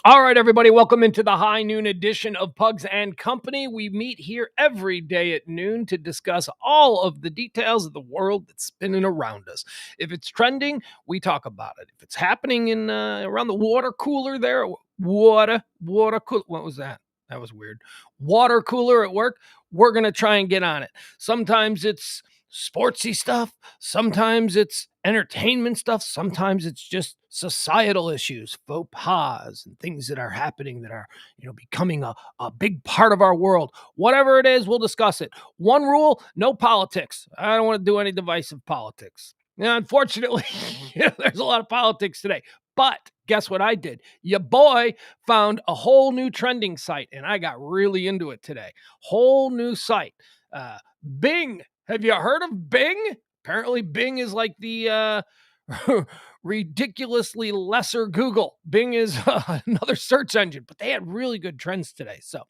All right, everybody, welcome into the high noon edition of Pugs and Company. We meet here every day at noon to discuss all of the details of the world that's spinning around us. If it's trending, we talk about it. If it's happening in around the water cooler there, water cooler. What was that? That was weird. Water cooler at work. We're going to try and get on it. Sometimes it's sportsy stuff. Sometimes it's entertainment stuff. Sometimes it's just societal issues, faux pas, and things that are happening that are, becoming a big part of our world. Whatever it is, we'll discuss it. One rule, no politics. I don't want to do any divisive politics. Now, unfortunately, there's a lot of politics today. But guess what I did? Your boy found a whole new trending site, and I got really into it today. Whole new site. Bing. Have you heard of Bing? Apparently, Bing is like the ridiculously lesser Google. Bing is another search engine, but they had really good trends today. So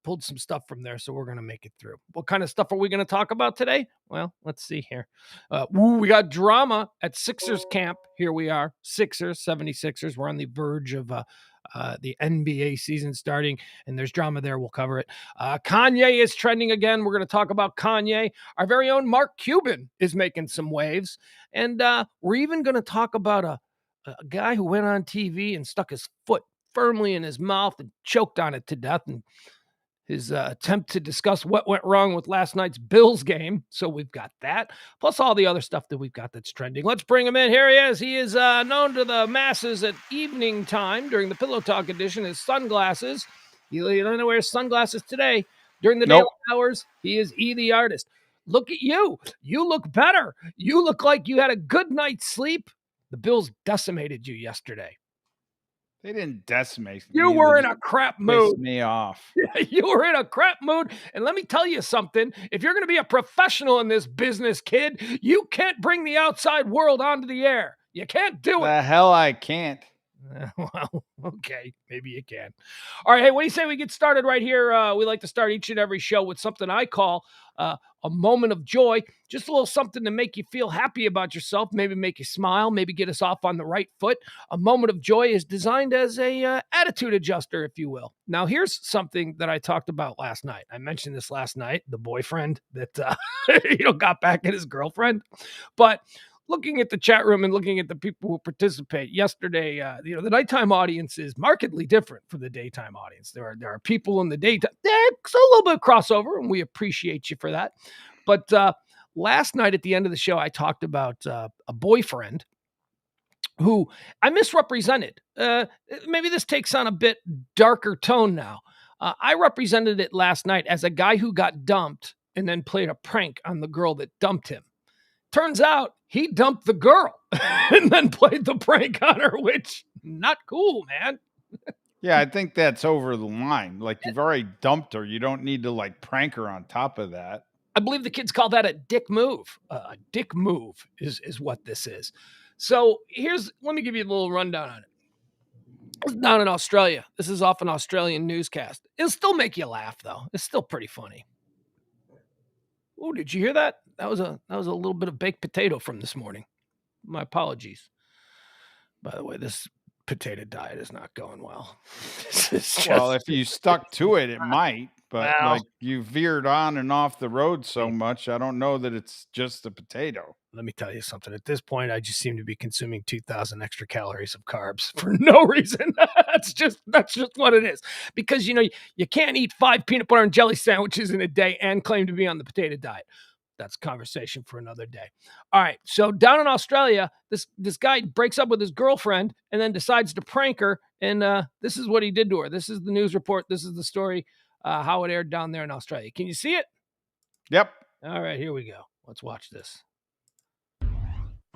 pulled some stuff from there, so we're going to make it through. What kind of stuff are we going to talk about today? Well, let's see here. We got drama at Sixers camp. Here we are, Sixers, 76ers. We're on the verge of the NBA season starting, and there's drama there. We'll cover it. Kanye is trending again. We're going to talk about Kanye. Our very own Mark Cuban is making some waves, and we're even going to talk about a guy who went on TV and stuck his foot firmly in his mouth and choked on it to death, and his attempt to discuss what went wrong with last night's Bills game. So we've got that, plus all the other stuff that we've got that's trending. Let's bring him in. Here he is. He is known to the masses at evening time during the Pillow Talk edition as sunglasses. He only wears sunglasses today. During the daylight hours, he is E the artist. Look at you. You look better. You look like you had a good night's sleep. The Bills decimated you yesterday. They didn't decimate me. You were in a crap mood. Pissed me off. You were in a crap mood. And let me tell you something. If you're going to be a professional in this business, kid, you can't bring the outside world onto the air. You can't do it. The hell I can't. Well, okay. Maybe you can. All right. Hey, what do you say we get started right here? We like to start each and every show with something I call a moment of joy. Just a little something to make you feel happy about yourself, maybe make you smile, maybe get us off on the right foot. A moment of joy is designed as a attitude adjuster, if you will. Now, here's something that I talked about last night. I mentioned this last night, the boyfriend that got back at his girlfriend. But looking at the chat room and looking at the people who participate yesterday, the nighttime audience is markedly different from the daytime audience. There are people in the daytime. There's a little bit of crossover, and we appreciate you for that. But last night at the end of the show, I talked about a boyfriend who I misrepresented. Maybe this takes on a bit darker tone now. I represented it last night as a guy who got dumped and then played a prank on the girl that dumped him. Turns out he dumped the girl and then played the prank on her, which not cool, man. Yeah, I think that's over the line. Like, you've already dumped her. You don't need to prank her on top of that. I believe the kids call that a dick move. A dick move is what this is. So let me give you a little rundown on it. It's down in Australia. This is off an Australian newscast. It'll still make you laugh, though. It's still pretty funny. Oh, did you hear that? That was a little bit of baked potato from this morning. My apologies. By the way, this potato diet is not going well. Well, if you stuck to it, it might. But you veered on and off the road so much, I don't know that it's just a potato. Let me tell you something. At this point, I just seem to be consuming 2,000 extra calories of carbs for no reason. That's just what it is. Because, you can't eat 5 peanut butter and jelly sandwiches in a day and claim to be on the potato diet. That's a conversation for another day. All right. So down in Australia, this guy breaks up with his girlfriend and then decides to prank her. And this is what he did to her. This is the news report. This is the story, how it aired down there in Australia. Can you see it? Yep. All right, here we go. Let's watch this.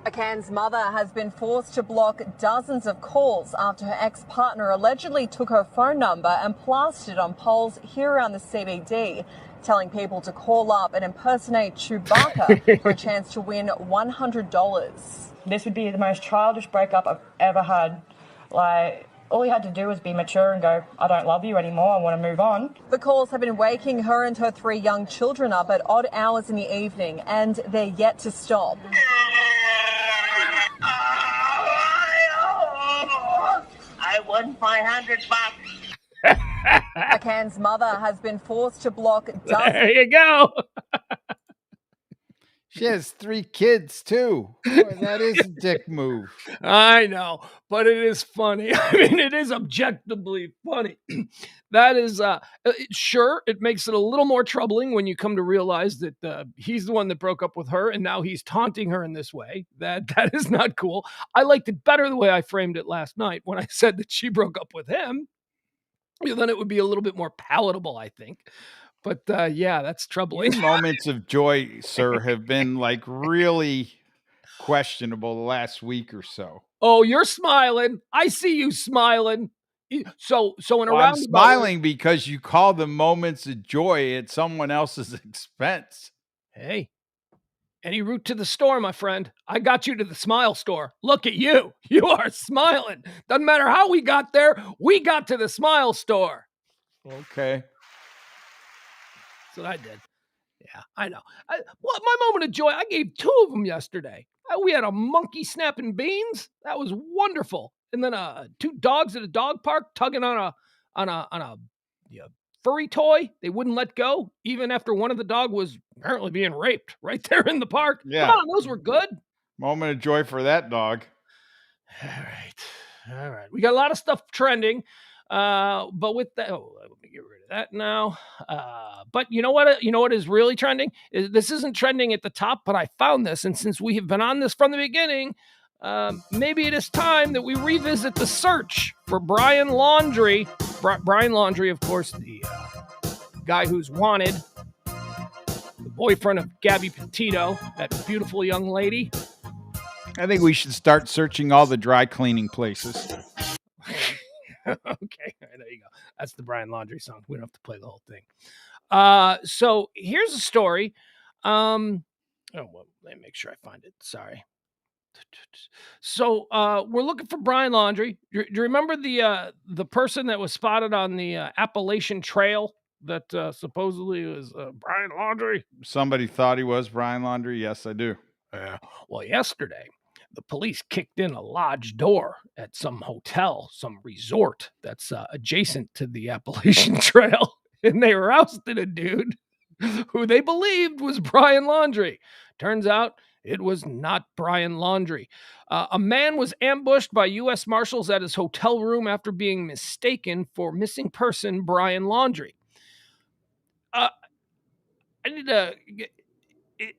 A Cairns mother has been forced to block dozens of calls after her ex-partner allegedly took her phone number and plastered on poles here around the CBD, telling people to call up and impersonate Chewbacca for a chance to win $100. This would be the most childish breakup I've ever had. All he had to do was be mature and go, I don't love you anymore, I want to move on. The calls have been waking her and her 3 young children up at odd hours in the evening, and they're yet to stop. I I won $500. McCain's mother has been forced to block dozens. There you go. She has 3 kids too. Boy, that is a dick move. I know, but it is funny. I mean, it is objectively funny. That is, sure, it makes it a little more troubling when you come to realize that he's the one that broke up with her, and now he's taunting her in this way. That is not cool. I liked it better the way I framed it last night when I said that she broke up with him. Then it would be a little bit more palatable, I think. But yeah, that's troubling. Your moments of joy, sir, have been like really questionable the last week or so. Oh, you're smiling. I see you smiling. So in a I'm roundabout smiling because you call them moments of joy at someone else's expense. Hey, any route to the store, my friend. I got you to the smile store. Look at you. You are smiling. Doesn't matter how we got there. We got to the smile store. Okay. That's what I did. Yeah, I know. My moment of joy, I gave 2 of them yesterday. We had a monkey snapping beans. That was wonderful. And then 2 dogs at a dog park tugging on a furry toy. They wouldn't let go, even after one of the dog was apparently being raped right there in the park. Yeah. Come on, those were good. Moment of joy for that dog. All right. We got a lot of stuff trending. But with that, let me get rid of that now. But you know what? You know what is really trending? This isn't trending at the top, but I found this, and since we have been on this from the beginning, maybe it is time that we revisit the search for Brian Laundrie. Brian Laundrie, of course, the guy who's wanted, the boyfriend of Gabby Petito, that beautiful young lady. I think we should start searching all the dry cleaning places. Okay, there you go. That's the Brian Laundrie song. We don't have to play the whole thing. So here's a story. Let me make sure I find it. Sorry. So we're looking for Brian Laundrie. Do you remember the person that was spotted on the Appalachian Trail that supposedly was Brian Laundrie? Somebody thought he was Brian Laundrie. Yes, I do. Well, yesterday, the police kicked in a lodge door at some hotel, some resort that's adjacent to the Appalachian Trail, and they rousted a dude who they believed was Brian Laundrie. Turns out it was not Brian Laundrie. A man was ambushed by U.S. Marshals at his hotel room after being mistaken for missing person Brian Laundrie. I need to...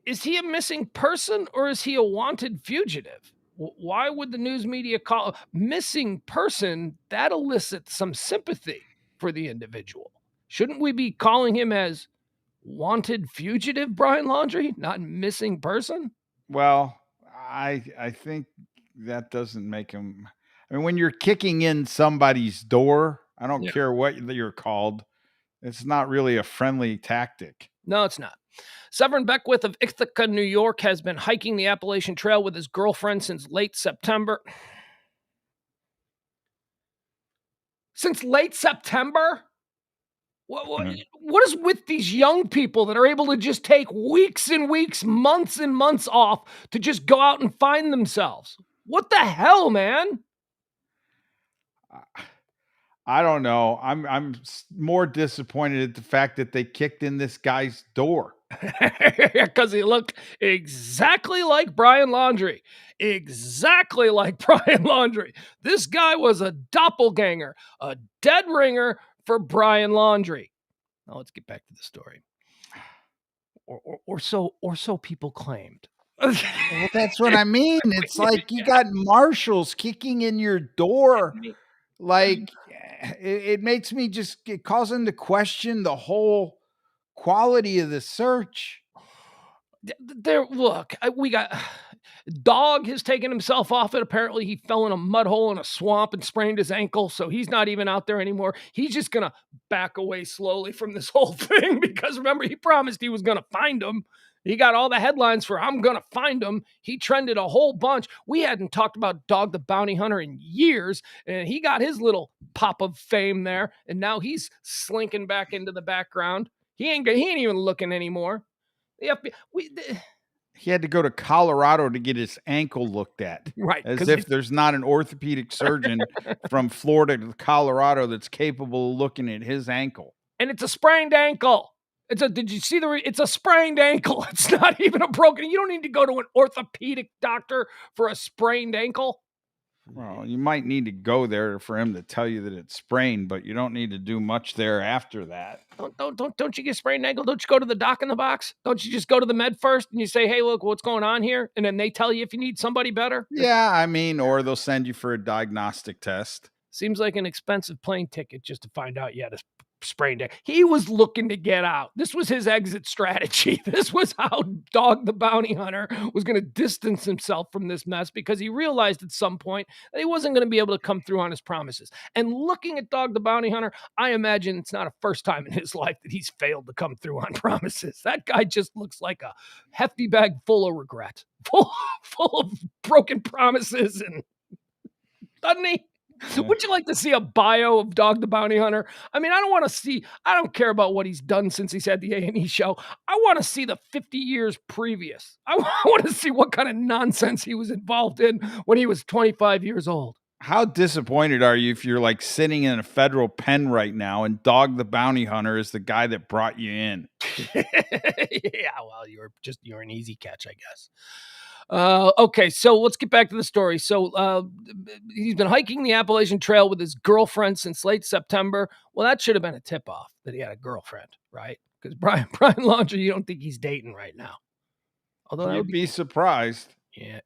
Is he a missing person or is he a wanted fugitive? Why would the news media call missing person? That elicits some sympathy for the individual. Shouldn't we be calling him as wanted fugitive Brian Laundrie, not missing person? Well, I think that doesn't make him. I mean, when you're kicking in somebody's door, I don't care what you're called. It's not really a friendly tactic. No, it's not. Severin Beckwith of Ithaca, New York, has been hiking the Appalachian Trail with his girlfriend since late September. Since late September? What is with these young people that are able to just take weeks and weeks, months and months off to just go out and find themselves? What the hell, man? I don't know. I'm more disappointed at the fact that they kicked in this guy's door. Because he looked exactly like Brian Laundrie. Exactly like Brian Laundrie. This guy was a doppelganger, a dead ringer for Brian Laundrie. Now let's get back to the story. Or so people claimed. Well, that's what I mean. It's like you got marshals kicking in your door. Like it makes me it calls into question the whole quality of the search. We got Dog has taken himself off it. Apparently he fell in a mud hole in a swamp and sprained his ankle, so he's not even out there anymore. He's just gonna back away slowly from this whole thing because remember, he promised he was gonna find him. He got all the headlines for I'm gonna find him. He trended a whole bunch. We hadn't talked about Dog the Bounty Hunter in years, and he got his little pop of fame there, and now he's slinking back into the background. He ain't even looking anymore. The FBI, He had to go to Colorado to get his ankle looked at. Right. As if there's not an orthopedic surgeon from Florida to Colorado that's capable of looking at his ankle. And it's a sprained ankle. Did you see it's a sprained ankle. It's not even a broken. You don't need to go to an orthopedic doctor for a sprained ankle. Well, you might need to go there for him to tell you that it's sprained, but you don't need to do much there after that. Don't you get sprained ankle? Don't you go to the doc in the box? Don't you just go to the med first and you say, hey, look, what's going on here? And then they tell you if you need somebody better? Yeah, I mean, or they'll send you for a diagnostic test. Seems like an expensive plane ticket just to find out you had a sprained ankle. He was looking to get out. This was his exit strategy. This was how Dog the Bounty Hunter was going to distance himself from this mess, because he realized at some point that he wasn't going to be able to come through on his promises. And looking at Dog the Bounty Hunter, I imagine it's not a first time in his life that he's failed to come through on promises. That guy just looks like a hefty bag full of regret, full of broken promises, and doesn't he? Yeah. Would you like to see a bio of Dog the Bounty Hunter? I mean, I don't care about what he's done since he's had the A&E show. I want to see the 50 years previous. I want to see what kind of nonsense he was involved in when he was 25 years old. How disappointed are you if you're like sitting in a federal pen right now and Dog the Bounty Hunter is the guy that brought you in? Yeah, well, you're an easy catch, I guess. Okay, so let's get back to the story. So he's been hiking the Appalachian Trail with his girlfriend since late September. Well, that should have been a tip-off that he had a girlfriend, right? Because Brian Laundrie, you don't think he's dating right now. Although you'd be surprised.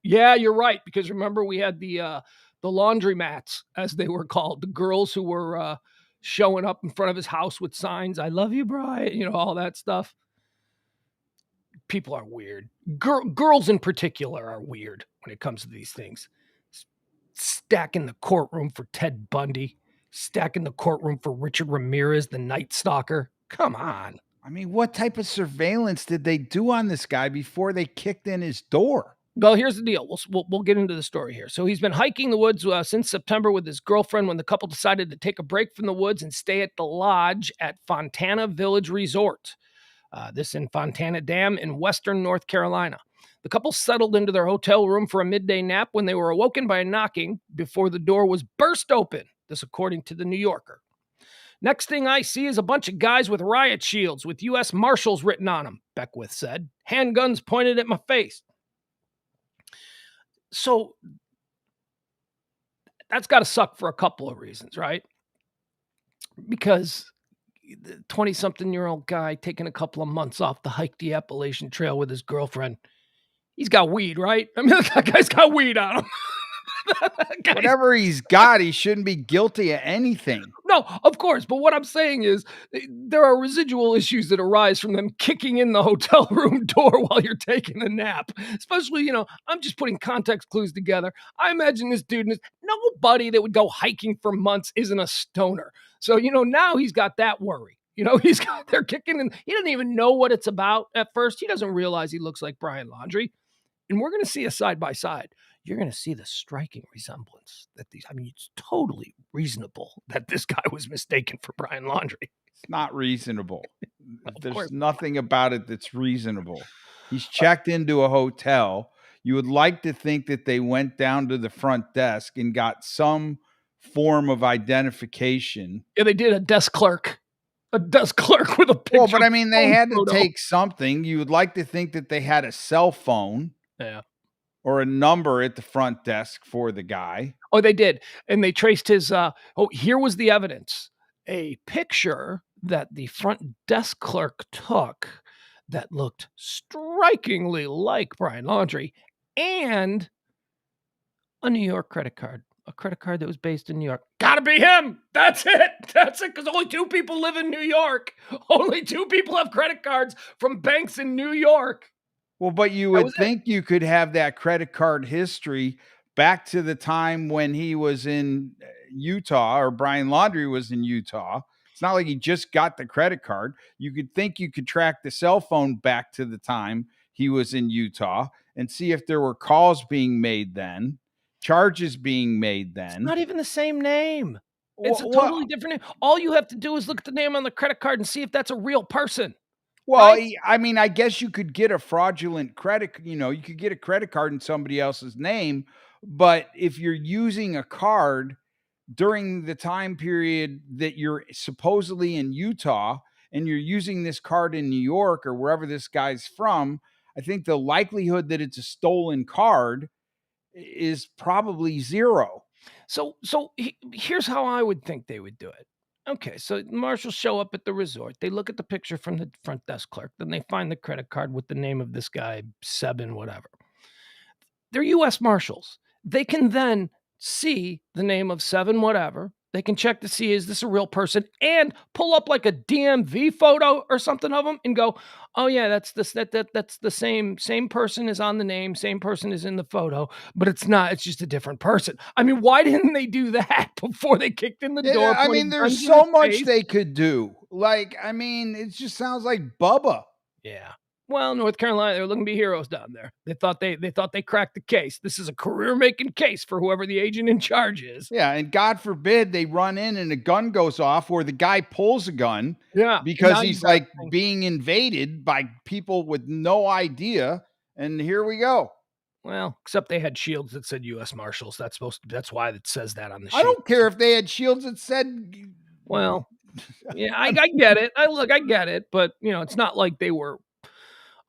Yeah, you're right. Because remember, we had the laundromats, as they were called, the girls who were showing up in front of his house with signs, "I love you, Brian," all that stuff. People are weird. Girls in particular are weird when it comes to these things. Stacking the courtroom for Ted Bundy, stacking the courtroom for Richard Ramirez, the Night Stalker. Come on. I mean, what type of surveillance did they do on this guy before they kicked in his door? Well, here's the deal. We'll get into the story here. So he's been hiking the woods since September with his girlfriend when the couple decided to take a break from the woods and stay at the lodge at Fontana Village Resort. This in Fontana Dam in western North Carolina. The couple settled into their hotel room for a midday nap when they were awoken by a knocking before the door was burst open. This according to the New Yorker. Next thing I see is a bunch of guys with riot shields with U.S. Marshals written on them, Beckwith said. Handguns pointed at my face. So that's got to suck for a couple of reasons, right? Because the 20-something-year-old guy taking a couple of months off to hike the Appalachian Trail with his girlfriend, he's got weed, right? I mean, that guy's got weed on him. Whatever he's got, he shouldn't be guilty of anything. No, of course. But what I'm saying is there are residual issues that arise from them kicking in the hotel room door while you're taking a nap. Especially, I'm just putting context clues together. I imagine this dude, nobody that would go hiking for months isn't a stoner. So, now he's got that worry. They're kicking in. He doesn't even know what it's about at first. He doesn't realize he looks like Brian Laundrie. And we're going to see a side-by-side. You're going to see the striking resemblance that it's totally reasonable that this guy was mistaken for Brian Laundrie. It's not reasonable. There's nothing about it that's reasonable. He's checked into a hotel. You would like to think that they went down to the front desk and got some form of identification. Yeah, they did. A desk clerk with a picture. Well, but I mean, they had to take something. You would like to think that they had a cell phone. Yeah. Or a number at the front desk for the guy. Oh, they did. And they traced his, here was the evidence. A picture that the front desk clerk took that looked strikingly like Brian Laundrie, and a New York credit card. A credit card that was based in New York. Gotta be him. That's it. Because only 2 people live in New York. Only 2 people have credit cards from banks in New York. Well, but you would think you could have that credit card history back to the time when he was in Utah, or Brian Laundrie was in Utah. It's not like he just got the credit card. You could think you could track the cell phone back to the time he was in Utah and see if there were calls being made then, charges being made then. It's not even the same name. It's a totally different name. All you have to do is look at the name on the credit card and see if that's a real person. Well, right? I mean, I guess you could get a fraudulent credit, you could get a credit card in somebody else's name, but if you're using a card during the time period that you're supposedly in Utah and you're using this card in New York or wherever this guy's from, I think the likelihood that it's a stolen card is probably zero. So here's how I would think they would do it. Okay, so marshals show up at the resort. They look at the picture from the front desk clerk. Then they find the credit card with the name of this guy, Sebin, whatever. They're U.S. Marshals. They can then see the name of Sebin, whatever. They can check to see, is this a real person, and pull up like a DMV photo or something of them and go, oh yeah, that's the same person is on the name, same person is in the photo, but it's not, it's just a different person. I mean, why didn't they do that before they kicked in the door? I mean, there's so much they could do. Like, I mean, it just sounds like Bubba. Yeah. Well, North Carolina, they're looking to be heroes down there. They thought they cracked the case. This is a career-making case for whoever the agent in charge is. Yeah, and God forbid they run in and a gun goes off, or the guy pulls a gun. Yeah, because he's like being invaded by people with no idea, and here we go. Well, except they had shields that said U.S. Marshals. That's why it says that on the sheet. I don't care if they had shields that said. Well, yeah, I get it. I get it, but it's not like they were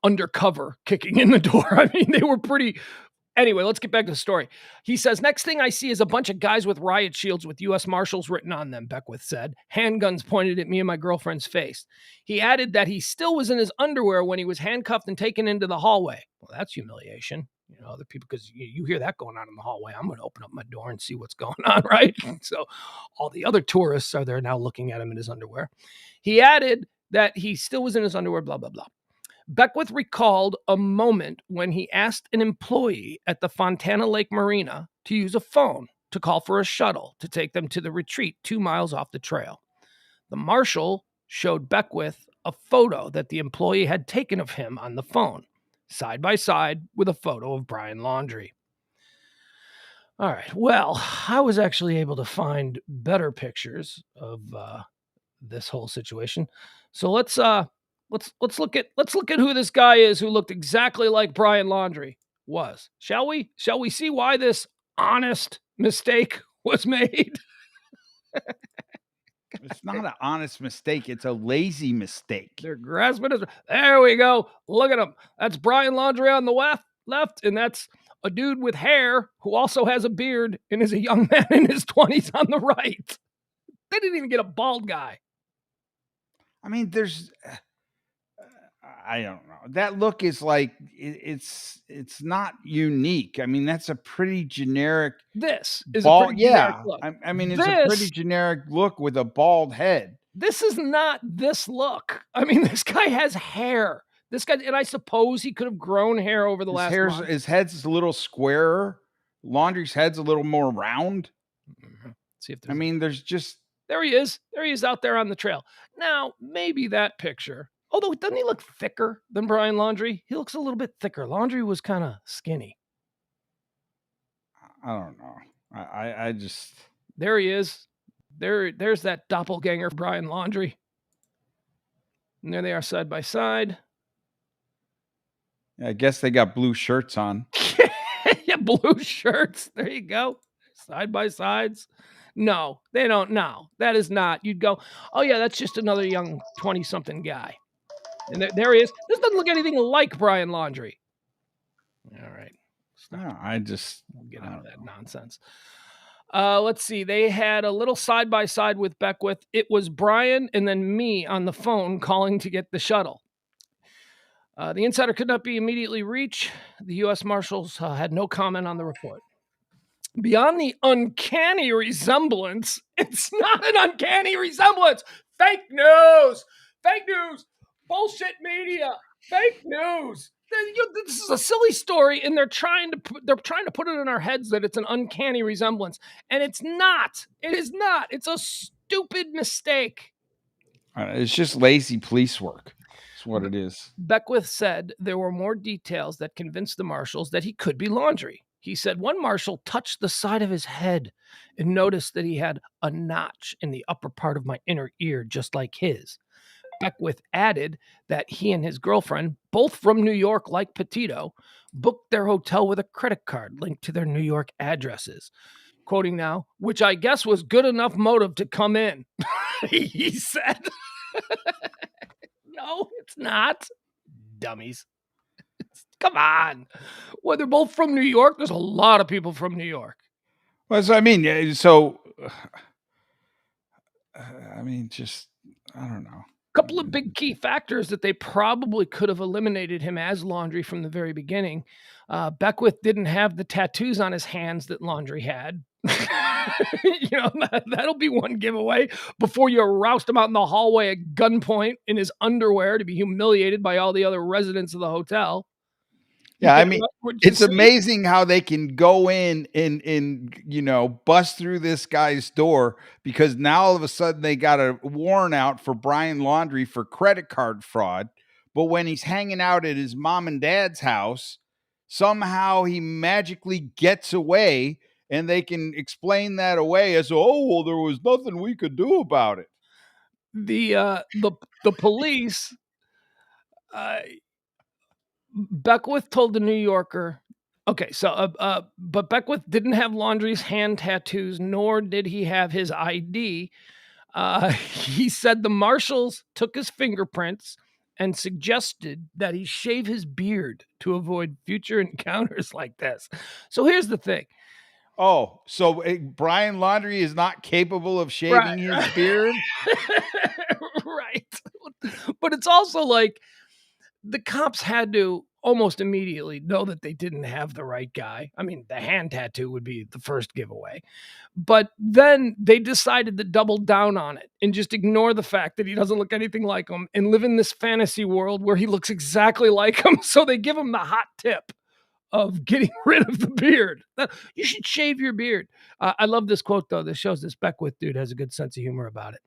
undercover kicking in the door. I mean, they were pretty. Anyway, let's get back to the story. He says, next thing I see is a bunch of guys with riot shields with U.S. Marshals written on them, Beckwith said. Handguns pointed at me and my girlfriend's face. He added that he still was in his underwear when he was handcuffed and taken into the hallway. Well, that's humiliation. Other people, because you hear that going on in the hallway. I'm going to open up my door and see what's going on, right? So all the other tourists are there now looking at him in his underwear. He added that he still was in his underwear, blah, blah, blah. Beckwith recalled a moment when he asked an employee at the Fontana Lake Marina to use a phone to call for a shuttle to take them to the retreat 2 miles off the trail. The marshal showed Beckwith a photo that the employee had taken of him on the phone, side by side with a photo of Brian Laundrie. All right, well, I was actually able to find better pictures of this whole situation. So let's look at who this guy is who looked exactly like Brian Laundrie was. Shall we? Shall we see why this honest mistake was made? It's not an honest mistake. It's a lazy mistake. They're grasping his. There we go. Look at him. That's Brian Laundrie on the left, and that's a dude with hair who also has a beard and is a young man in his 20s on the right. They didn't even get a bald guy. I mean, there's. I don't know. That look is like it's not unique. I mean, that's a pretty generic. This is a pretty generic look. I mean, it's a pretty generic look with a bald head. This is not this look. I mean, this guy has hair. This guy, and I suppose he could have grown hair over the last month. His head's a little squarer. Laundrie's head's a little more round. Mm-hmm. See if there's just. There he is. There he is out there on the trail. Now, maybe that picture. Although, doesn't he look thicker than Brian Laundrie? He looks a little bit thicker. Laundrie was kind of skinny. I don't know. I just... There he is. There's that doppelganger Brian Laundrie. And there they are side by side. I guess they got blue shirts on. Yeah, blue shirts. There you go. Side by sides. No, they don't. No, that is not. You'd go, oh yeah, that's just another young 20-something guy. And there he is. This doesn't look anything like Brian Laundrie. All right. No, we'll get out of that nonsense. Let's see. They had a little side-by-side with Beckwith. It was Brian and then me on the phone calling to get the shuttle. The insider could not be immediately reached. The U.S. Marshals had no comment on the report. Beyond the uncanny resemblance, it's not an uncanny resemblance. Fake news. Fake news. Bullshit media. Fake news. This is a silly story, and they're trying to put it in our heads that it's an uncanny resemblance, and it's not. It is not. It's a stupid mistake. It's just lazy police work. That's what it is. Beckwith said there were more details that convinced the marshals that he could be Laundrie. He said one marshal touched the side of his head and noticed that he had a notch in the upper part of my inner ear, just like his. Beckwith added that he and his girlfriend, both from New York like Petito, booked their hotel with a credit card linked to their New York addresses. Quoting now, which I guess was good enough motive to come in, he said. No, it's not. Dummies. Come on. Well, they're both from New York. There's a lot of people from New York. Well, so I mean, so just I don't know. A couple of big key factors that they probably could have eliminated him as Laundrie from the very beginning. Beckwith didn't have the tattoos on his hands that Laundrie had. That'll be one giveaway before you roust him out in the hallway at gunpoint in his underwear to be humiliated by all the other residents of the hotel. Yeah, I mean, it's amazing how they can go in and bust through this guy's door, because now all of a sudden they got a warrant out for Brian Laundrie for credit card fraud. But when he's hanging out at his mom and dad's house, somehow he magically gets away, and they can explain that away as, oh, well, there was nothing we could do about it. The police, Beckwith told the New Yorker, okay, so but Beckwith didn't have Laundrie's hand tattoos, nor did he have his ID. He said the marshals took his fingerprints and suggested that he shave his beard to avoid future encounters like this. So here's the thing. Oh, so Brian Laundrie is not capable of shaving his beard? Right. But it's also like the cops had to almost immediately know that they didn't have the right guy. I mean, the hand tattoo would be the first giveaway. But then they decided to double down on it and just ignore the fact that he doesn't look anything like him and live in this fantasy world where he looks exactly like him. So they give him the hot tip of getting rid of the beard. You should shave your beard. I love this quote, though. This shows this Beckwith dude has a good sense of humor about it.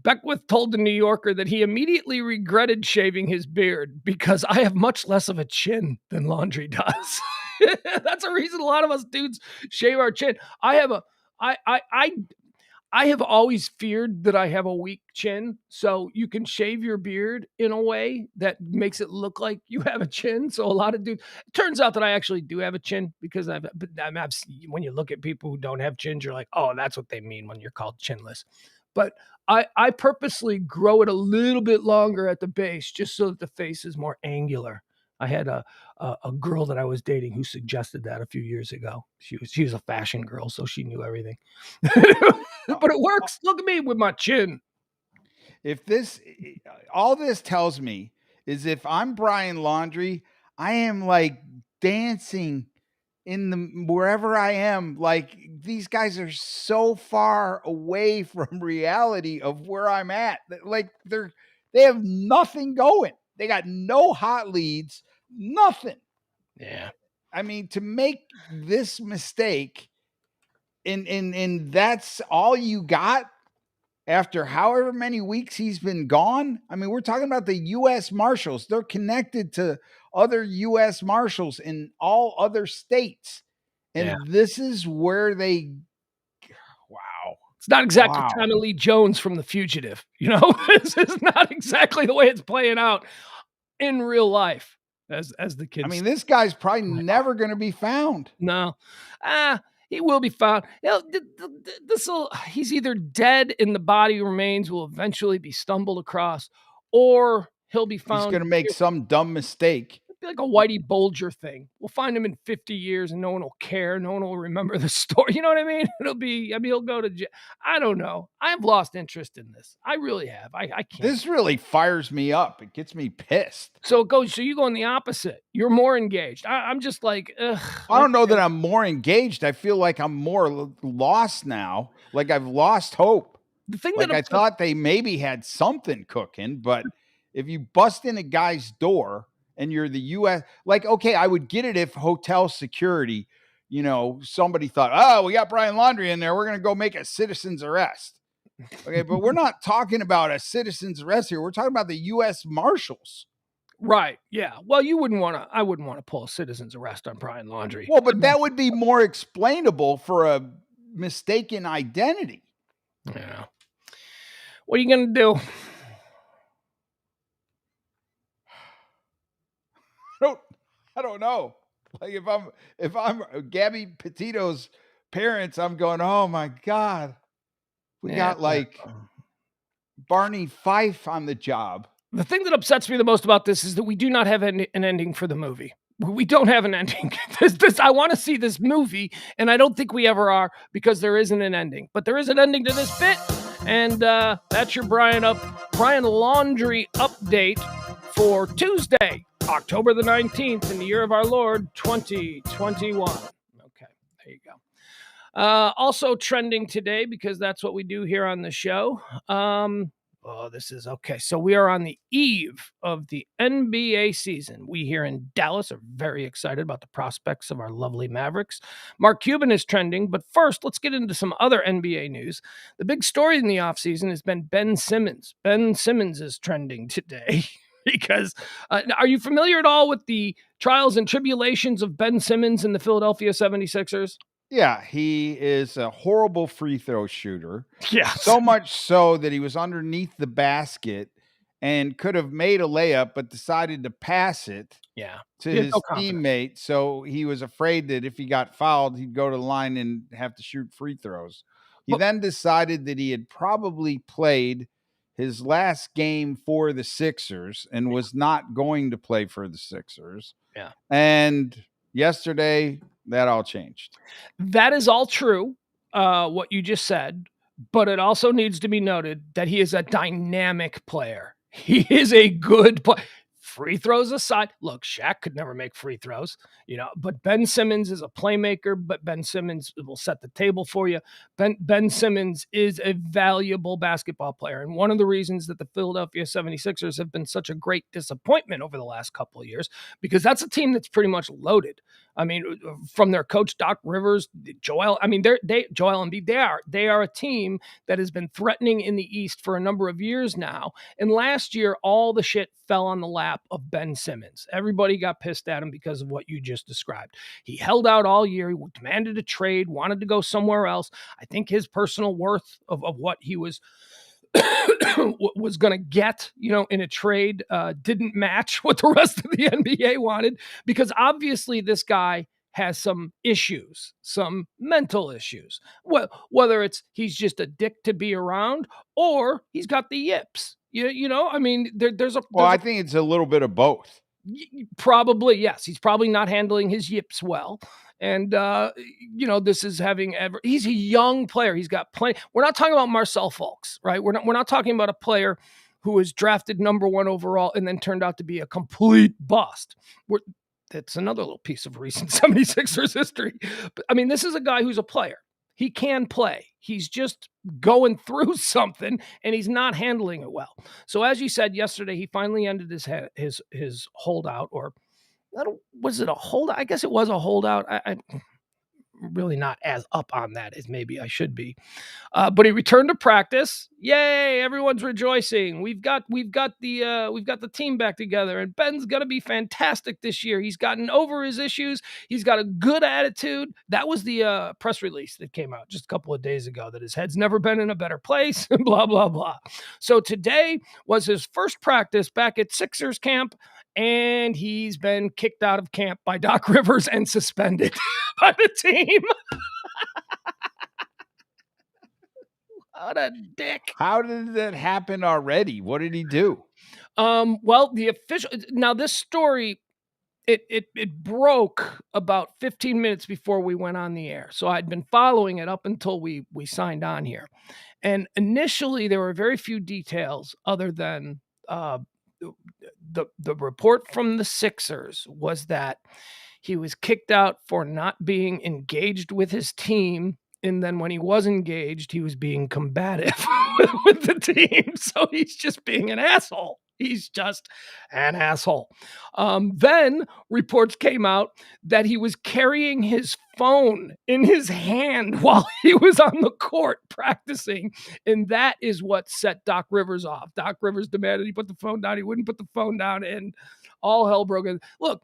Beckwith told the New Yorker that he immediately regretted shaving his beard because I have much less of a chin than Laundrie does. That's a reason a lot of us dudes shave our chin. I have always feared that I have a weak chin, so you can shave your beard in a way that makes it look like you have a chin. So a lot of dudes, it turns out that I actually do have a chin, because when you look at people who don't have chins, you're like, oh, that's what they mean when you're called chinless. But I purposely grow it a little bit longer at the base just so that the face is more angular. I had a girl that I was dating who suggested that a few years ago. She was a fashion girl, so she knew everything. But it works. Look at me with my chin. All this tells me is, if I'm Brian Laundrie, I am like dancing wherever I am. Like, these guys are so far away from reality of where I'm at. Like, they have nothing going. They got no hot leads, nothing. Yeah. I mean, to make this mistake and that's all you got after however many weeks he's been gone. I mean, we're talking about the U.S. Marshals. They're connected to other U.S. Marshals in all other states. And This is where wow. It's not exactly Tommy Lee Jones from The Fugitive. This is not exactly the way it's playing out in real life, as the kids. I mean, this guy's probably never going to be found. No. He will be found. He's either dead and the body remains will eventually be stumbled across, or he'll be found. He's going to make some dumb mistake. It'll be like a Whitey Bulger thing. We'll find him in 50 years and no one will care. No one will remember the story. You know what I mean? He'll go to jail. I don't know. I've lost interest in this. I really have. I can't. This really fires me up. It gets me pissed. So you go in the opposite. You're more engaged. I'm just like, ugh. I don't know that I'm more engaged. I feel like I'm more lost now. Like, I've lost hope. The thing I thought they maybe had something cooking, but if you bust in a guy's door and you're the U.S., like, okay, I would get it if hotel security, somebody thought, oh, we got Brian Laundrie in there, we're going to go make a citizen's arrest. Okay, but we're not talking about a citizen's arrest here. We're talking about the U.S. Marshals. Right. Yeah. Well, I wouldn't want to pull a citizen's arrest on Brian Laundrie. Well, but that would be more explainable for a mistaken identity. Yeah. What are you going to do? I don't know. Like if I'm Gabby Petito's parents, I'm going, oh my God. We got like Barney Fife on the job. The thing that upsets me the most about this is that we do not have an ending for the movie. We don't have an ending. I want to see this movie, and I don't think we ever are because there isn't an ending. But there is an ending to this bit, and that's your Brian Laundrie update for Tuesday, October the 19th, in the year of our Lord, 2021. Okay, there you go. Also trending today, because that's what we do here on the show. This is okay. So we are on the eve of the NBA season. We here in Dallas are very excited about the prospects of our lovely Mavericks. Mark Cuban is trending, but first, let's get into some other NBA news. The big story in the offseason has been Ben Simmons. Ben Simmons is trending today because are you familiar at all with the trials and tribulations of Ben Simmons and the Philadelphia 76ers? Yeah, he is a horrible free throw shooter. Yeah. So much so that he was underneath the basket and could have made a layup, but decided to pass it to his teammate. So he was afraid that if he got fouled, he'd go to the line and have to shoot free throws. He then decided that he had probably played his last game for the Sixers and was not going to play for the Sixers. Yeah. And yesterday, that all changed. That is all true, what you just said, but it also needs to be noted that he is a dynamic player. He is a good player. Free throws aside, look, Shaq could never make free throws, but Ben Simmons is a playmaker, but Ben Simmons will set the table for you. Ben Simmons is a valuable basketball player. And one of the reasons that the Philadelphia 76ers have been such a great disappointment over the last couple of years, because that's a team that's pretty much loaded. I mean, from their coach, Doc Rivers, Joel Embiid, they are a team that has been threatening in the East for a number of years now. And last year, all the shit fell on the lap of Ben Simmons. Everybody got pissed at him because of what you just described. He held out all year. He demanded a trade, wanted to go somewhere else. I think his personal worth of what he was going to get, in a trade didn't match what the rest of the NBA wanted, because obviously this guy has some issues, some mental issues. Whether it's he's just a dick to be around or he's got the yips. I mean, I think it's a little bit of both. Probably, yes. He's probably not handling his yips well. And, this is he's a young player. He's got plenty. We're not talking about Marcel Fultz, right? We're not talking about a player who was drafted number 1 overall and then turned out to be a complete bust. That's another little piece of recent 76ers history. But I mean, this is a guy who's a player. He can play. He's just going through something and he's not handling it well. So as you said yesterday, he finally ended his holdout, or was it a holdout? I guess it was a holdout. I'm really not as up on that as maybe I should be. But he returned to practice. Yay! Everyone's rejoicing. We've got the team back together, and Ben's gonna be fantastic this year. He's gotten over his issues. He's got a good attitude. That was the press release that came out just a couple of days ago, that his head's never been in a better place. Blah blah blah. So today was his first practice back at Sixers camp, and he's been kicked out of camp by Doc Rivers and suspended by the team. What a dick. How did that happen already? What did he do? Well, now this story, it broke about 15 minutes before we went on the air. So I'd been following it up until we signed on here. And initially there were very few details other than the report from the Sixers was that he was kicked out for not being engaged with his team. And then when he was engaged, he was being combative with the team. So he's just being an asshole. He's just an asshole. Then reports came out that he was carrying his phone in his hand while he was on the court practicing. And that is what set Doc Rivers off. Doc Rivers demanded he put the phone down. He wouldn't put the phone down, and all hell broke loose. Look,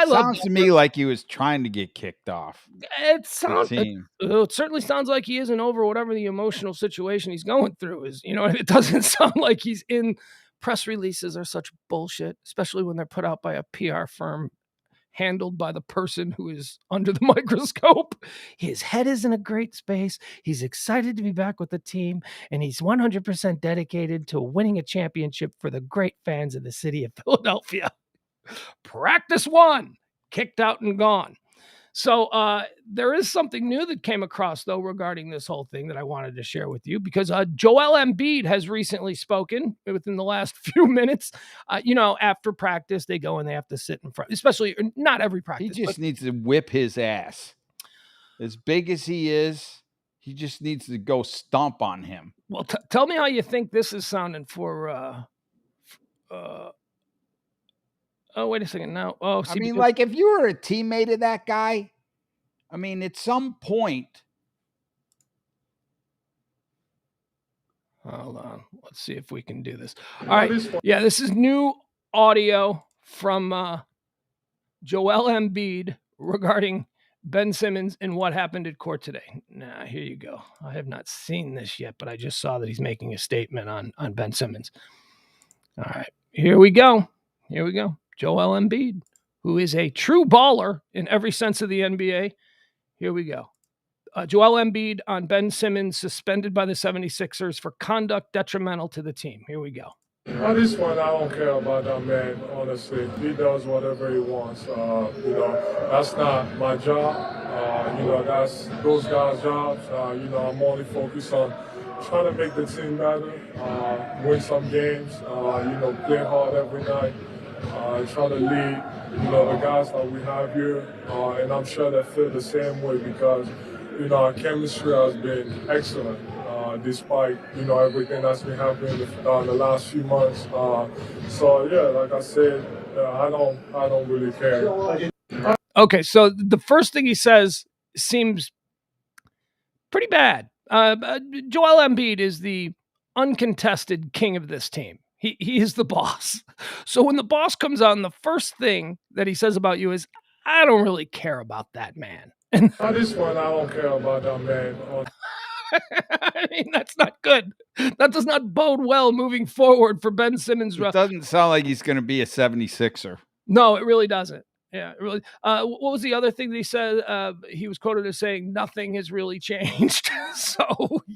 Sounds to me like he was trying to get kicked off. It certainly sounds like he isn't over whatever the emotional situation he's going through is. It doesn't sound like he's in. Press releases are such bullshit, especially when they're put out by a PR firm handled by the person who is under the microscope. His head is in a great space. He's excited to be back with the team, and he's 100% dedicated to winning a championship for the great fans of the city of Philadelphia. Practice one, kicked out and gone. So there is something new that came across, though, regarding this whole thing that I wanted to share with you, because Joel Embiid has recently spoken within the last few minutes. After practice, they go and they have to sit in front, especially not every practice. He just needs to whip his ass. As big as he is, he just needs to go stomp on him. Well, tell me how you think this is sounding for oh, wait a second. Now, like if you were a teammate of that guy, at some point. Hold on. Let's see if we can do this. All right. Yeah, this is new audio from Joel Embiid regarding Ben Simmons and what happened at court today. Now, here you go. I have not seen this yet, but I just saw that he's making a statement on Ben Simmons. All right. Here we go. Joel Embiid, who is a true baller in every sense of the NBA. Here we go. Joel Embiid on Ben Simmons suspended by the 76ers for conduct detrimental to the team. Here we go. At this point, I don't care about that man, honestly. He does whatever he wants. That's not my job. That's those guys' jobs. I'm only focused on trying to make the team better, win some games, play hard every night, try to lead, the guys that we have here. And I'm sure they feel the same way because, our chemistry has been excellent. Despite everything that's been happening in the last few months, like I said, I don't really care. Okay, so the first thing he says seems pretty bad. Joel Embiid is the uncontested king of this team. He is the boss. So when the boss comes on, the first thing that he says about you is, "I don't really care about that man." And at this point, I don't care about that man. That's not good. That does not bode well moving forward for Ben Simmons. It doesn't sound like he's going to be a 76er. No, it really doesn't. Yeah, it really. What was the other thing that he said? He was quoted as saying, "Nothing has really changed." So,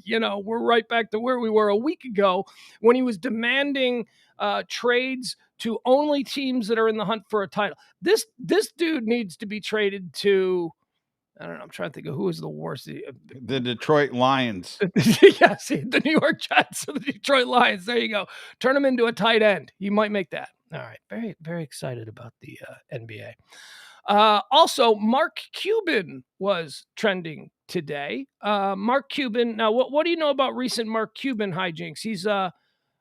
we're right back to where we were a week ago when he was demanding trades to only teams that are in the hunt for a title. This dude needs to be traded to, I don't know. I'm trying to think of who is the worst. The Detroit Lions. Yes, the New York Jets or the Detroit Lions. There you go. Turn him into a tight end. He might make that. All right. Very, very excited about the NBA. Also, Mark Cuban was trending today. Mark Cuban. Now, what do you know about recent Mark Cuban hijinks? He's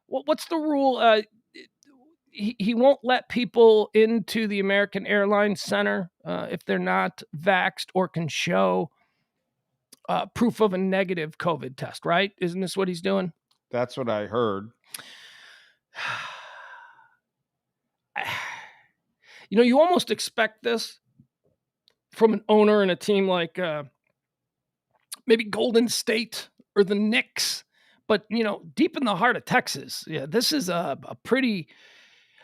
what's the rule? He won't let people into the American Airlines Center if they're not vaxxed or can show proof of a negative COVID test, right? Isn't this what he's doing? That's what I heard. You almost expect this from an owner and a team like maybe Golden State or the Knicks, but deep in the heart of Texas, this is a pretty.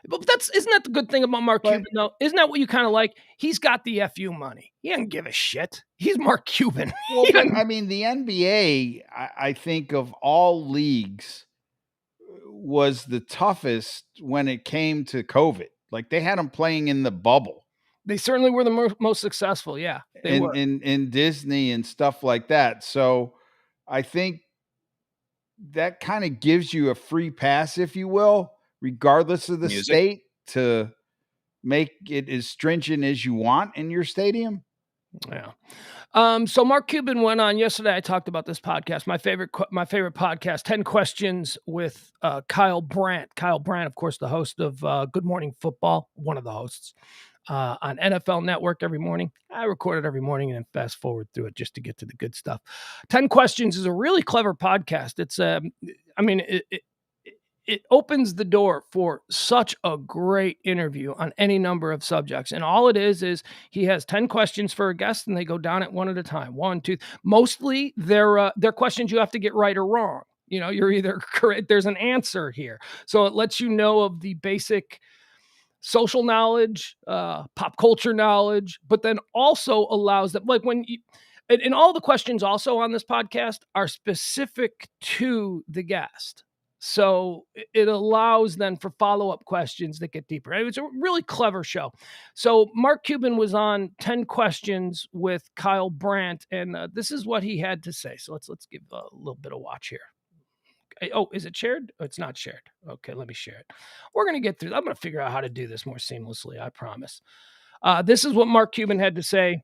But isn't that the good thing about Mark Cuban, though? Isn't that what you kind of like? He's got the FU money. He doesn't give a shit. He's Mark Cuban. Well, the NBA, I think of all leagues, was the toughest when it came to COVID. Like they had them playing in the bubble. They certainly were the most successful. Yeah, they were. In Disney and stuff like that. So I think that kind of gives you a free pass, if you will, regardless of the state, to make it as stringent as you want in your stadium. Yeah. So Mark Cuban went on yesterday. I talked about this podcast, my favorite podcast, 10 Questions with Kyle Brandt. Kyle Brandt, of course, the host of Good Morning Football, one of the hosts on NFL Network every morning. I record it every morning and then fast forward through it just to get to the good stuff. 10 Questions is a really clever podcast. It's, it opens the door for such a great interview on any number of subjects. And all it is he has 10 questions for a guest and they go down it one at a time. 1, 2, mostly they're questions you have to get right or wrong. You're either correct. There's an answer here. So it lets you know of the basic social knowledge, pop culture knowledge, but then also allows that, like and all the questions also on this podcast are specific to the guest. So it allows then for follow-up questions that get deeper. It was a really clever show. So Mark Cuban was on 10 Questions with Kyle Brandt, and this is what he had to say. So let's give a little bit of watch here. Oh, is it shared? Oh, it's not shared. Okay, let me share it. We're going to get through. I'm going to figure out how to do this more seamlessly, I promise. This is what Mark Cuban had to say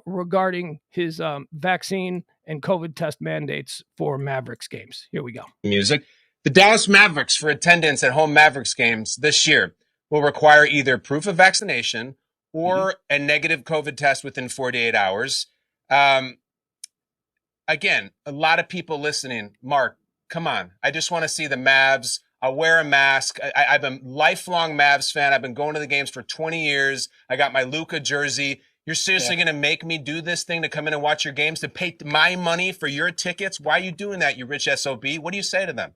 regarding his vaccine and COVID test mandates for Mavericks games. Here we go. Music. The Dallas Mavericks, for attendance at home Mavericks games this year, will require either proof of vaccination or a negative COVID test within 48 hours. Again, a lot of people listening. Mark, come on. I just want to see the Mavs. I'll wear a mask. I'm a lifelong Mavs fan. I've been going to the games for 20 years. I got my Luka jersey. You're seriously going to make me do this thing to come in and watch your games, to pay my money for your tickets? Why are you doing that, you rich SOB? What do you say to them?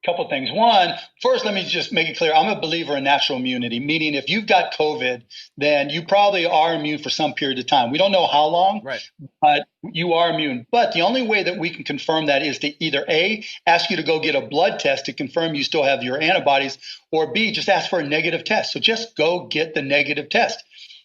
Couple things. One, first, let me just make it clear. I'm a believer in natural immunity, meaning if you've got COVID, then you probably are immune for some period of time. We don't know how long, right, but you are immune. But the only way that we can confirm that is to either A, ask you to go get a blood test to confirm you still have your antibodies, or B, just ask for a negative test. So just go get the negative test.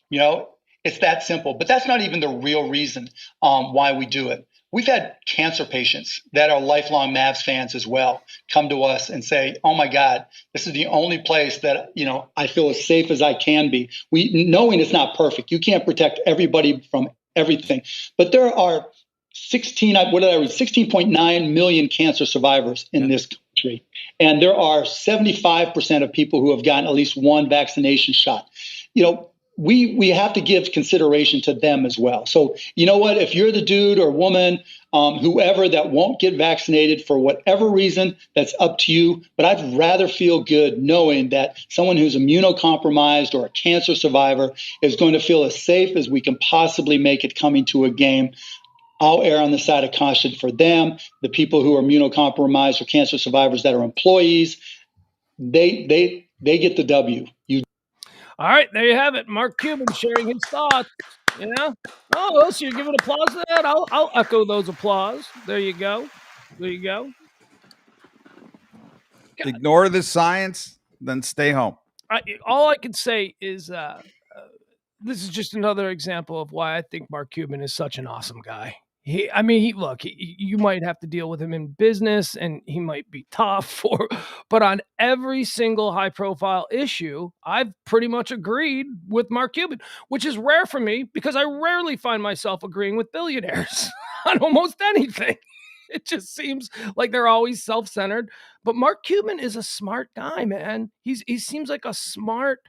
It's that simple. But that's not even the real reason why we do it. We've had cancer patients that are lifelong Mavs fans as well come to us and say, oh, my God, this is the only place that, I feel as safe as I can be. Knowing it's not perfect. You can't protect everybody from everything. But there are 16.9 million cancer survivors in this country. And there are 75% of people who have gotten at least one vaccination shot. We have to give consideration to them as well. So you know what? If you're the dude or woman, whoever that won't get vaccinated for whatever reason, that's up to you. But I'd rather feel good knowing that someone who's immunocompromised or a cancer survivor is going to feel as safe as we can possibly make it coming to a game. I'll err on the side of caution for them. The people who are immunocompromised or cancer survivors that are employees, they get the W. All right, there you have it. Mark Cuban sharing his thoughts. Oh, so you're giving applause to that? I'll echo those applause. There you go. Ignore the science, then stay home. All I can say is this is just another example of why I think Mark Cuban is such an awesome guy. You might have to deal with him in business and he might be tough, but on every single high profile issue, I've pretty much agreed with Mark Cuban, which is rare for me because I rarely find myself agreeing with billionaires on almost anything. It just seems like they're always self-centered, but Mark Cuban is a smart guy, man. He seems like a smart,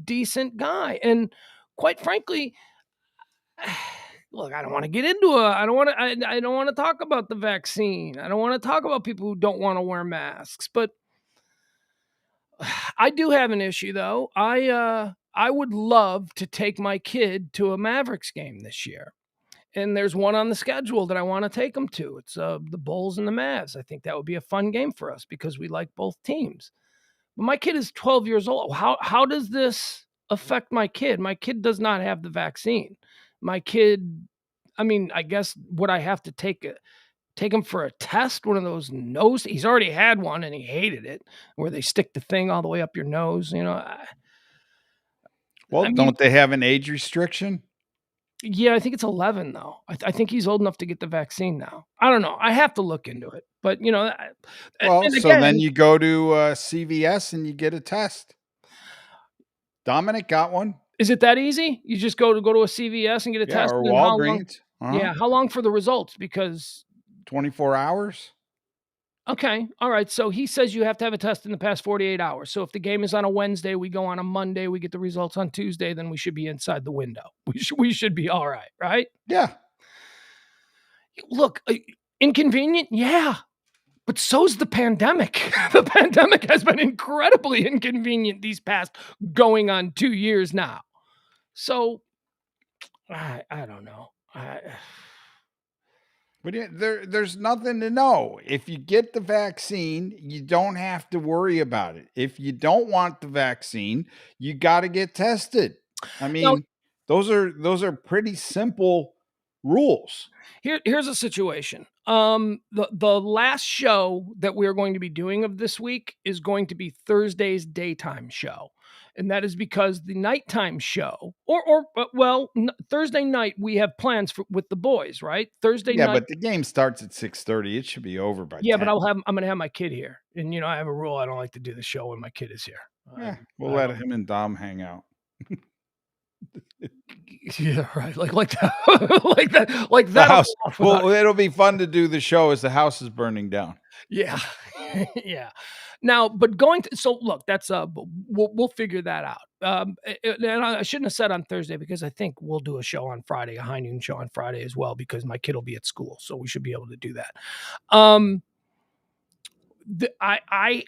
decent guy. And quite frankly, look, I don't want to get into it. I don't want to talk about the vaccine. I don't want to talk about people who don't want to wear masks. But I do have an issue, though. I would love to take my kid to a Mavericks game this year. And there's one on the schedule that I want to take them to. It's the Bulls and the Mavs. I think that would be a fun game for us because we like both teams. But my kid is 12 years old. How does this affect my kid? My kid does not have the vaccine. My kid, I guess, would I have to take him for a test? One of those nose. He's already had one and he hated it, where they stick the thing all the way up your nose. Don't they have an age restriction? Yeah, I think it's 11 though. I think he's old enough to get the vaccine now. I don't know. I have to look into it. But then you go to CVS and you get a test. Dominic got one. Is it that easy? You just go to a CVS and get a test? Or Walgreens. Yeah, how long for the results? Because 24 hours. Okay, all right. So he says you have to have a test in the past 48 hours. So if the game is on a Wednesday, we go on a Monday, we get the results on Tuesday, then we should be inside the window. We should be all right, right? Yeah. Look, inconvenient? Yeah. But so's the pandemic. The pandemic has been incredibly inconvenient these past going on 2 years now. So, I don't know. But there's nothing to know. If you get the vaccine, you don't have to worry about it. If you don't want the vaccine, you got to get tested. I mean, those are pretty simple rules. Here's a situation. The last show that we're going to be doing of this week is going to be Thursday's daytime show. And that is because the nighttime show, Thursday night we have plans with the boys, right? Thursday Yeah, night. but the game starts at 6:30. It should be over by 10. But I'm going to have my kid here. And, I have a rule. I don't like to do the show when my kid is here. We'll let him and Dom hang out. Yeah, right. Like that. Like that. The house. Well, it'll be fun to do the show as the house is burning down. Yeah. Yeah. Now, but look, that's we'll figure that out. And I shouldn't have said on Thursday because I think we'll do a show on Friday, a high noon show on Friday as well, because my kid will be at school, so we should be able to do that. I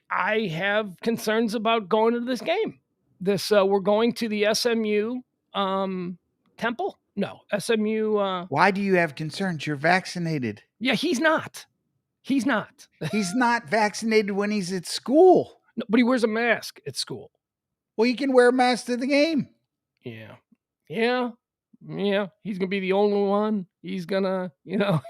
have concerns about going to this game. We're going to the SMU Temple. No, SMU. Why do you have concerns? You're vaccinated. Yeah, he's not. He's not. He's not vaccinated when he's at school. No, but he wears a mask at school. Well, you can wear a mask to the game. Yeah. He's gonna be the only one. He's gonna, Well,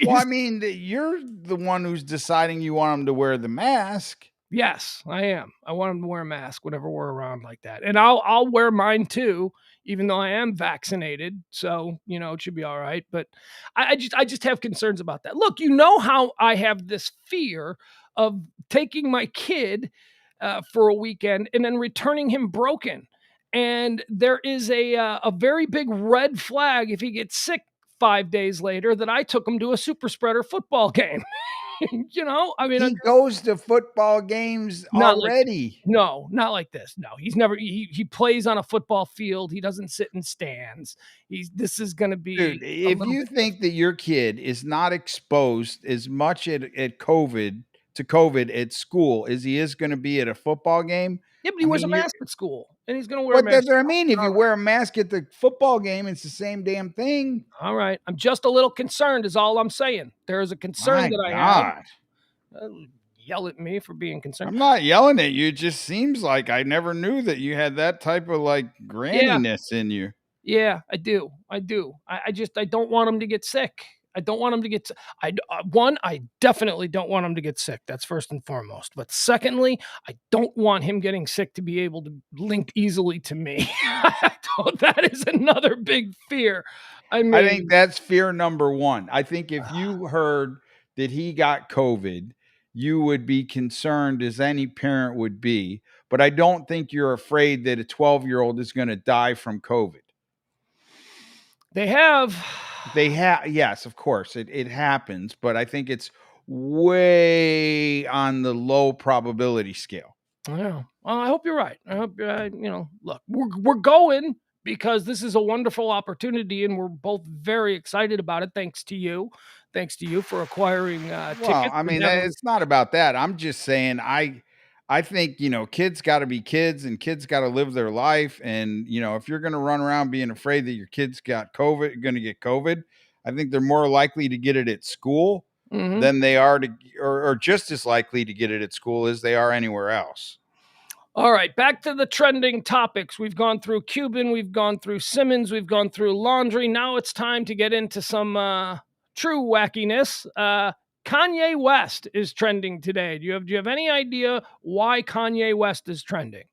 I mean, you're the one who's deciding you want him to wear the mask. Yes, I am. I want him to wear a mask whenever we're around like that, and I'll wear mine too, even though I am vaccinated. So it should be all right. But I just have concerns about that. Look, how I have this fear of taking my kid for a weekend and then returning him broken, and there is a very big red flag if he gets sick 5 days later that I took him to a super spreader football game. I mean, he goes to football games already. No, not like this. No, he's never. He plays on a football field. He doesn't sit in stands. This is going to be. Dude, if you think that your kid is not exposed as much at COVID at school as he is going to be at a football game. Yeah, but he wears a mask at school, and he's going to wear a mask. That's what I mean. If you wear a mask at the football game, it's the same damn thing. All right. I'm just a little concerned is all I'm saying. There is a concern that I have. Yell at me for being concerned. I'm not yelling at you. It just seems like I never knew that you had that type of granniness in you. Yeah, I do. I don't want him to get sick. I don't want him to get I definitely don't want him to get sick. That's first and foremost. But secondly, I don't want him getting sick to be able to link easily to me. That is another big fear. I think that's fear number one. I think if you heard that he got COVID, you would be concerned as any parent would be. But I don't think you're afraid that a 12-year-old is going to die from COVID. They have. Yes, of course, it happens, but I think it's way on the low probability scale. Yeah, well, I hope you're right. I hope look, we're going because this is a wonderful opportunity, and we're both very excited about it. Thanks to you for acquiring tickets. Well, I mean, it's not about that. I'm just saying, I think, kids got to be kids and kids got to live their life. And, if you're going to run around being afraid that your kids got COVID, going to get COVID, I think they're more likely to get it at school than they are or just as likely to get it at school as they are anywhere else. All right, back to the trending topics. We've gone through Cuban, we've gone through Simmons, we've gone through laundry. Now it's time to get into some true wackiness. Kanye West is trending today. Do you have any idea why Kanye West is trending?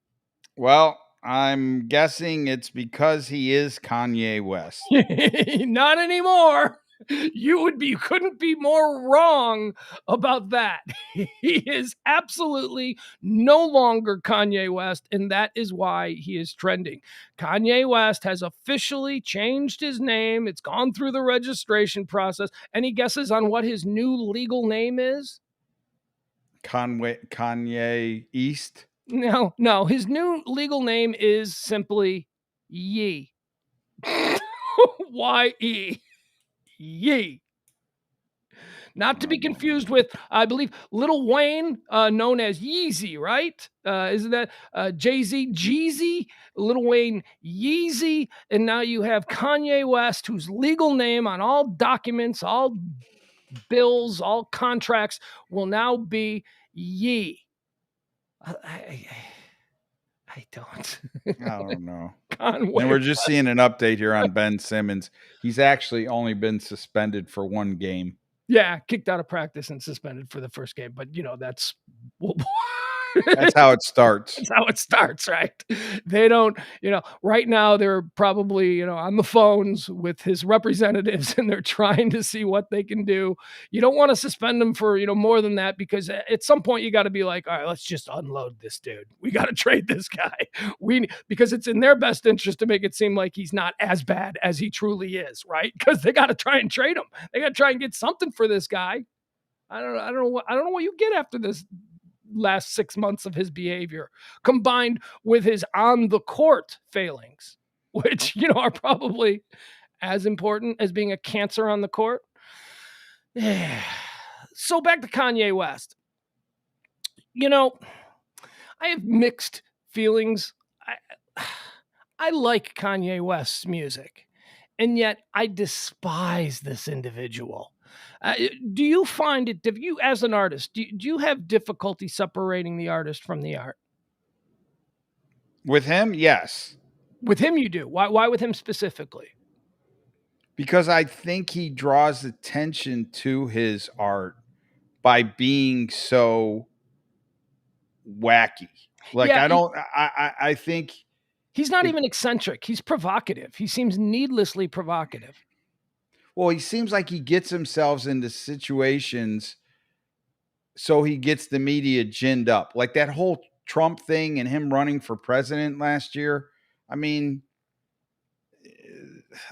Well, I'm guessing it's because he is Kanye West. Not anymore. You couldn't be more wrong about that. He is absolutely no longer Kanye West, and that is why he is trending. Kanye West has officially changed his name. It's gone through the registration process. Any guesses on what his new legal name is? Kanye East? No. His new legal name is simply Ye. Y-E. Ye. Not to be confused with, I believe, Lil Wayne, known as Yeezy, right? Isn't that Jay-Z, Jeezy, Lil Wayne, Yeezy, and now you have Kanye West, whose legal name on all documents, all bills, all contracts will now be Yee. I don't. I don't know. Conway And we're just West. seeing an update here on Ben Simmons. He's actually only been suspended for one game. Yeah, kicked out of practice and suspended for the first game. But, that's That's how it starts. That's how it starts, right? They don't, right now they're probably, on the phones with his representatives and they're trying to see what they can do. You don't want to suspend him for, more than that, because at some point you got to be like, all right, let's just unload this dude. We got to trade this guy. Because it's in their best interest to make it seem like he's not as bad as he truly is, right? Because they got to try and trade him. They got to try and get something for this guy. I don't know what you get after this last 6 months of his behavior, combined with his on the court failings, which, are probably as important as being a cancer on the court. So back to Kanye West. I have mixed feelings. I like Kanye West's music, and yet I despise this individual. Do you find it, as an artist, do you have difficulty separating the artist from the art? With him, yes. With him, you do. Why with him specifically? Because I think he draws attention to his art by being so wacky. Like, Yeah, I think he's not even eccentric. He's provocative. He seems needlessly provocative. Well, he seems like he gets himself into situations so he gets the media ginned up. Like that whole Trump thing and him running for president last year. I mean,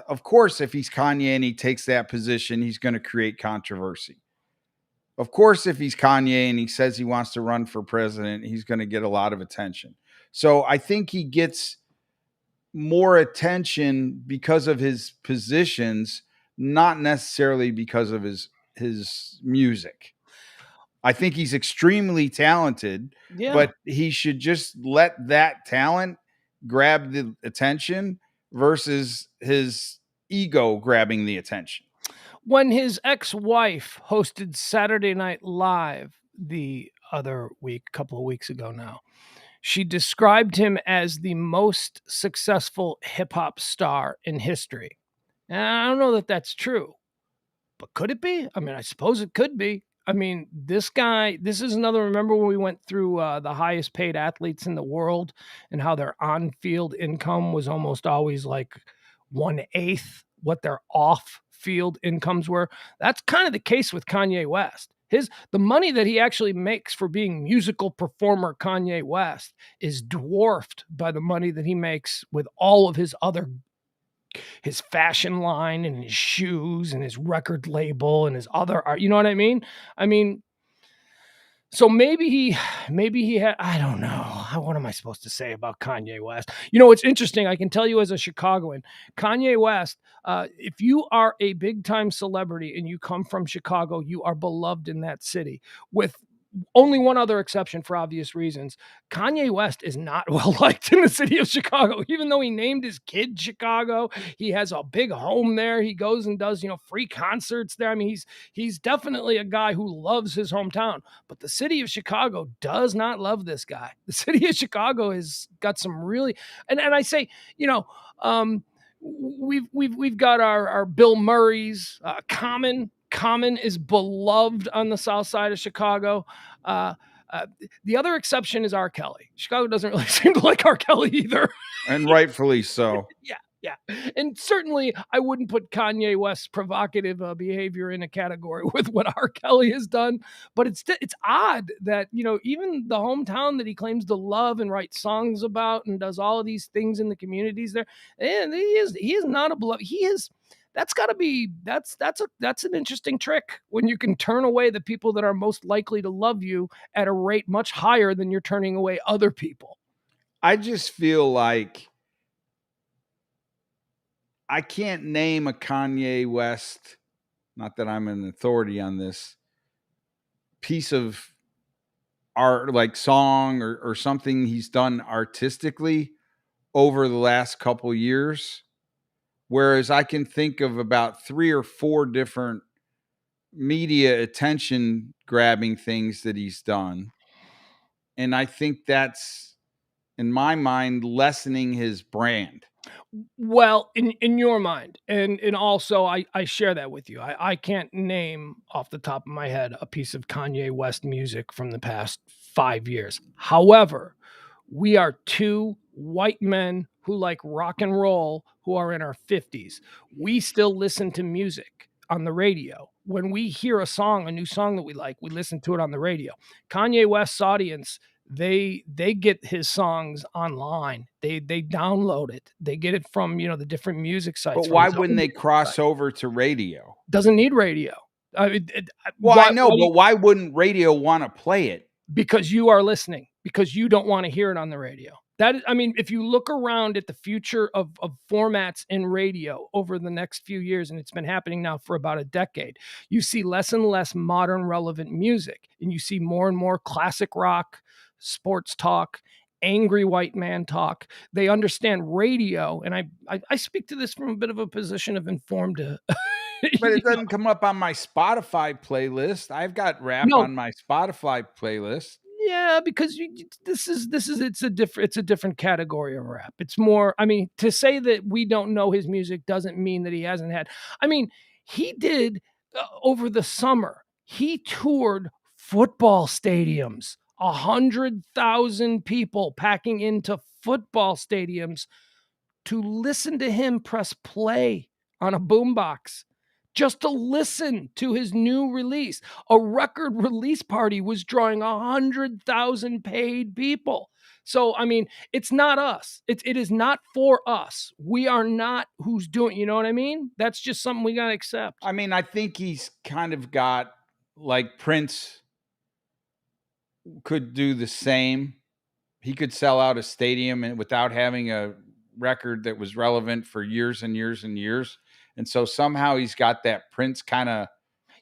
of course, if he's Kanye and he takes that position, he's going to create controversy. Of course, if he's Kanye and he says he wants to run for president, he's going to get a lot of attention. So I think he gets more attention because of his positions, not necessarily because of his music. I think he's extremely talented, but he should just let that talent grab the attention versus his ego grabbing the attention. When his ex-wife hosted Saturday Night Live the other week, a couple of weeks ago now, she described him as the most successful hip-hop star in history. And I don't know that that's true, but could it be? I mean, I suppose it could be. I mean, this guy, this is another, remember when we went through the highest paid athletes in the world and how their on-field income was almost always like 1/8 what their off-field incomes were? That's kind of the case with Kanye West. The money that he actually makes for being musical performer Kanye West is dwarfed by the money that he makes with all of his fashion line and his shoes and his record label and his other art. You know what I mean? So maybe he had, I don't know. What am I supposed to say about Kanye West? It's interesting. I can tell you as a Chicagoan, Kanye West, if you are a big time celebrity and you come from Chicago, you are beloved in that city, with only one other exception for obvious reasons. Kanye West is not well liked in the city of Chicago, even though he named his kid Chicago. He has a big home there. He goes and does, free concerts there. I mean, he's definitely a guy who loves his hometown, but the city of Chicago does not love this guy. The city of Chicago has got some really, and I say, we've got our Bill Murrays, Common is beloved on the south side of Chicago. The other exception is R. Kelly. Chicago doesn't really seem to like R. Kelly either. And rightfully so. Yeah. And certainly I wouldn't put Kanye West's provocative behavior in a category with what R. Kelly has done. But it's odd that, even the hometown that he claims to love and write songs about and does all of these things in the communities there, and he is not a beloved. That's got to be, that's an interesting trick when you can turn away the people that are most likely to love you at a rate much higher than you're turning away other people. I just feel like I can't name a Kanye West not that I'm an authority on this, piece of art, like song or something he's done artistically over the last couple years. Whereas I can think of about 3 or 4 different media attention grabbing things that he's done. And I think that's, in my mind, lessening his brand. Well, in your mind, and also I share that with you. I can't name off the top of my head a piece of Kanye West music from the past 5 years. However, we are 2 white men who like rock and roll who are in our 50s. We still listen to music on the radio. When we hear a song, a new song that we like, we listen to it on the radio. Kanye West's audience, they get his songs online. They download it. They get it from, the different music sites. But why wouldn't they cross over to radio? Doesn't need radio. Well, I know, but why wouldn't radio want to play it? Because you are listening, because you don't want to hear it on the radio. If you look around at the future of formats in radio over the next few years, and it's been happening now for about a decade, you see less and less modern relevant music, and you see more and more classic rock, sports talk, angry white man talk. They understand radio, and I speak to this from a bit of a position of informed. But it doesn't come up on my Spotify playlist. I've got rap on my Spotify playlist. Yeah, because it's a different category of rap. It's more, to say that we don't know his music doesn't mean that he hasn't had. He did over the summer. He toured football stadiums, 100,000 people packing into football stadiums to listen to him press play on a boombox, just to listen to his new release. A record release party was drawing 100,000 paid people. So, it's not us. It is not for us. We are not who's doing, you know what I mean? That's just something we got to accept. I think he's kind of got, like Prince could do the same. He could sell out a stadium and without having a record that was relevant for years and years and years. And so somehow he's got that Prince kind of.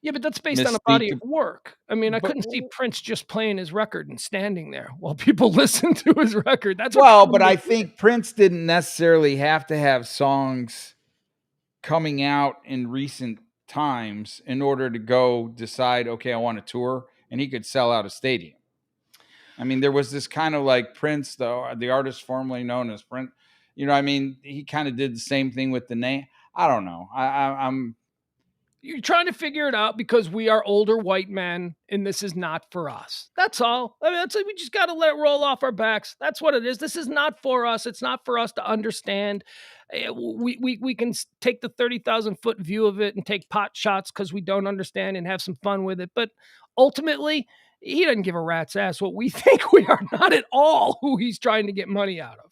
Yeah, but that's based on a body of work. I couldn't see Prince just playing his record and standing there while people listen to his record. That's but I think Prince didn't necessarily have to have songs coming out in recent times in order to go decide, okay, I want to tour, and he could sell out a stadium. There was this kind of like Prince, the artist formerly known as Prince. He kind of did the same thing with the name. I don't know. You're trying to figure it out because we are older white men and this is not for us. That's all. We just got to let it roll off our backs. That's what it is. This is not for us. It's not for us to understand. We can take the 30,000 foot view of it and take pot shots because we don't understand and have some fun with it. But ultimately, he doesn't give a rat's ass what we think. We are not at all who he's trying to get money out of.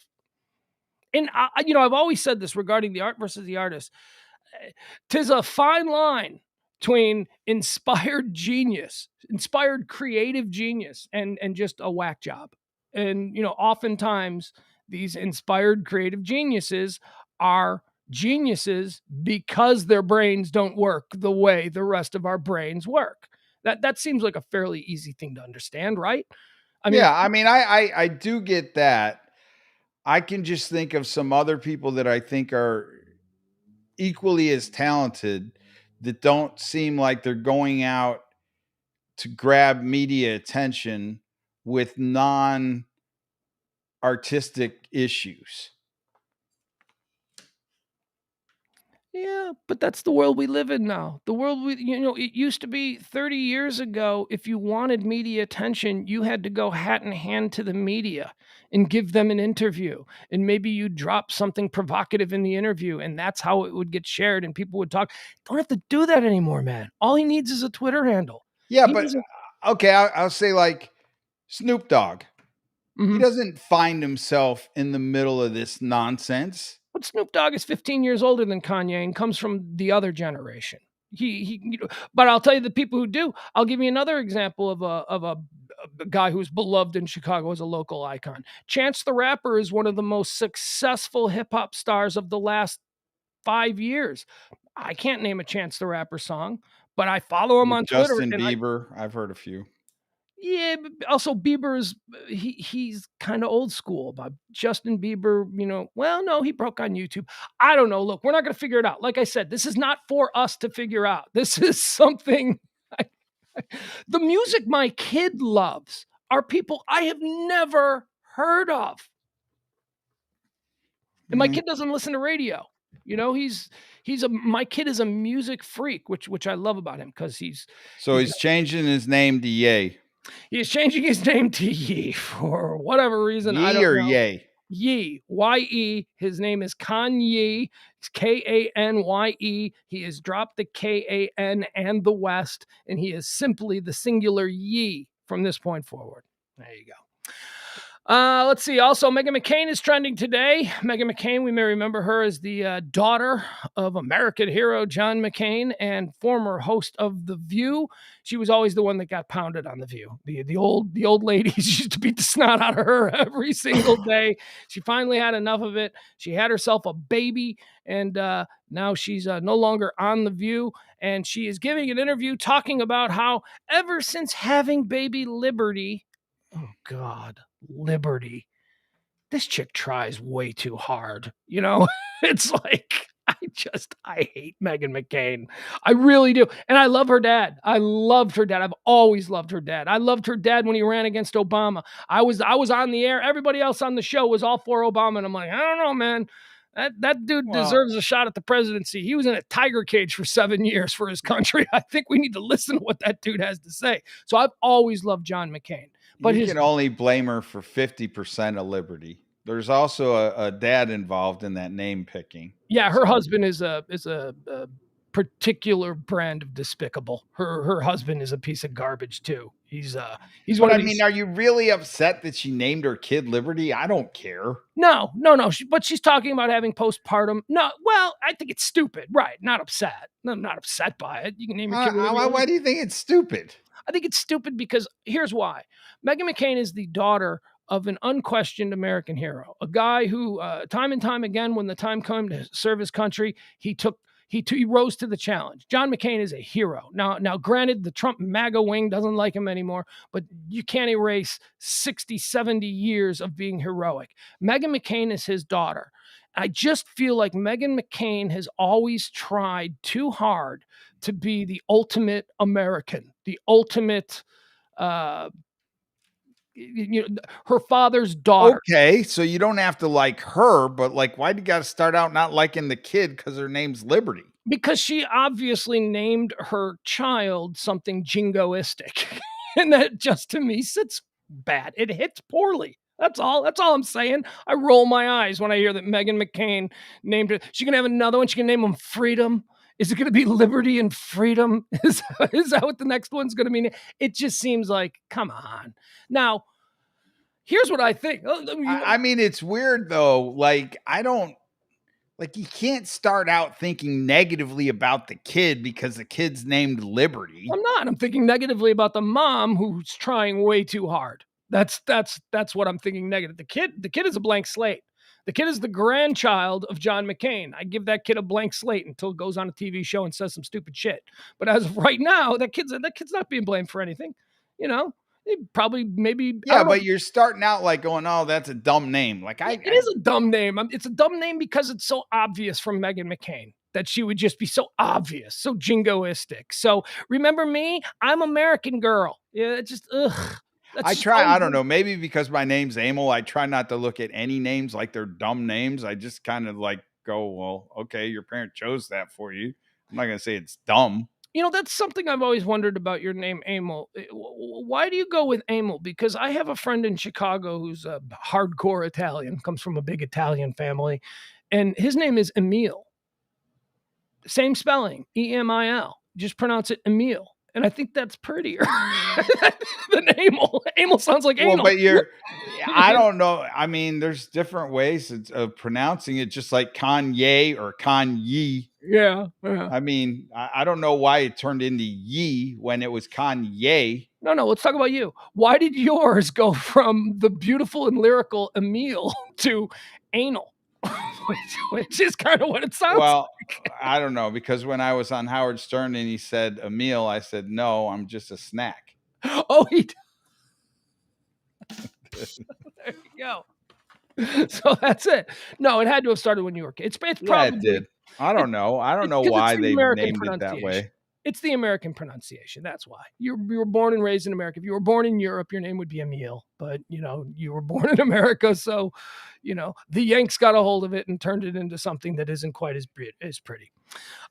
And I've always said this regarding the art versus the artist. 'Tis a fine line between inspired creative genius, and just a whack job. And, oftentimes these inspired creative geniuses are geniuses because their brains don't work the way the rest of our brains work. That seems like a fairly easy thing to understand, right? I do get that. I can just think of some other people that I think are equally as talented that don't seem like they're going out to grab media attention with non-artistic issues. Yeah, but that's the world we live in now. The world it used to be 30 years ago, if you wanted media attention, you had to go hat in hand to the media and give them an interview. And maybe you drop something provocative in the interview, and that's how it would get shared and people would talk. Don't have to do that anymore, man. All he needs is a Twitter handle. Yeah, okay, I'll say like Snoop Dogg. Mm-hmm. He doesn't find himself in the middle of this nonsense. But Snoop Dogg is 15 years older than Kanye and comes from the other generation. But I'll tell you the people who do. I'll give you another example of a guy who's beloved in Chicago as a local icon. Chance the Rapper is one of the most successful hip hop stars of the last 5 years. I can't name a Chance the Rapper song, but I follow him on Twitter. Justin Bieber, I've heard a few. Yeah, but also Bieber's he's kind of old school. But Justin Bieber, well, no, he broke on YouTube. I don't know. Look, we're not going to figure it out. Like I said, this is not for us to figure out. This is something. The music my kid loves are people I have never heard of. And my kid doesn't listen to radio. My kid is a music freak, which I love about him because he's changing his name to Ye. He's changing his name to Ye for whatever reason. Ye I don't or know. Ye? Ye, Y-E. His name is Kanye. It's K-A-N-Y-E. He has dropped the K-A-N and the West, and he is simply the singular Ye from this point forward. There you go. Let's see. Also, Meghan McCain is trending today. Meghan McCain, we may remember her as the daughter of American hero John McCain and former host of The View. She was always the one that got pounded on The View. The old ladies used to beat the snot out of her every single day. She finally had enough of it. She had herself a baby, and now she's no longer on The View. And she is giving an interview talking about how ever since having baby Liberty, oh God, Liberty, this chick tries way too hard. It's like, I hate Meghan McCain. I really do. And I love her dad. I loved her dad. I've always loved her dad. I loved her dad when he ran against Obama. I was on the air. Everybody else on the show was all for Obama. And I'm like, I don't know, man. That dude deserves a shot at the presidency. He was in a tiger cage for 7 years for his country. I think we need to listen to what that dude has to say. So I've always loved John McCain. But you can only blame her for 50% of Liberty. There's also a dad involved in that name picking. Yeah, her husband is a particular brand of despicable. Her husband is a piece of garbage too. He's one of these. Are you really upset that she named her kid Liberty? I don't care. No. But she's talking about having postpartum. No, well, I think it's stupid. Right? Not upset. I'm not upset by it. You can name your kid. Why do you think it's stupid? I think it's stupid because here's why. Meghan McCain is the daughter of an unquestioned American hero, a guy who, time and time again, when the time came to serve his country, he rose to the challenge. John McCain is a hero. Now, granted, the Trump MAGA wing doesn't like him anymore, but you can't erase 60, 70 years of being heroic. Meghan McCain is his daughter. I just feel like Meghan McCain has always tried too hard to be the ultimate American, the ultimate, her father's daughter. Okay, so you don't have to like her, but why do you got to start out not liking the kid because her name's Liberty? Because she obviously named her child something jingoistic, and that just to me sits bad. It hits poorly. That's all I'm saying. I roll my eyes when I hear that Meghan McCain named her. She can have another one. She can name him Freedom. Is it going to be Liberty and Freedom? Is that what the next one's going to mean? It just seems like, come on. Now, here's what I think. I mean, it's weird though. You can't start out thinking negatively about the kid because the kid's named Liberty. I'm not. I'm thinking negatively about the mom who's trying way too hard. That's what I'm thinking negative. The kid is a blank slate. The kid is the grandchild of John McCain. I give that kid a blank slate until it goes on a TV show and says some stupid shit. But as of right now, that kid's not being blamed for anything. Probably maybe. Yeah, but you're starting out going, oh, that's a dumb name. It is a dumb name. It's a dumb name because it's so obvious from Meghan McCain that she would just be so obvious, so jingoistic. So remember me? I'm American girl. Yeah, it's just ugh. I don't know, maybe because my name's Emil, I try not to look at any names like they're dumb names. I just kind of go, well, okay, your parent chose that for you. I'm not going to say it's dumb. That's something I've always wondered about your name, Emil. Why do you go with Emil? Because I have a friend in Chicago who's a hardcore Italian, comes from a big Italian family, and his name is Emil. Same spelling, E-M-I-L. Just pronounce it Emil. And I think that's prettier than Emil. Emil sounds like anal. Well, but I don't know. I mean, there's different ways of pronouncing it, just like Kanye or Kanye. Yeah. I mean, I don't know why it turned into Ye when it was Kanye. No, let's talk about you. Why did yours go from the beautiful and lyrical Emil to anal? which is kind of what it sounds Well, like. I don't know, because when I was on Howard Stern and he said a meal, I said, no, I'm just a snack. Oh, there you go. So that's it. No, it had to have started when you were a kid. It's Yeah, probably it did. I don't know. I don't know 'cause why it's the they American named it that way. It's the American pronunciation. That's why. You were born and raised in America. If you were born in Europe, your name would be Emile. But, you were born in America. So, the Yanks got a hold of it and turned it into something that isn't quite as pretty.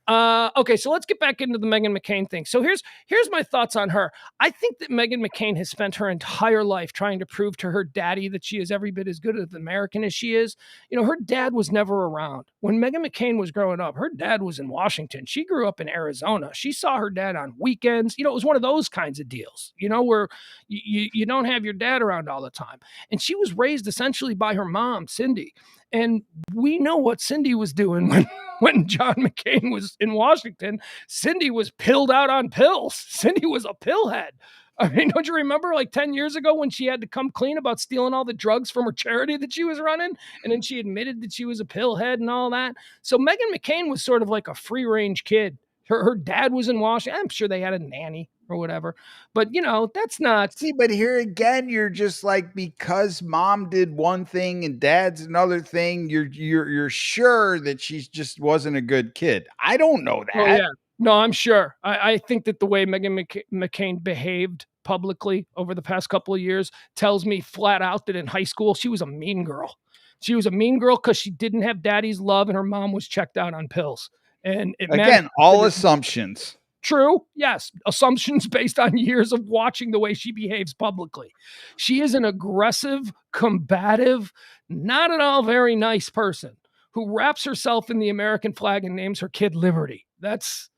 Okay, so let's get back into the Meghan McCain thing. So here's my thoughts on her. I think that Meghan McCain has spent her entire life trying to prove to her daddy that she is every bit as good an American as she is. Her dad was never around. When Meghan McCain was growing up, her dad was in Washington. She grew up in Arizona. She saw her dad on weekends. It was one of those kinds of deals, where you don't have your dad around all the time. And she was raised essentially by her mom, Cindy. And we know what Cindy was doing when John McCain was in Washington. Cindy was pilled out on pills. Cindy was a pillhead. I mean, don't you remember like 10 years ago when she had to come clean about stealing all the drugs from her charity that she was running? And then she admitted that she was a pillhead and all that. So Meghan McCain was sort of like a free range kid. Her dad was in Washington. I'm sure they had a nanny or whatever. But, that's not. See, but here again, you're just like, because mom did one thing and dad's another thing, you're sure that she just wasn't a good kid. I don't know that. Oh, yeah. No, I'm sure. I think that the way Meghan McCain behaved publicly over the past couple of years tells me flat out that in high school, she was a mean girl. She was a mean girl because she didn't have daddy's love and her mom was checked out on pills. And again, all assumptions. True. Yes. Assumptions based on years of watching the way she behaves publicly. She is an aggressive, combative, not at all very nice person who wraps herself in the American flag and names her kid Liberty. That's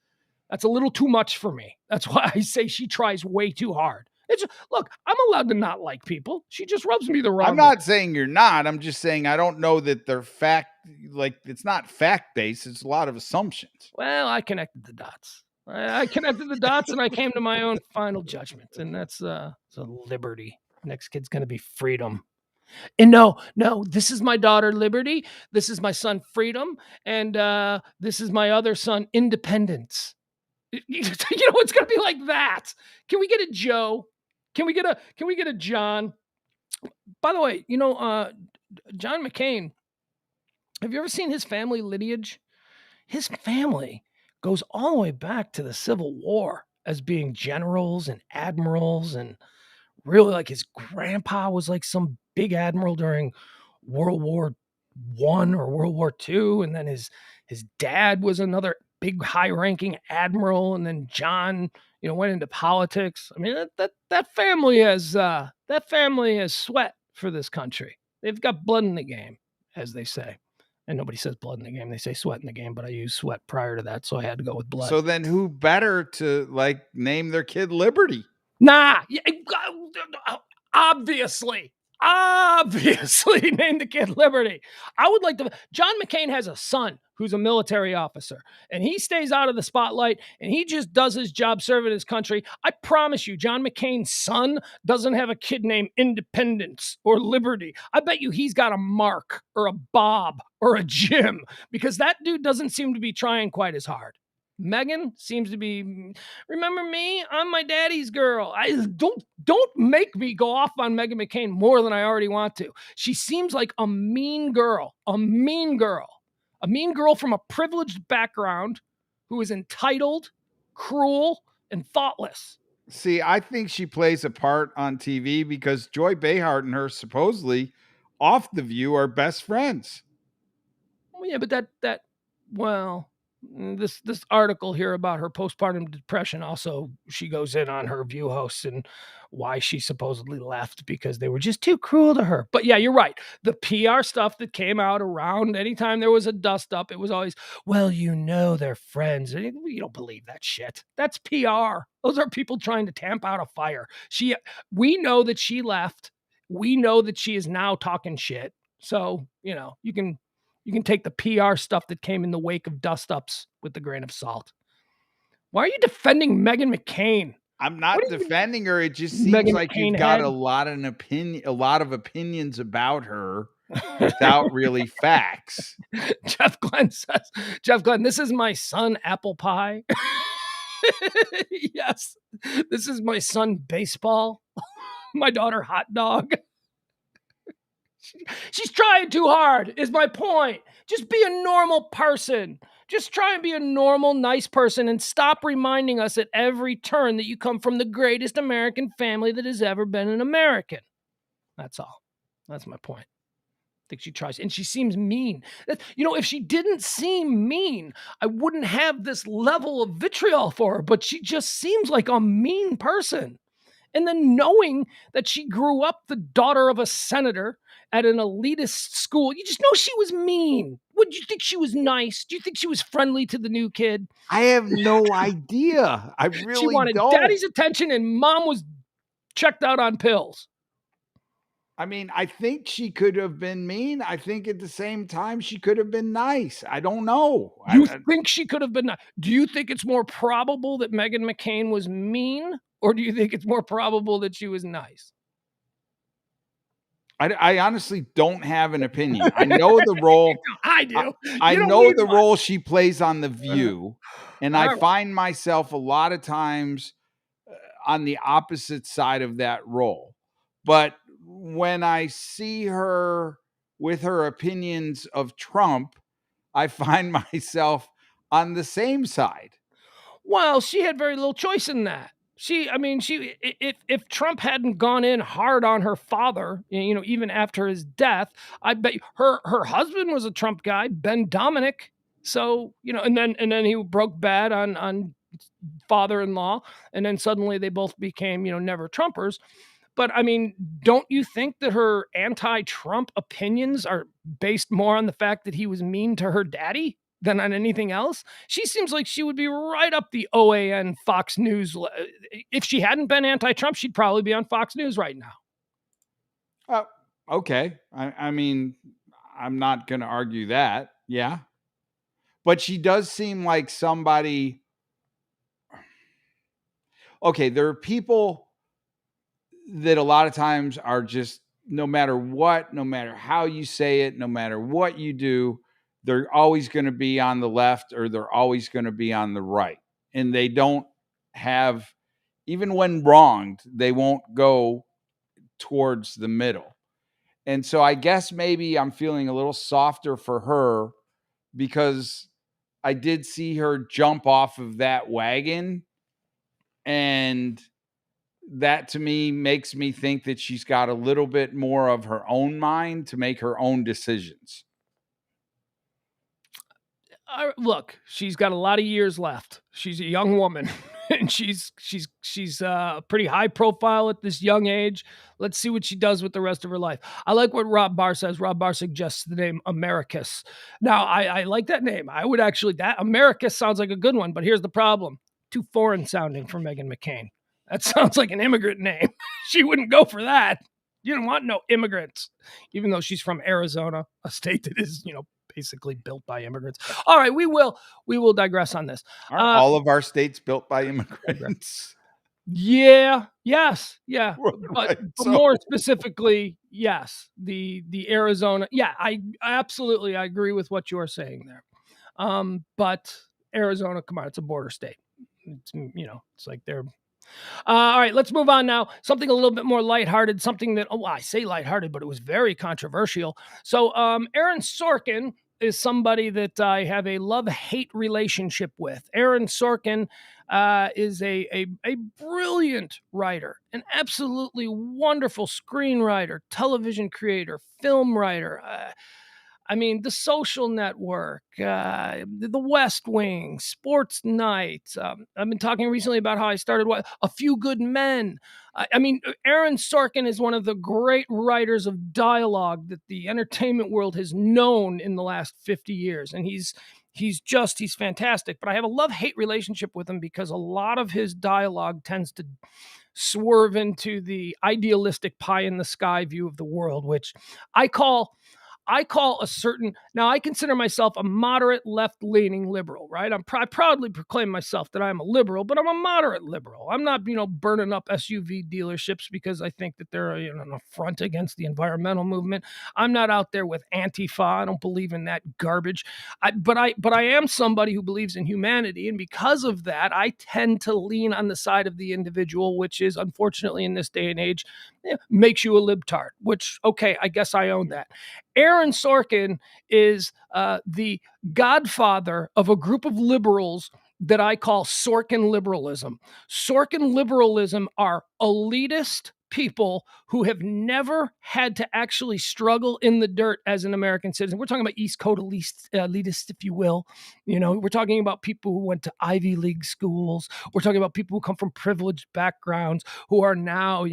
a little too much for me. That's why I say she tries way too hard. Look, I'm allowed to not like people. She just rubs me the wrong way. I'm not saying you're not. I'm just saying I don't know that they're it's not fact-based. It's a lot of assumptions. Well, I connected the dots. I connected the dots and I came to my own final judgment. And that's Liberty. Next kid's going to be Freedom. And no, this is my daughter, Liberty. This is my son, Freedom. And this is my other son, Independence. It's going to be like that. Can we get a Joe? Can we get a John? By the way, John McCain, have you ever seen his family lineage? His family goes all the way back to the Civil War as being generals and admirals, and really like his grandpa was like some big admiral during World War I or World War II. And then his dad was another big high ranking admiral. And then John, went into politics. I mean, that family has sweat for this country. They've got blood in the game, as they say. And nobody says blood in the game. They say sweat in the game, but I used sweat prior to that. So I had to go with blood. So then who better to name their kid Liberty? Nah, obviously name the kid Liberty. I would like to. John McCain has a son who's a military officer, and he stays out of the spotlight, and he just does his job serving his country. I promise you, John McCain's son doesn't have a kid named Independence or Liberty. I bet you he's got a Mark or a Bob or a Jim, because that dude doesn't seem to be trying quite as hard. Meghan seems to be, remember me? I'm my daddy's girl. Don't make me go off on Meghan McCain more than I already want to. She seems like a mean girl from a privileged background who is entitled, cruel, and thoughtless. See, I think she plays a part on TV because Joy Behar and her supposedly off The View are best friends. Well, yeah, but this article here about her postpartum depression, also she goes in on her View hosts and why she supposedly left because they were just too cruel to her. But yeah, you're right. The PR stuff that came out around anytime there was a dust up, it was always, well, they're friends. You don't believe that shit. That's PR. Those are people trying to tamp out a fire. We know that she left. We know that she is now talking shit. So, you can take the PR stuff that came in the wake of dust-ups with a grain of salt. Why are you defending Meghan McCain? I'm not defending her. It just seems like you've got a lot of opinions about her without really facts. Jeff Glenn says, Jeff Glenn, this is my son, apple pie. Yes. This is my son, baseball. My daughter, hot dog. She's trying too hard, is my point. Just be a normal person. Just try and be a normal, nice person and stop reminding us at every turn that you come from the greatest American family that has ever been an American. That's all. That's my point. I think she tries, and she seems mean. If she didn't seem mean, I wouldn't have this level of vitriol for her, but she just seems like a mean person. And then knowing that she grew up the daughter of a senator at an elitist school, you just know she was mean. Would you think she was nice? Do you think she was friendly to the new kid? I have no idea. I really She wanted don't. daddy's attention and mom was checked out on pills. I mean, I think she could have been mean. I think at the same time, she could have been nice. I don't know. You think she could have been nice? Do you think it's more probable that Meghan McCain was mean? Or do you think it's more probable that she was nice? I honestly don't have an opinion. I know the role. I do. I know the role she plays on The View. And I find myself a lot of times on the opposite side of that role. But when I see her with her opinions of Trump, I find myself on the same side. Well, she had very little choice in that. If Trump hadn't gone in hard on her father, even after his death, I bet her husband was a Trump guy, Ben Dominic. So, and then he broke bad on father-in-law, and then suddenly they both became, never Trumpers. But I mean, don't you think that her anti-Trump opinions are based more on the fact that he was mean to her daddy than on anything else? She seems like she would be right up the OAN Fox News. If she hadn't been anti-Trump, she'd probably be on Fox News right now. Okay. I mean, I'm not going to argue that. Yeah. But she does seem like somebody. Okay. There are people that a lot of times are just, no matter what, no matter how you say it, no matter what you do, they're always going to be on the left or they're always going to be on the right. And they don't have, even when wronged, they won't go towards the middle. And so I guess maybe I'm feeling a little softer for her because I did see her jump off of that wagon. And that to me makes me think that she's got a little bit more of her own mind to make her own decisions. Look, she's got a lot of years left. She's a young woman, and she's pretty high profile at this young age. Let's see what she does with the rest of her life. I like what Rob Barr says. Rob Barr suggests the name Americus. Now, I like that name. I would actually, that Americus sounds like a good one, but here's the problem. Too foreign sounding for Meghan McCain. That sounds like an immigrant name. She wouldn't go for that. You don't want no immigrants, even though she's from Arizona, a state that is, basically built by immigrants. All right, we will digress on this. Aren't all of our states built by immigrants? Yeah, yes, yeah. Right, but more specifically, yes, the Arizona. Yeah, I absolutely agree with what you are saying there. But Arizona, come on, it's a border state. It's, it's like they're. All right, let's move on now. Something a little bit more lighthearted, something that, I say lighthearted, but it was very controversial. So Aaron Sorkin is somebody that I have a love-hate relationship with. Aaron Sorkin is a brilliant writer, an absolutely wonderful screenwriter, television creator, film writer. The Social Network, The West Wing, Sports Night. I've been talking recently about how I started A Few Good Men. Aaron Sorkin is one of the great writers of dialogue that the entertainment world has known in the last 50 years. And he's fantastic. But I have a love-hate relationship with him because a lot of his dialogue tends to swerve into the idealistic pie-in-the-sky view of the world, which I call I call a certain, now I consider myself a moderate left-leaning liberal, right? I proudly proclaim myself that I'm a liberal, but I'm a moderate liberal. I'm not, burning up SUV dealerships because I think that they're an affront against the environmental movement. I'm not out there with Antifa. I don't believe in that garbage. But I am somebody who believes in humanity, and because of that, I tend to lean on the side of the individual, which is unfortunately in this day and age makes you a libtard. Which, okay, I guess I own that. Aaron Sorkin is the godfather of a group of liberals that I call Sorkin liberalism. Sorkin liberalism are elitist people who have never had to actually struggle in the dirt as an American citizen. We're talking about East Coast elitists, if you will. We're talking about people who went to Ivy League schools. We're talking about people who come from privileged backgrounds who are now,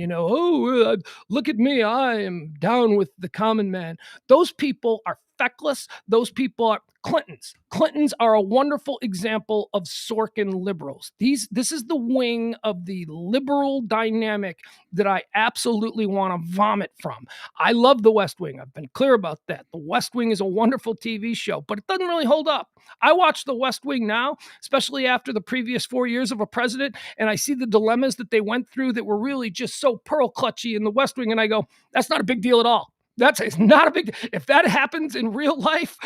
look at me, I am down with the common man. Those people are feckless. Those people are Clintons. Clintons are a wonderful example of Sorkin liberals. This is the wing of the liberal dynamic that I absolutely want to vomit from. I love The West Wing. I've been clear about that. The West Wing is a wonderful TV show, but it doesn't really hold up. I watch The West Wing now, especially after the previous 4 years of a president, and I see the dilemmas that they went through that were really just so pearl clutchy in The West Wing, and I go, that's not a big deal at all. It's not a big, if that happens in real life,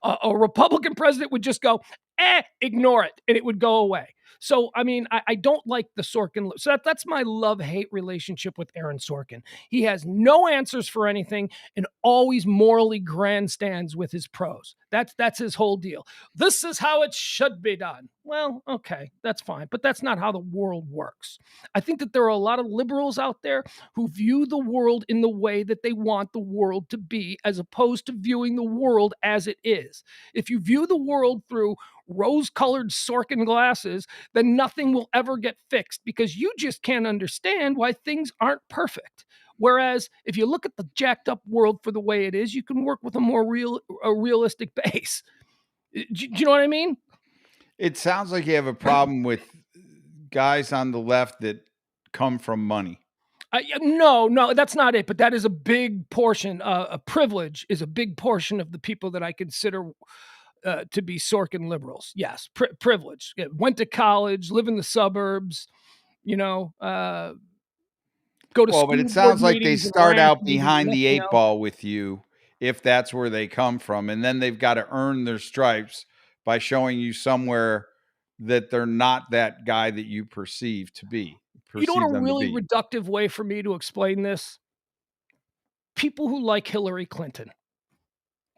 a Republican president would just go, ignore it, and it would go away. So, I don't like the Sorkin. So that's my love-hate relationship with Aaron Sorkin. He has no answers for anything and always morally grandstands with his prose. That's his whole deal. This is how it should be done. Well, okay, that's fine, but that's not how the world works. I think that there are a lot of liberals out there who view the world in the way that they want the world to be, as opposed to viewing the world as it is. If you view the world through rose-colored Sorkin glasses, then nothing will ever get fixed because you just can't understand why things aren't perfect. Whereas if you look at the jacked up world for the way it is, you can work with a realistic base. Do you know what I mean? It sounds like you have a problem with guys on the left that come from money. No, that's not it. But that is a big portion. A privilege is a big portion of the people that I consider to be Sorkin liberals. Yes, privilege. Went to college, live in the suburbs, go to school. But it sounds like they start out behind the eight else. ball with you, if that's where they come from. And then they've got to earn their stripes by showing you somewhere that they're not that guy that you perceive to be. You know what a really reductive way for me to explain this? People who like Hillary Clinton.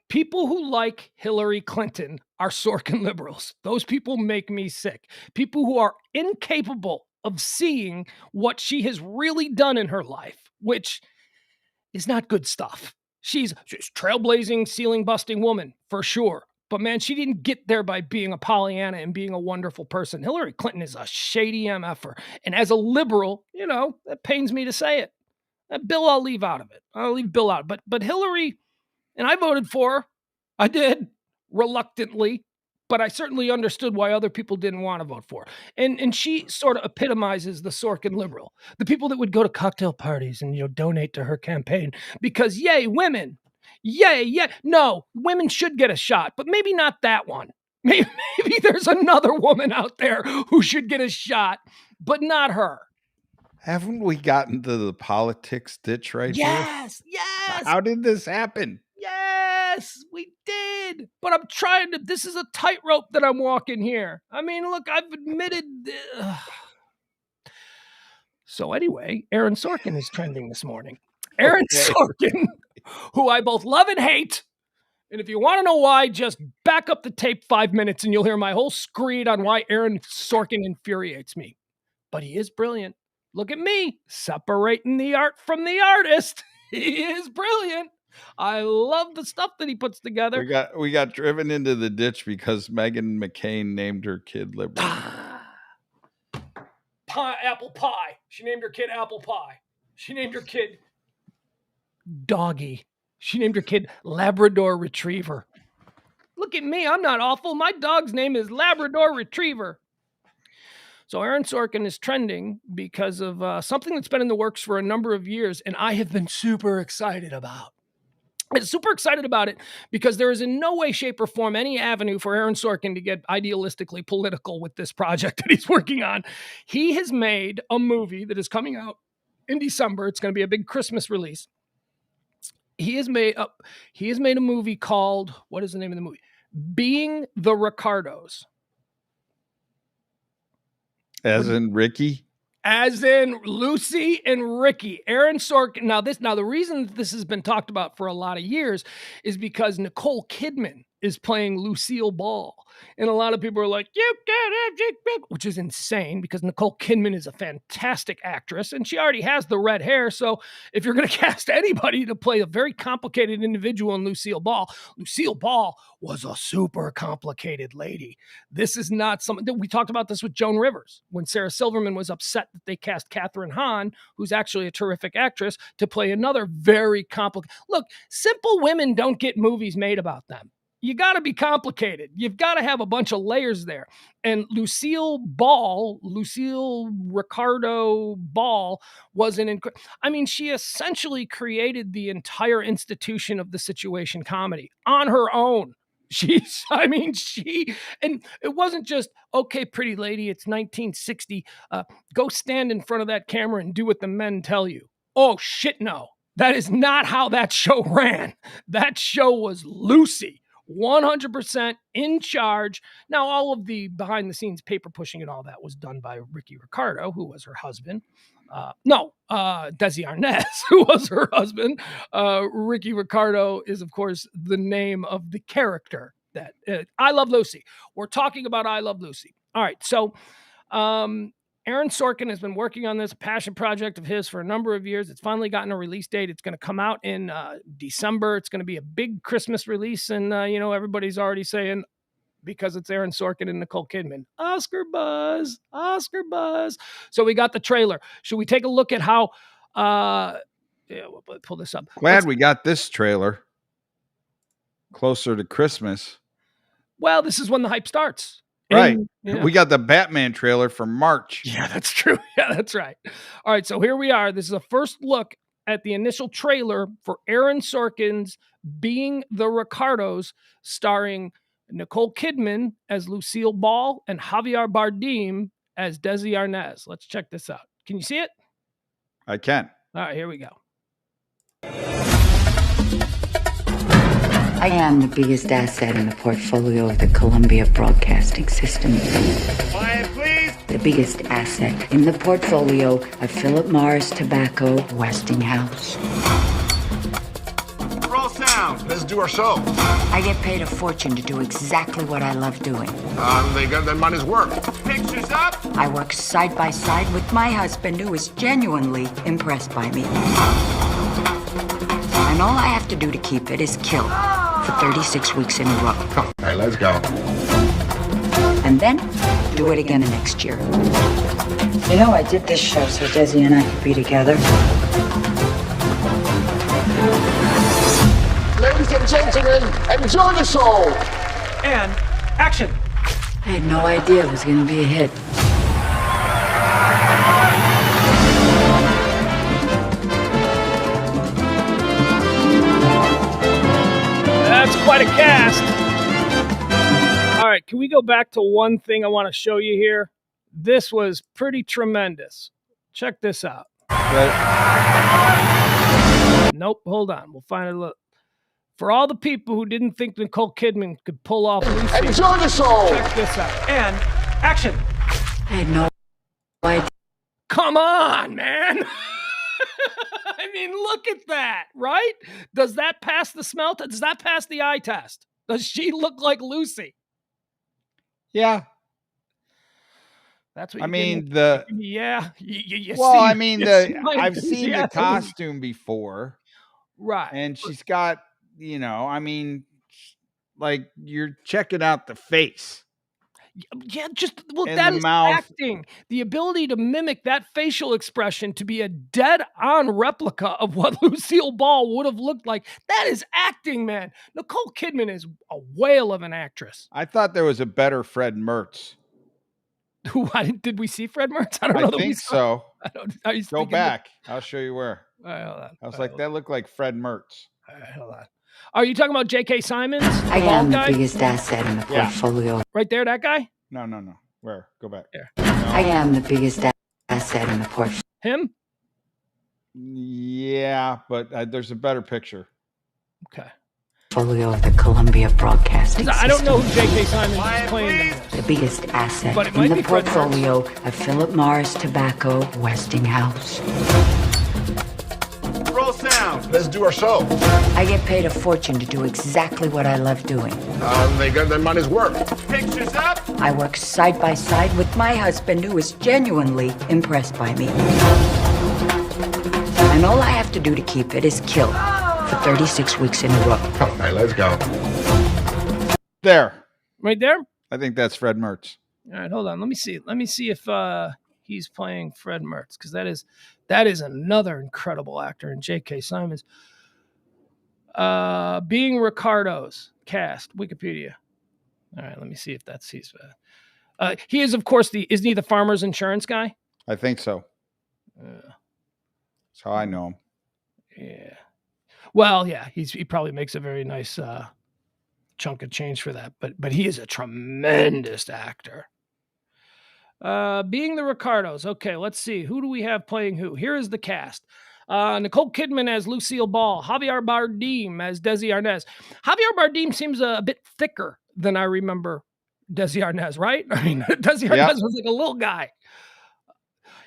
People who like Hillary Clinton are Sorkin liberals. Those people make me sick. People who are incapable of seeing what she has really done in her life, which is not good stuff. She's trailblazing, ceiling-busting woman, for sure. But man, she didn't get there by being a Pollyanna and being a wonderful person. Hillary Clinton is a shady MFer. And as a liberal, that pains me to say it. Bill, I'll leave out of it. I'll leave Bill out. But Hillary, and I voted for her. I did, reluctantly. But I certainly understood why other people didn't want to vote for her. And she sort of epitomizes the Sorkin liberal. The people that would go to cocktail parties and, donate to her campaign. Because, yay, women. Yay. No, women should get a shot, but maybe not that one. Maybe there's another woman out there who should get a shot, but not her. Haven't we gotten to the politics ditch right here? Yes. How did this happen? Yes, we did. But I'm trying to, this is a tightrope that I'm walking here. Look, I've admitted. So anyway, Aaron Sorkin is trending this morning. Aaron Sorkin, who I both love and hate. And if you want to know why, just back up the tape 5 minutes and you'll hear my whole screed on why Aaron Sorkin infuriates me. But he is brilliant. Look at me, separating the art from the artist. He is brilliant. I love the stuff that he puts together. We got driven into the ditch because Meghan McCain named her kid liberal. Apple pie. She named her kid Apple Pie. She named her kid Doggy. She named her kid Labrador Retriever. Look at me. I'm not awful. My dog's name is Labrador Retriever. So Aaron Sorkin is trending because of something that's been in the works for a number of years, and I have been super excited about. I'm super excited about it because there is in no way, shape, or form any avenue for Aaron Sorkin to get idealistically political with this project that he's working on. He has made a movie that is coming out in December. It's going to be a big Christmas release. He has made a movie called, what is the name of the movie? Being the Ricardos. As in Ricky? As in Lucy and Ricky. Aaron Sorkin. Now the reason this has been talked about for a lot of years is because Nicole Kidman is playing Lucille Ball. And a lot of people are like, you get it, which is insane because Nicole Kidman is a fantastic actress and she already has the red hair. So if you're going to cast anybody to play a very complicated individual in Lucille Ball was a super complicated lady. This is not something that we talked about this with Joan Rivers when Sarah Silverman was upset that they cast Katherine Hahn, who's actually a terrific actress, to play another very complicated. Look, simple women don't get movies made about them. You got to be complicated. You've got to have a bunch of layers there. And Lucille Ricardo Ball was she essentially created the entire institution of the situation comedy on her own. And it wasn't just, okay, pretty lady, it's 1960. Go stand in front of that camera and do what the men tell you. Oh, shit, no. That is not how that show ran. That show was Lucy. 100% in charge. Now, all of the behind the scenes paper pushing and all that was done by Ricky Ricardo, who was her husband. Desi Arnaz, who was her husband. Ricky Ricardo is, of course, the name of the character that I Love Lucy. We're talking about I Love Lucy. All right. So, Aaron Sorkin has been working on this passion project of his for a number of years. It's finally gotten a release date. It's going to come out in December. It's going to be a big Christmas release. And, everybody's already saying, because it's Aaron Sorkin and Nicole Kidman, Oscar buzz. So we got the trailer. Should we take a look at how, we'll pull this up. Glad we got this trailer closer to Christmas. Well, this is when the hype starts. Right. We got the Batman trailer for March. Yeah, that's true. Yeah, that's right. All right, so here we are. This is a first look at the initial trailer for Aaron Sorkin's Being the Ricardos, starring Nicole Kidman as Lucille Ball and Javier Bardem as Desi Arnaz. Let's check this out. Can you see it? I can. All right, here we go. I am the biggest asset in the portfolio of the Columbia Broadcasting System. Quiet, please. The biggest asset in the portfolio of Philip Morris Tobacco, Westinghouse. Roll sound. Let's do our show. I get paid a fortune to do exactly what I love doing. They got their money's worth. Pictures up. I work side by side with my husband, who is genuinely impressed by me. And all I have to do to keep it is kill for 36 weeks in a row. All right, let's go. And then do it again next year. You know, I did this show so Desi and I could be together. Ladies and gentlemen, enjoy the show. And action. I had no idea it was going to be a hit. That's quite a cast. All right, can we go back to one thing I want to show you here? This was pretty tremendous. Check this out. Right. Nope, hold on. We'll find a look. For all the people who didn't think Nicole Kidman could pull off Lucy, enjoy the show. Check this out. And action. I had no idea. Come on, man. I mean, look at that, right? Does that pass the smell test? Does that pass the eye test? Does she look like Lucy? Yeah. That's what I you mean, I've seen the costume before. Right. And she's got, like you're checking out the face. Yeah, that is mouth. acting. The ability to mimic that facial expression to be a dead-on replica of what Lucille Ball would have looked like. That is acting, man. Nicole Kidman is a whale of an actress. I thought there was a better Fred Mertz. Did we see Fred Mertz? I don't know. I think so. Go back. I'll show you where. All right, hold on. I was like, that looked like Fred Mertz. All right, hold on. Are you talking about J.K. Simmons? I am the biggest asset in the Yeah. portfolio. Right there, that guy? No. Where? Go back. There. I am the biggest asset in the portfolio. Him? Yeah, but there's a better picture. Okay. Portfolio of the Columbia Broadcasting I don't know who J.K. Simmons is playing in this. The biggest asset But it in might the be Fred portfolio of Philip Morris Tobacco, Westinghouse. Roll sound. Let's do our show. I get paid a fortune to do exactly what I love doing. They got their money's worth. Pictures up. I work side by side with my husband, who is genuinely impressed by me. And all I have to do to keep it is kill for 36 weeks in a row. Okay, let's go. There. Right there? I think that's Fred Mertz. All right, hold on. Let me see if he's playing Fred Mertz, because that is another incredible actor in J.K. Simmons. Being Ricardo's cast, Wikipedia. All right, let me see if he's. He is, of course, isn't he the Farmers Insurance guy? I think so. That's how I know him. Yeah. Well, yeah, he probably makes a very nice chunk of change for that, but he is a tremendous actor. Being the Ricardos. Okay, let's see. Who do we have playing who? Here is the cast. Nicole Kidman as Lucille Ball. Javier Bardem as Desi Arnaz. Javier Bardem seems a bit thicker than I remember Desi Arnaz, right? I mean, Desi Arnaz was like a little guy.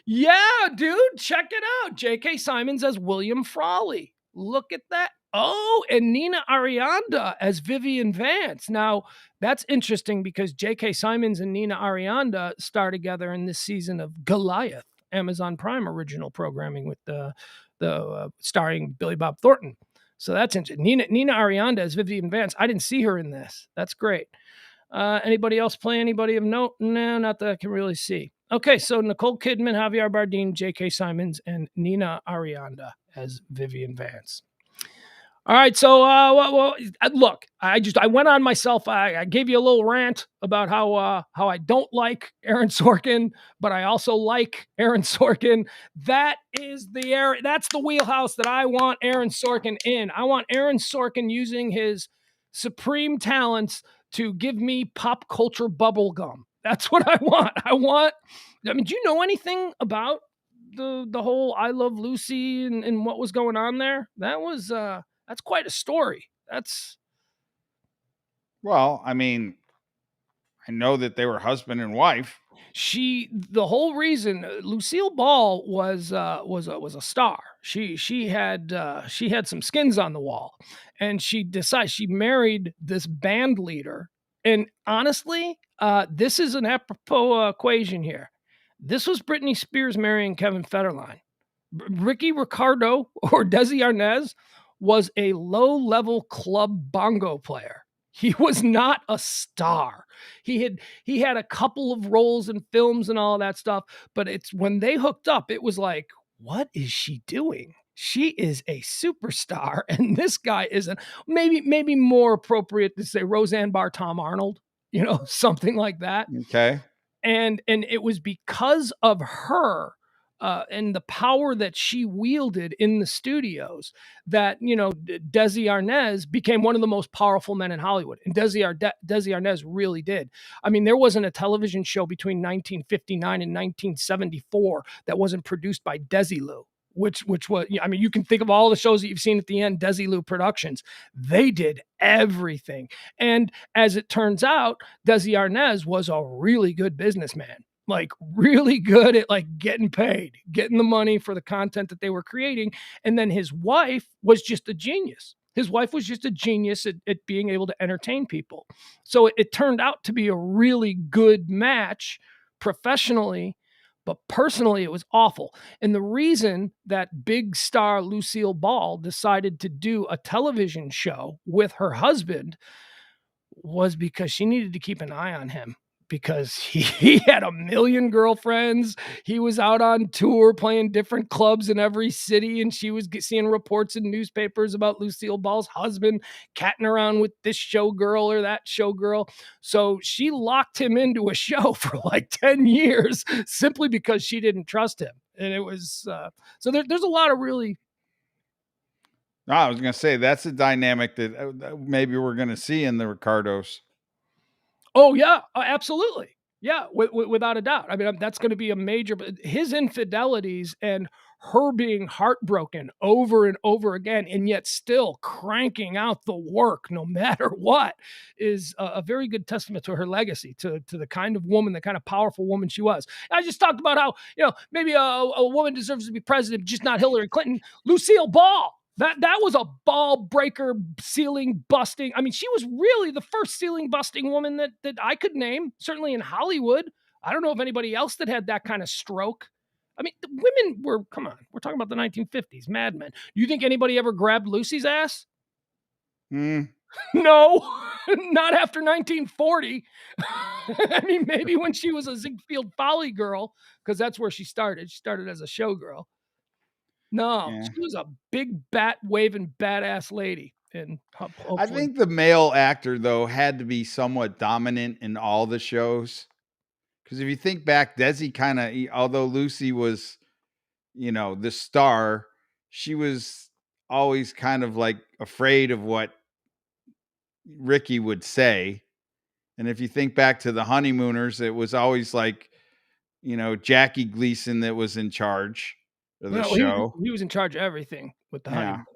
Yeah, dude, check it out. J.K. Simmons as William Frawley. Look at that. Oh, and Nina Arianda as Vivian Vance. Now, that's interesting because J.K. Simmons and Nina Arianda star together in this season of Goliath, Amazon Prime original programming with the starring Billy Bob Thornton. So that's interesting. Nina Arianda as Vivian Vance. I didn't see her in this. That's great. Anybody else play anybody of note? No, not that I can really see. Okay, so Nicole Kidman, Javier Bardem, J.K. Simmons, and Nina Arianda as Vivian Vance. All right, so look, I went on myself. I gave you a little rant about how I don't like Aaron Sorkin, but I also like Aaron Sorkin. That is that's the wheelhouse that I want Aaron Sorkin in. I want Aaron Sorkin using his supreme talents to give me pop culture bubble gum. That's what I want. I mean, do you know anything about the whole I Love Lucy and what was going on there? That's quite a story. Well, I mean, I know that they were husband and wife. The whole reason Lucille Ball was a star. She had some skins on the wall, and she married this band leader. And honestly, this is an apropos equation here. This was Britney Spears marrying Kevin Federline. Ricky Ricardo or Desi Arnaz was a low-level club bongo player. He was not a star. He had a couple of roles in films and all of that stuff, but it's when they hooked up, it was like, what is she doing? She is a superstar, and this guy isn't. Maybe more appropriate to say Roseanne Barr, Tom Arnold, something like that. Okay. And it was because of her and the power that she wielded in the studios that, Desi Arnaz became one of the most powerful men in Hollywood. And Desi Arnaz really did. I mean, there wasn't a television show between 1959 and 1974 that wasn't produced by Desilu. Which was, I mean, you can think of all the shows that you've seen at the end, Desilu Productions. They did everything. And as it turns out, Desi Arnaz was a really good businessman, like really good at like getting paid, getting the money for the content that they were creating. And then his wife was just a genius. His wife was just a genius at being able to entertain people. So it turned out to be a really good match professionally. But personally, it was awful. And the reason that big star Lucille Ball decided to do a television show with her husband was because she needed to keep an eye on him, because he had a million girlfriends. He was out on tour playing different clubs in every city, and she was seeing reports in newspapers about Lucille Ball's husband catting around with this showgirl or that showgirl. So she locked him into a show for like 10 years simply because she didn't trust him. And it was so there's a lot of really No, I was going to say that's a dynamic that maybe we're going to see in the Ricardos. Oh yeah, absolutely. Yeah, without a doubt. I mean, that's going to be a major. But his infidelities and her being heartbroken over and over again, and yet still cranking out the work no matter what, is a very good testament to her legacy, to the kind of woman, the kind of powerful woman she was. I just talked about how maybe a woman deserves to be president, just not Hillary Clinton. Lucille Ball. That was a ball breaker, ceiling busting. I mean, she was really the first ceiling busting woman that I could name, certainly in Hollywood. I don't know of anybody else that had that kind of stroke. I mean, the women were, come on, we're talking about the 1950s, Mad Men. You think anybody ever grabbed Lucy's ass? No, not after 1940. I mean, maybe when she was a Ziegfeld Folly girl, because that's where she started. She started as a showgirl. No, she was a big bat waving badass lady. And I think the male actor though had to be somewhat dominant in all the shows. Because if you think back, Desi kind of, although Lucy was, the star, she was always kind of like afraid of what Ricky would say. And if you think back to the Honeymooners, it was always like, Jackie Gleason that was in charge of the show. He was in charge of everything with the Honeymooners.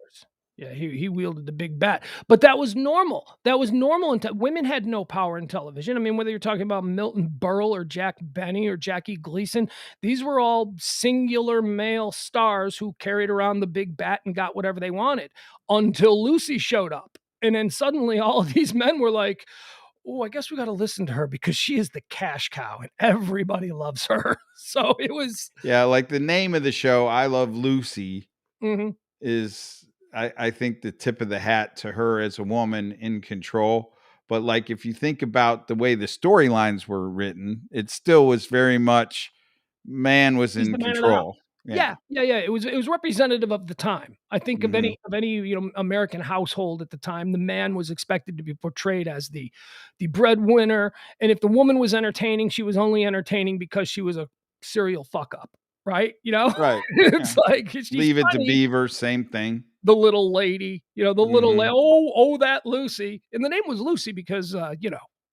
Yeah, he wielded the big bat. But that was normal. That was normal. Women had no power in television. I mean, whether you're talking about Milton Berle or Jack Benny or Jackie Gleason, these were all singular male stars who carried around the big bat and got whatever they wanted until Lucy showed up. And then suddenly all of these men were like, oh, I guess we got to listen to her because she is the cash cow and everybody loves her. So it was. Yeah, like the name of the show, I Love Lucy, is, I think, the tip of the hat to her as a woman in control. But like, if you think about the way the storylines were written, it still was very much man was in control. Yeah. It was representative of the time. I think of any American household at the time, the man was expected to be portrayed as the breadwinner, and if the woman was entertaining, she was only entertaining because she was a serial fuck up, right? Right. It's like Leave It to Beaver, same thing. The little lady, the little that Lucy, and the name was Lucy because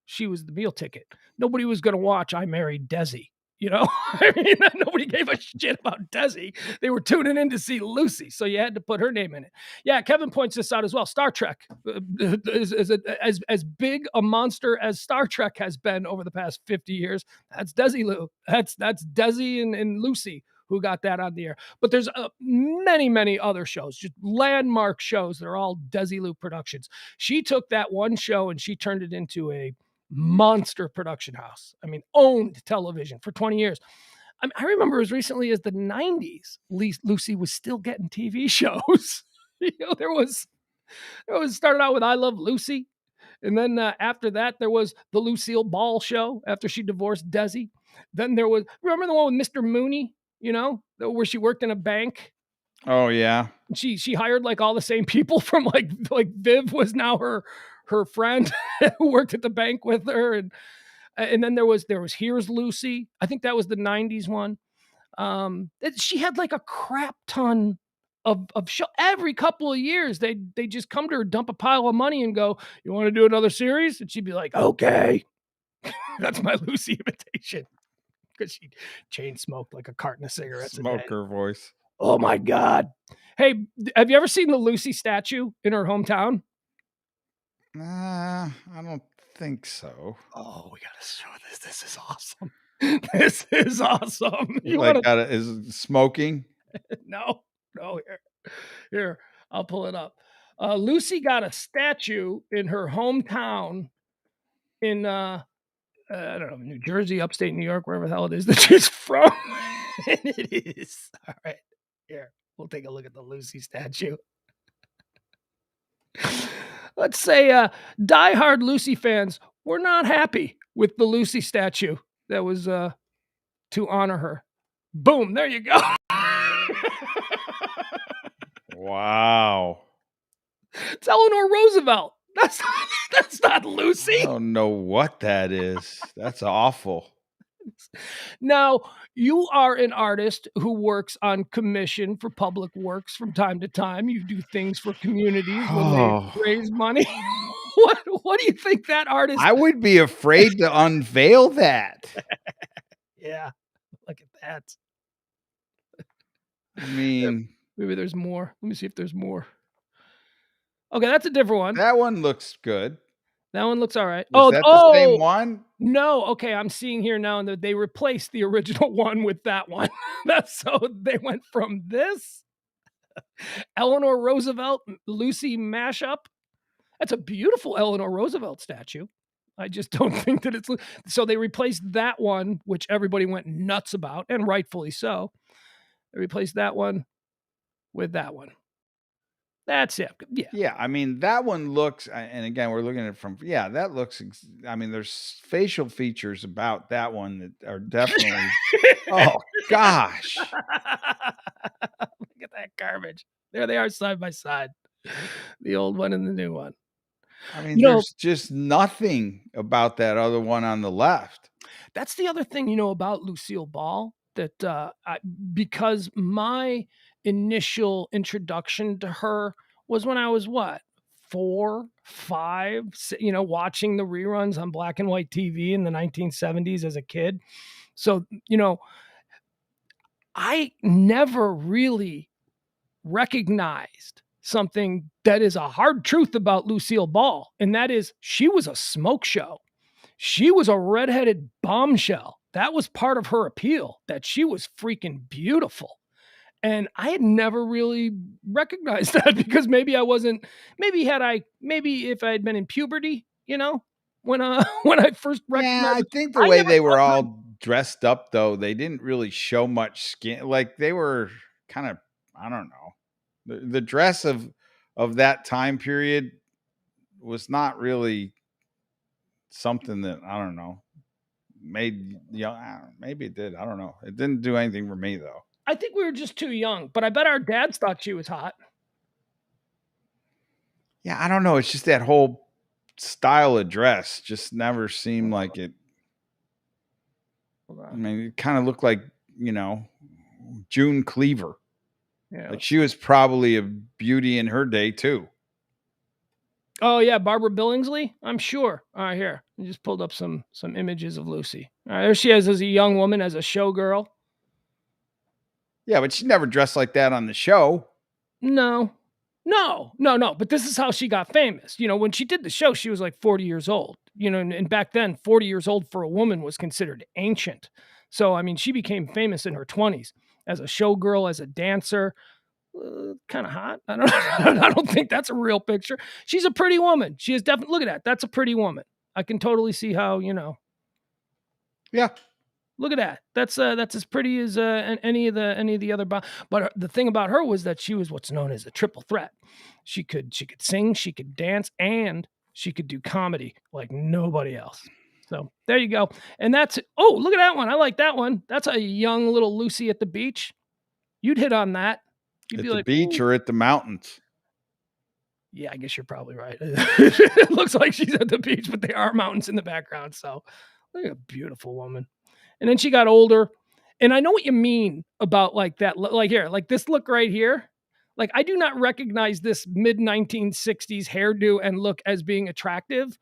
she was the meal ticket. Nobody was going to watch I Married Desi. I mean, nobody gave a shit about Desi. They were tuning in to see Lucy, so you had to put her name in it. Yeah, Kevin points this out as well. Star Trek is as big a monster as Star Trek has been over the past 50 years. That's Desilu. That's Desi and Lucy who got that on the air. But there's many, many other shows, just landmark shows that are all Desilu productions. She took that one show and she turned it into a monster production house. I mean, owned television for 20 years. I remember as recently as the 90s, Lucy was still getting TV shows. There was started out with I Love Lucy. And then after that, there was the Lucille Ball show after she divorced Desi. Then there was, remember the one with Mr. Mooney, where she worked in a bank? Oh, yeah. She hired like all the same people from like Viv was now her friend who worked at the bank with her. And then there was Here's Lucy. I think that was the 90s one. She had like a crap ton of show. Every couple of years, they just come to her, dump a pile of money and go, you want to do another series? And she'd be like, okay. That's my Lucy imitation. Because she chain smoked like a carton of cigarettes. Smoker voice. Oh my God. Hey, have you ever seen the Lucy statue in her hometown? I don't think so. Oh, we gotta show this. This is awesome. This is awesome. Is smoking? No. Here, I'll pull it up. Lucy got a statue in her hometown in I don't know, New Jersey, upstate New York, wherever the hell it is that she's from. And it is. All right. Here, we'll take a look at the Lucy statue. Let's say diehard Lucy fans were not happy with the Lucy statue that was to honor her. Boom, there you go. Wow. It's Eleanor Roosevelt. That's not Lucy. I don't know what that is. That's awful. Now, you are an artist who works on commission for public works from time to time. You do things for communities when they raise money. What do you think that artist? I would be afraid to unveil that. Yeah, look at that. I mean, maybe there's more. Let me see if there's more. Okay, that's a different one. That one looks good. That one looks all right. Is that the same one? No, okay, I'm seeing here now that they replaced the original one with that one. So they went from this Eleanor Roosevelt Lucy mashup. That's a beautiful Eleanor Roosevelt statue. I just don't think that it's so. They replaced that one, which everybody went nuts about, and rightfully so. They replaced that one with that one. That's it. Yeah. Yeah. I mean, that one looks, and again, we're looking at it from, that looks, I mean, there's facial features about that one that are definitely, oh gosh. Look at that garbage. There they are side by side. The old one and the new one. I mean, there's just nothing about that other one on the left. That's the other thing, about Lucille Ball, that because my initial introduction to her was when I was 4, 5, watching the reruns on black and white TV in the 1970s as a kid. So, I never really recognized something that is a hard truth about Lucille Ball, and that is she was a smoke show. She was a redheaded bombshell. That was part of her appeal, that she was freaking beautiful. And I had never really recognized that because maybe if I had been in puberty, when I first recognized. Yeah, I think the way they were all dressed up, though, they didn't really show much skin. Like they were kind of, I don't know, the dress of that time period was not really something that, I don't know, made young. Maybe it did. I don't know. It didn't do anything for me though. I think we were just too young, but I bet our dads thought she was hot. Yeah, I don't know. It's just that whole style of dress just never seemed like it. I mean, it kind of looked like, June Cleaver. Yeah. Like she was probably a beauty in her day too. Oh yeah, Barbara Billingsley, I'm sure. All right, here. I just pulled up some images of Lucy. All right, there she is as a young woman, as a showgirl. Yeah, but she never dressed like that on the show. No. But this is how she got famous. When she did the show, she was like 40 years old. And back then, 40 years old for a woman was considered ancient. So, I mean, she became famous in her 20s as a showgirl, as a dancer. Kind of hot. I don't think that's a real picture. She's a pretty woman. She is definitely, look at that. That's a pretty woman. I can totally see how, Yeah. Look at that. That's as pretty as any of the other. But the thing about her was that she was what's known as a triple threat. She could sing, she could dance, and she could do comedy like nobody else. So there you go. And that's look at that one. I like that one. That's a young little Lucy at the beach. You'd hit on that. You'd at be the like, beach or at the mountains. Yeah, I guess you're probably right. It looks like she's at the beach, but there are mountains in the background. So look at a beautiful woman. And then she got older. And I know what you mean about like that. Like here, like this look right here. Like I do not recognize this mid 1960s hairdo and look as being attractive,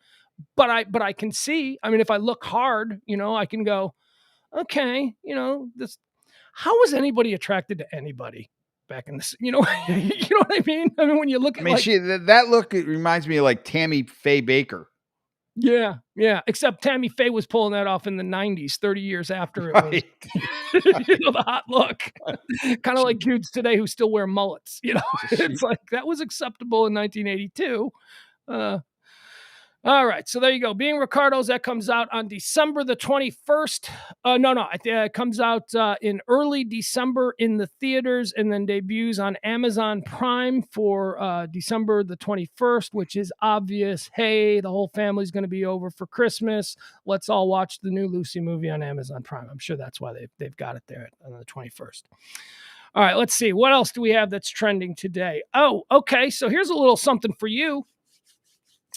but I can see, I mean, if I look hard, I can go, okay, this, how was anybody attracted to anybody back in this, you know what I mean? I mean, when you look at, that look, it reminds me of like Tammy Faye Baker. Yeah. Except Tammy Faye was pulling that off in the 90s, 30 years after it was the hot look. Kind of like dudes today who still wear mullets. It's like that was acceptable in 1982. All right, so there you go. Being Ricardo's, that comes out on December the 21st. It comes out in early December in the theaters and then debuts on Amazon Prime for December the 21st, which is obvious. Hey, the whole family's going to be over for Christmas. Let's all watch the new Lucy movie on Amazon Prime. I'm sure that's why they've got it there on the 21st. All right, let's see. What else do we have that's trending today? Oh, okay, so here's a little something for you.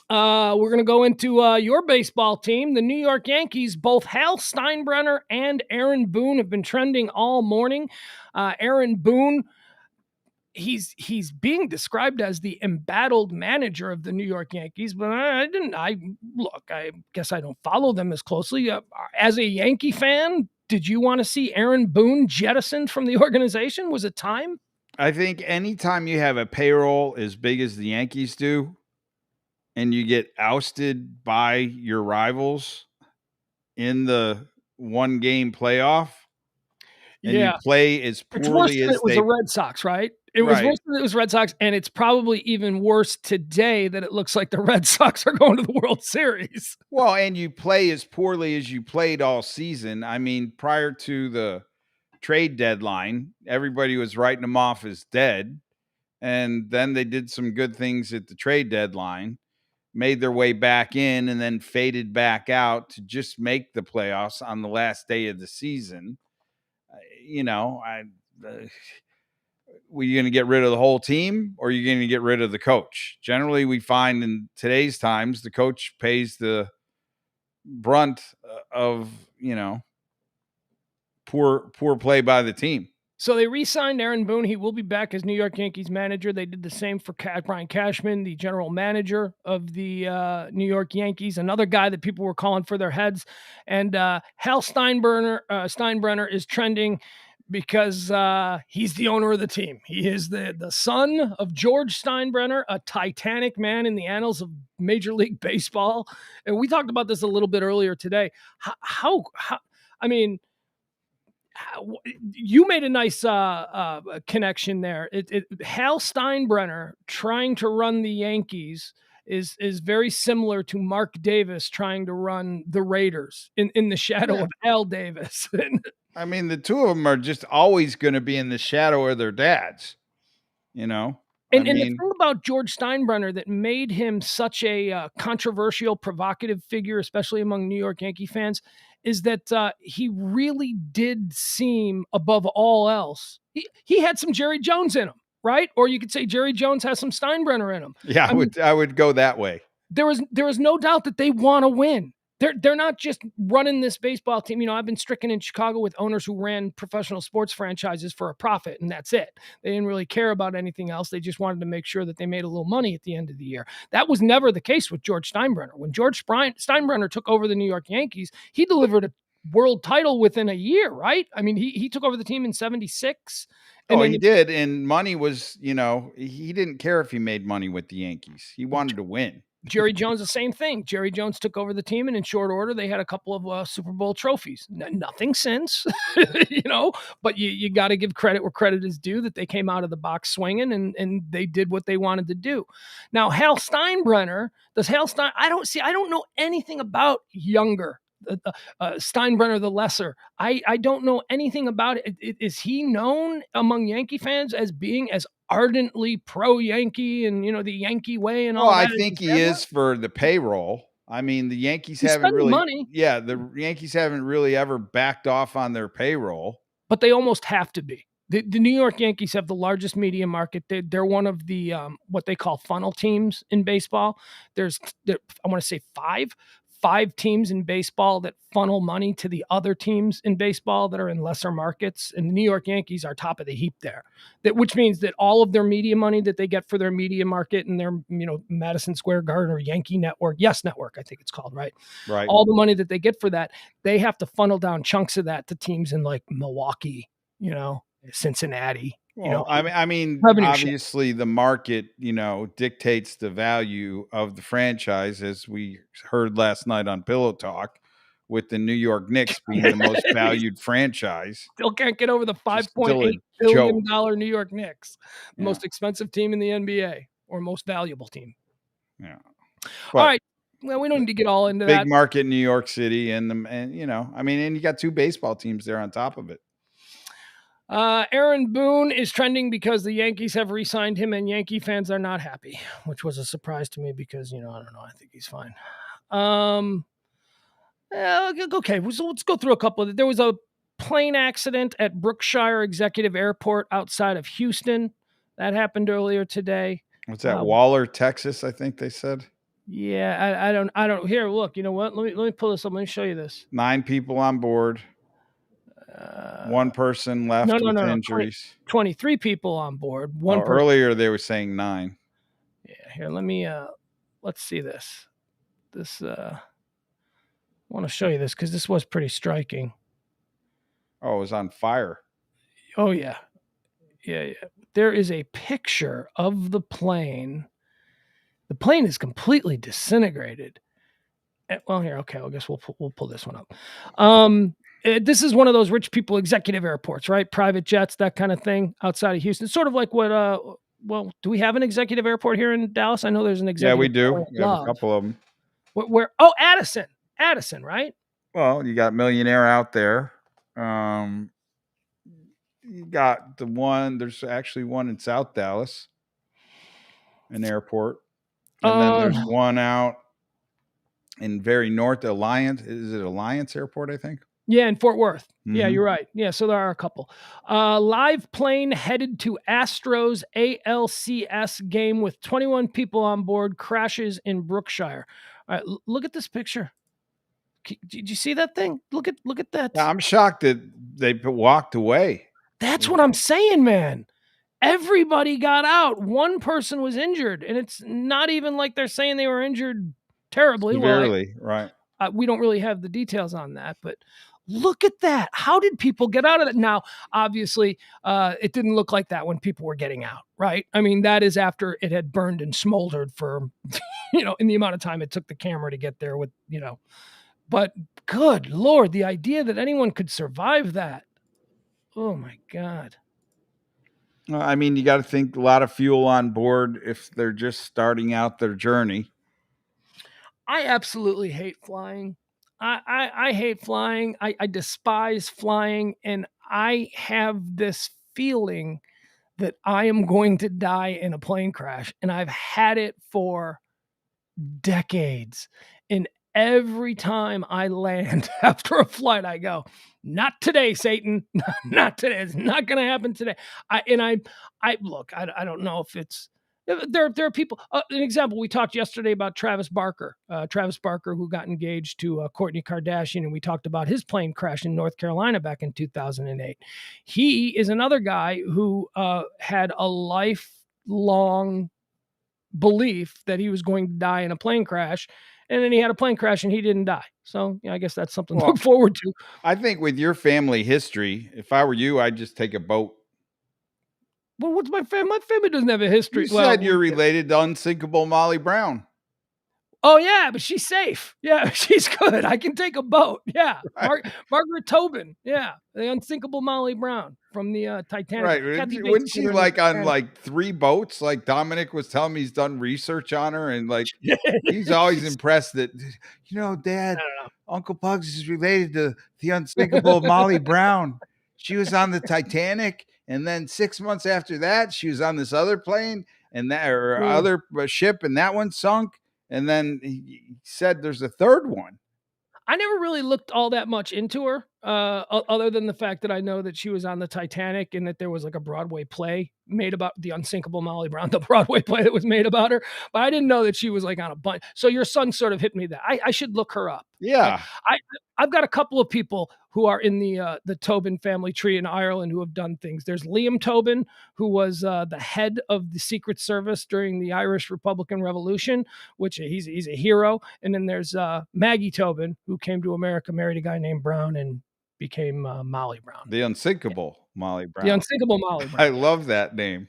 We're going to go into your baseball team, the New York Yankees. Both Hal Steinbrenner and Aaron Boone have been trending all morning. Aaron Boone, he's being described as the embattled manager of the New York Yankees, but I guess I don't follow them as closely. As a Yankee fan, did you want to see Aaron Boone jettisoned from the organization? Was it time? I think anytime you have a payroll as big as the Yankees do, and you get ousted by your rivals in the one game playoff, and you play as poorly as it was the Red Sox, right? It was worse than it was Red Sox, and it's probably even worse today that it looks like the Red Sox are going to the World Series. Well, and you play as poorly as you played all season. I mean, prior to the trade deadline, everybody was writing them off as dead. And then they did some good things at the trade deadline, made their way back in, and then faded back out to just make the playoffs on the last day of the season. Were you going to get rid of the whole team, or are you going to get rid of the coach? Generally, we find in today's times, the coach pays the brunt of, poor play by the team. So they re-signed Aaron Boone. He will be back as New York Yankees manager. They did the same for Brian Cashman, the general manager of the New York Yankees, another guy that people were calling for their heads. And Hal Steinbrenner is trending because he's the owner of the team. He is the son of George Steinbrenner, a titanic man in the annals of Major League Baseball. And we talked about this a little bit earlier today. You made a nice connection there. Hal Steinbrenner trying to run the Yankees is very similar to Mark Davis trying to run the Raiders in the shadow of Al Davis. I mean, the two of them are just always going to be in the shadow of their dads, And the thing about George Steinbrenner that made him such a controversial, provocative figure, especially among New York Yankee fans, is that he really did seem, above all else, he had some Jerry Jones in him, right? Or you could say Jerry Jones has some Steinbrenner in him. Yeah, I would go that way. There was no doubt that they want to win. They're not just running this baseball team. I've been stricken in Chicago with owners who ran professional sports franchises for a profit, and that's it. They didn't really care about anything else. They just wanted to make sure that they made a little money at the end of the year. That was never the case with George Steinbrenner. When George Steinbrenner took over the New York Yankees, he delivered a world title within a year, right? I mean, he took over the team in 1976. He did, and money was, he didn't care if he made money with the Yankees. He wanted to win. Jerry Jones, the same thing. Jerry Jones took over the team, and in short order, they had a couple of Super Bowl trophies. Nothing since, but you got to give credit where credit is due, that they came out of the box swinging and they did what they wanted to do. Now, Hal Steinbrenner, I don't know anything about younger Steinbrenner the Lesser. I don't know anything about it. Is he known among Yankee fans as being as ardently pro-Yankee and, the Yankee way and all that? I think he is for the payroll. I mean, the Yankees haven't really ever backed off on their payroll. But they almost have to be. The New York Yankees have the largest media market. They're one of the what they call funnel teams in baseball. I want to say five teams in baseball that funnel money to the other teams in baseball that are in lesser markets. And the New York Yankees are top of the heap there, which means that all of their media money that they get for their media market and their, Madison Square Garden or Yankee Network, Yes Network, I think it's called, right? Right. All the money that they get for that, they have to funnel down chunks of that to teams in like Milwaukee, Cincinnati. Obviously the market, dictates the value of the franchise, as we heard last night on Pillow Talk, with the New York Knicks being the most valued franchise. Still can't get over the $5.8 billion New York Knicks, the most expensive team in the NBA, or most valuable team. Yeah. All right. Well, we don't need to get all into that. Big market in New York City, and you got two baseball teams there on top of it. Aaron Boone is trending because the Yankees have re-signed him, and Yankee fans are not happy, which was a surprise to me because, I don't know. I think he's fine. Okay, so let's go through a couple of it. There was a plane accident at Brookshire Executive Airport outside of Houston. That happened earlier today. What's that, Waller, Texas, I think they said? Yeah, I don't. Here, look. You know what? Let me pull this up. Let me show you this. 9 people on board. 1 person left with No. injuries. 23 people on board. One person. Earlier they were saying 9. Yeah. Here, let me. Let's see this. This. I want to show you this because this was pretty striking. Oh, it was on fire. Oh yeah. There is a picture of the plane. The plane is completely disintegrated. Well, here, okay. I guess we'll pull this one up. This is one of those rich people executive airports, right? Private jets, that kind of thing, outside of Houston. It's sort of like what. Well, do we have an executive airport here in Dallas? I know there's an executive. Yeah, we do. airport. We have a couple of them. Where? Oh, Addison, right? Well, you got Millionaire out there. You got the one. There's actually one in South Dallas, an airport, and then there's one out in very north. Alliance. Is it Alliance Airport? I think. Yeah, in Fort Worth. Mm-hmm. Yeah, you're right. Yeah, so there are a couple. Live plane headed to Astros ALCS game with 21 people on board crashes in Brookshire. All right, look at this picture. Did you see that thing? Look at that. Yeah, I'm shocked that they walked away. That's what I'm saying, man. Everybody got out. One person was injured, and it's not even like they're saying they were injured terribly. Severely, right. We don't really have the details on that, but look at that. How did people get out of it? Now, obviously, it didn't look like that when people were getting out, right? I mean, that is after it had burned and smoldered for, in the amount of time it took the camera to get there with, but good Lord, the idea that anyone could survive that. Oh my God. I mean, you got to think a lot of fuel on board if they're just starting out their journey. I absolutely hate flying. I hate flying. I despise flying. And I have this feeling that I am going to die in a plane crash. And I've had it for decades. And every time I land after a flight, I go, not today, Satan. Not today. It's not going to happen today. I look, I don't know if it's, there are people, an example, we talked yesterday about Travis Barker, who got engaged to Kourtney Kardashian. And we talked about his plane crash in North Carolina back in 2008. He is another guy who had a lifelong belief that he was going to die in a plane crash. And then he had a plane crash and he didn't die. So I guess that's something to look forward to. I think with your family history, if I were you, I'd just take a boat. Well, what's my family? My family doesn't have a history. You said you're related to Unsinkable Molly Brown. Oh, yeah, but she's safe. Yeah, she's good. I can take a boat. Yeah. Right. Margaret Tobin. Yeah. The Unsinkable Molly Brown from the Titanic. Right. Wouldn't she on 3 boats? Like Dominic was telling me he's done research on her and he's always impressed that, Dad, Uncle Pugs is related to the Unsinkable Molly Brown. She was on the Titanic. And then 6 months after that, she was on this other plane and other ship and that one sunk. And then he said there's a third one. I never really looked all that much into her, other than the fact that I know that she was on the Titanic and that there was a Broadway play made about the Unsinkable Molly Brown, the Broadway play that was made about her. But I didn't know that she was on a bunch. So your son sort of hit me that I should look her up. Yeah. I've got a couple of people who are in the Tobin family tree in Ireland who have done things. There's Liam Tobin, who was the head of the Secret Service during the Irish Republican Revolution, which he's a hero. And then there's Maggie Tobin, who came to America, married a guy named Brown, and became Molly Brown. The Unsinkable Molly Brown. The Unsinkable Molly Brown. I love that name.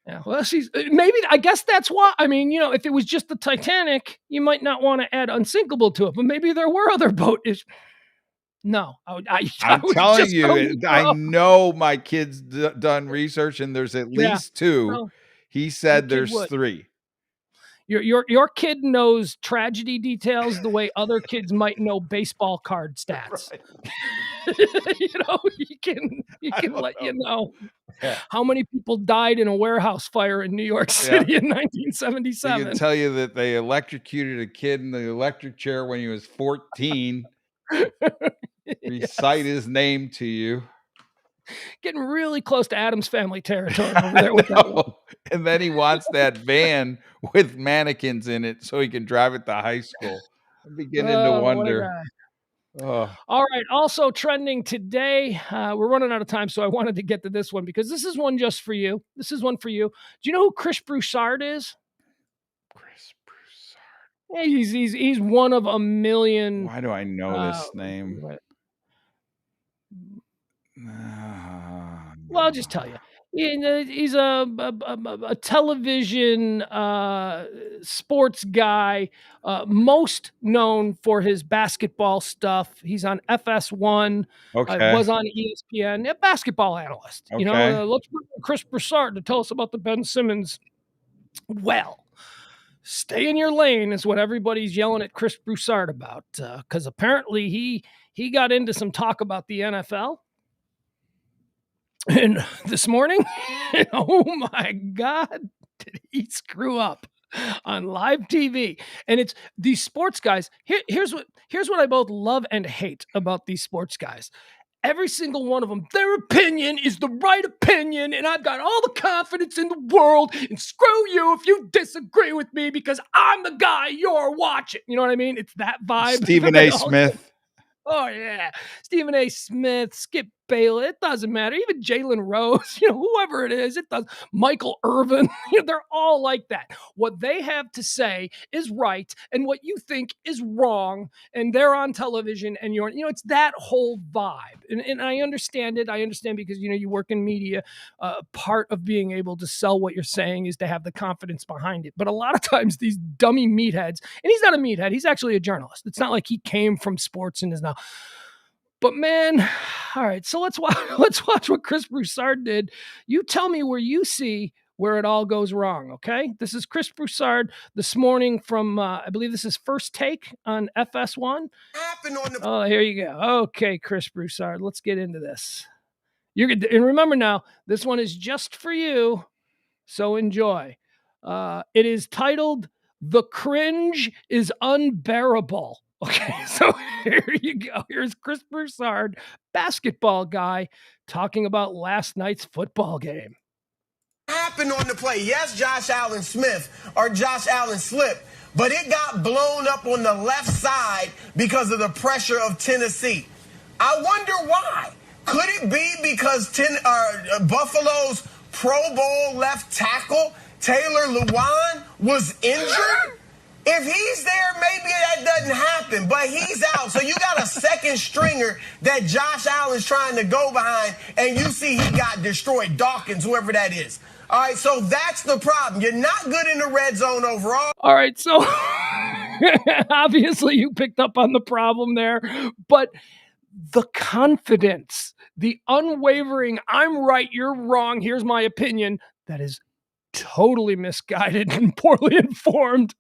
Yeah, well, I guess that's why. I mean, if it was just the Titanic, you might not want to add Unsinkable to it, but maybe there were other boats. No, I'm telling you, I know my kid's done research, and there's at least 2. Well, he said there's 3. Your kid knows tragedy details the way other kids might know baseball card stats. Right. he can let you know how many people died in a warehouse fire in New York City in 1977. He can tell you that they electrocuted a kid in the electric chair when he was 14. Recite his name to you. Getting really close to Addams Family territory over there with that one. And then he wants that van with mannequins in it so he can drive it to high school. I'm beginning to What a wonder. guy. Oh, All right. Also trending today, we're running out of time, so I wanted to get to this one because this is one just for you. This is one for you. Do you know who Chris Broussard is? Chris Broussard. Yeah, he's one of a million. Why do I know this name? Well, I'll just tell you. He's a television sports guy, most known for his basketball stuff. He's on FS1, Okay. was on ESPN, a basketball analyst. You Okay. know, let's bring in Chris Broussard to tell us about the Ben Simmons. Well, stay in your lane is what everybody's yelling at Chris Broussard about, because apparently he got into some talk about the NFL. And this morning, oh my God, did he screw up on live TV? And it's these sports guys. Here's what I both love and hate about these sports guys. Every single one of them, their opinion is the right opinion, and I've got all the confidence in the world, and screw you if you disagree with me because I'm the guy you're watching. You know what I mean? It's that vibe. Stephen A. Smith. Oh, yeah. Stephen A. Smith, Skip Bayless, it doesn't matter. Even Jalen Rose, whoever it is, it does. Michael Irvin, they're all like that. What they have to say is right, and what you think is wrong, and they're on television, and it's that whole vibe. And I understand it. I understand because, you work in media. Part of being able to sell what you're saying is to have the confidence behind it. But a lot of times these dummy meatheads, and he's not a meathead, he's actually a journalist. It's not like he came from sports and is now. But man, all right, so let's watch what Chris Broussard did. You tell me where you see where it all goes wrong, okay? This is Chris Broussard this morning from, I believe this is First Take on FS1. Oh, here you go. Okay, Chris Broussard, let's get into this. You're good. And remember now, this one is just for you, so enjoy. It is titled, "The Cringe is Unbearable." Okay, so here you go. Here's Chris Broussard, basketball guy, talking about last night's football game. Happened on the play. Yes, Josh Allen Smith or Josh Allen slipped, but it got blown up on the left side because of the pressure of Tennessee. I wonder why. Could it be because Buffalo's Pro Bowl left tackle, Taylor Lewan, was injured? If he's there, maybe that doesn't happen, but he's out. So you got a second stringer that Josh Allen's trying to go behind, and you see he got destroyed. Dawkins, whoever that is. All right, so that's the problem. You're not good in the red zone overall. All right, so obviously you picked up on the problem there, but the confidence, the unwavering, I'm right, you're wrong, here's my opinion, that is totally misguided and poorly informed.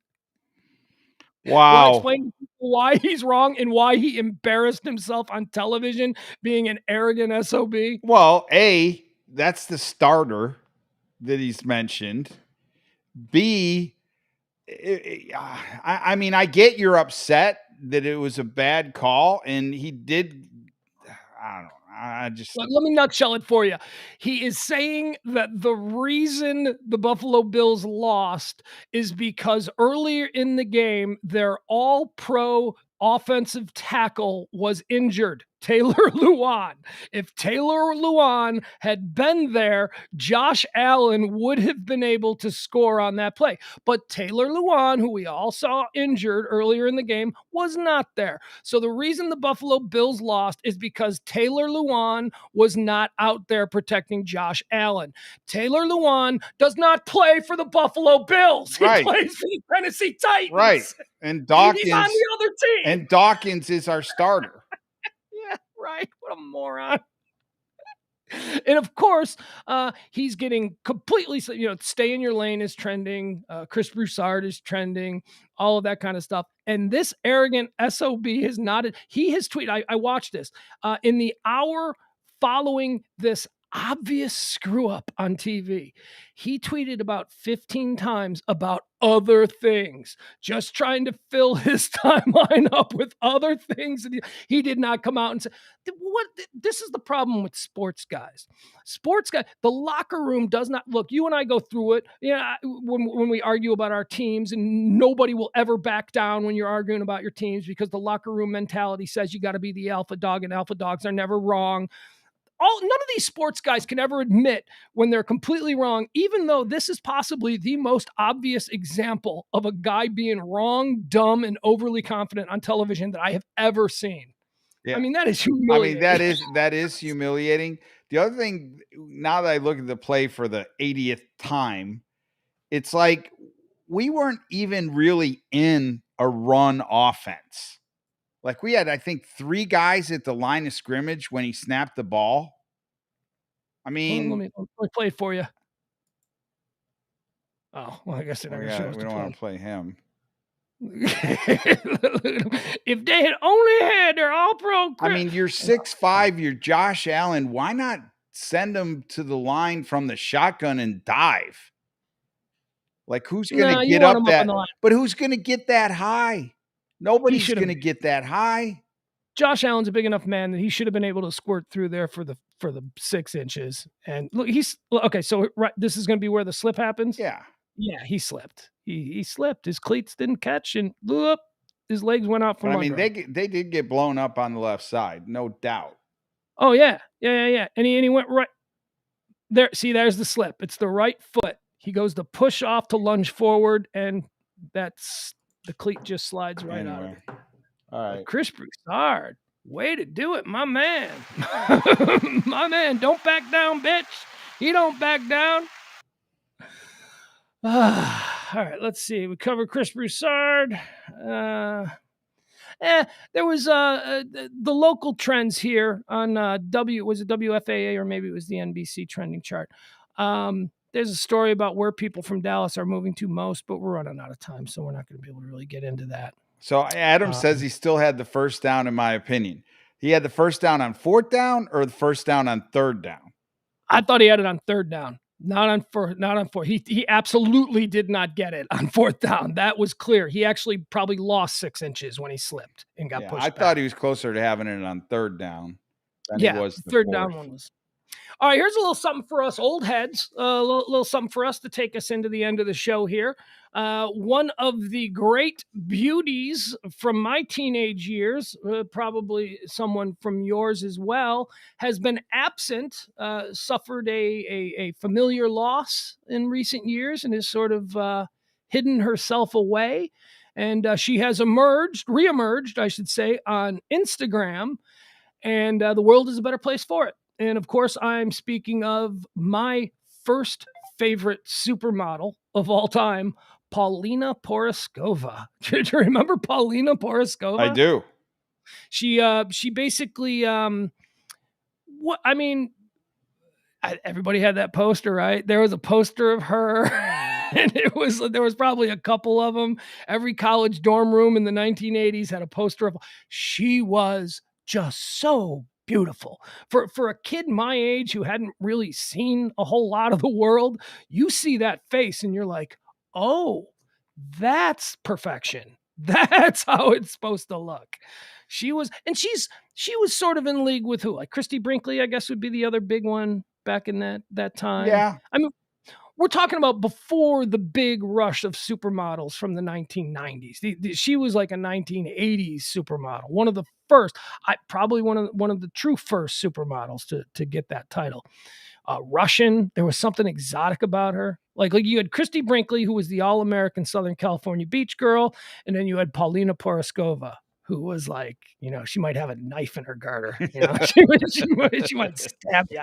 Wow. Will explain to people why he's wrong and why he embarrassed himself on television being an arrogant SOB? Well, A, that's the starter that he's mentioned. B, I mean, I get you're upset that it was a bad call, and he did. I don't know. Let me nutshell it for you. He is saying that the reason the Buffalo Bills lost is because earlier in the game, their all-pro offensive tackle was injured, Taylor Lewan. If Taylor Lewan had been there, Josh Allen would have been able to score on that play. But Taylor Lewan, who we all saw injured earlier in the game, was not there. So the reason the Buffalo Bills lost is because Taylor Lewan was not out there protecting Josh Allen. Taylor Lewan does not play for the Buffalo Bills. He plays for the Tennessee Titans. Right. And Dawkins, he's on the other team. And Dawkins is our starter. Yeah, right. What a moron. And of course, he's getting completely, stay in your lane is trending. Chris Broussard is trending, all of that kind of stuff. And this arrogant SOB has not, he has tweeted, I watched this in the hour following this obvious screw up on TV. He tweeted about 15 times about other things, just trying to fill his timeline up with other things. And he did not come out and say, what? This is the problem with sports guys. Sports guys, the locker room does not look. You and I go through it. Yeah, when we argue about our teams, and nobody will ever back down when you're arguing about your teams because the locker room mentality says you got to be the alpha dog, and alpha dogs are never wrong. None of these sports guys can ever admit when they're completely wrong, even though this is possibly the most obvious example of a guy being wrong, dumb, and overly confident on television that I have ever seen. Yeah. I mean, that is humiliating. I mean, that is humiliating. The other thing, now that I look at the play for the 80th time, it's like we weren't even really in a run offense. Like we had, I think, 3 guys at the line of scrimmage when he snapped the ball. I mean, let me play it for you. Oh, well, I guess it never shows. We don't want to play him. If they had only had their all-pro. I mean, you're 6'5", you're Josh Allen. Why not send him to the line from the shotgun and dive? Like, who's going to get up that? But who's going to get that high? Nobody's going to get that high. Josh Allen's a big enough man that he should have been able to squirt through there for the 6 inches. And look, okay. So this is going to be where the slip happens. Yeah, he slipped. He slipped. His cleats didn't catch, and whoop, his legs went out from under. I mean, they did get blown up on the left side, no doubt. Oh yeah. And he went right there. See, there's the slip. It's the right foot. He goes to push off to lunge forward, and that's the cleat just slides right out of it. All right. But Chris Broussard, way to do it, my man. My man, don't back down, bitch. He don't back down. All right, let's see. We covered Chris Broussard. There was the local trends here on was it WFAA or maybe it was the NBC trending chart. There's a story about where people from Dallas are moving to most, but we're running out of time, so we're not going to be able to really get into that. So Adam says he still had the first down, in my opinion. He had the first down on 4th down or the first down on 3rd down? I thought he had it on 3rd down, not on 4th. He absolutely did not get it on 4th down. That was clear. He actually probably lost 6 inches when he slipped and got pushed back. Thought he was closer to having it on 3rd down than he was the 3rd down one was. All right, here's a little something for us old heads, a little something for us to take us into the end of the show here. One of the great beauties from my teenage years, probably someone from yours as well, has been absent, suffered a familiar loss in recent years and has sort of hidden herself away. And she has reemerged, I should say, on Instagram, and the world is a better place for it. And of course, I'm speaking of my first favorite supermodel of all time, Paulina Poroskova. Do you remember Paulina Poroskova? I do. She basically, everybody had that poster, right? There was a poster of her, and there was probably a couple of them. Every college dorm room in the 1980s had a poster of. She was just so beautiful. For a kid my age who hadn't really seen a whole lot of the world, you see that face and you're like, oh, that's perfection. That's how it's supposed to look. She was sort of in league with who? Like Christy Brinkley, I guess, would be the other big one back in that time. Yeah. I mean, we're talking about before the big rush of supermodels from the 1990s. She was like a 1980s supermodel, one of the first, probably one of the true first supermodels to get that title. Russian, there was something exotic about her. Like you had Christy Brinkley, who was the all-American Southern California beach girl, and then you had Paulina Poroskova, who was like, she might have a knife in her garter. She might stab you.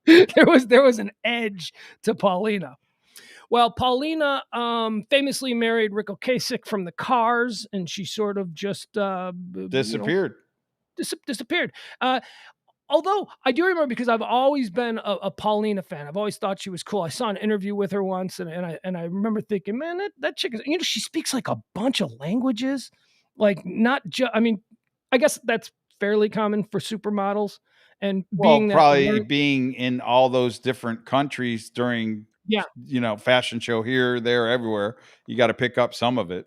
There was an edge to Paulina. Well, Paulina famously married Rick Ocasek from the Cars, and she sort of just disappeared. Disappeared. Although I do remember, because I've always been a Paulina fan. I've always thought she was cool. I saw an interview with her once, and I remember thinking, man, that chick is, she speaks like a bunch of languages. Like not just, I guess that's fairly common for supermodels. And Well, being that probably being in all those different countries during, yeah, fashion show here, there, everywhere, you got to pick up some of it.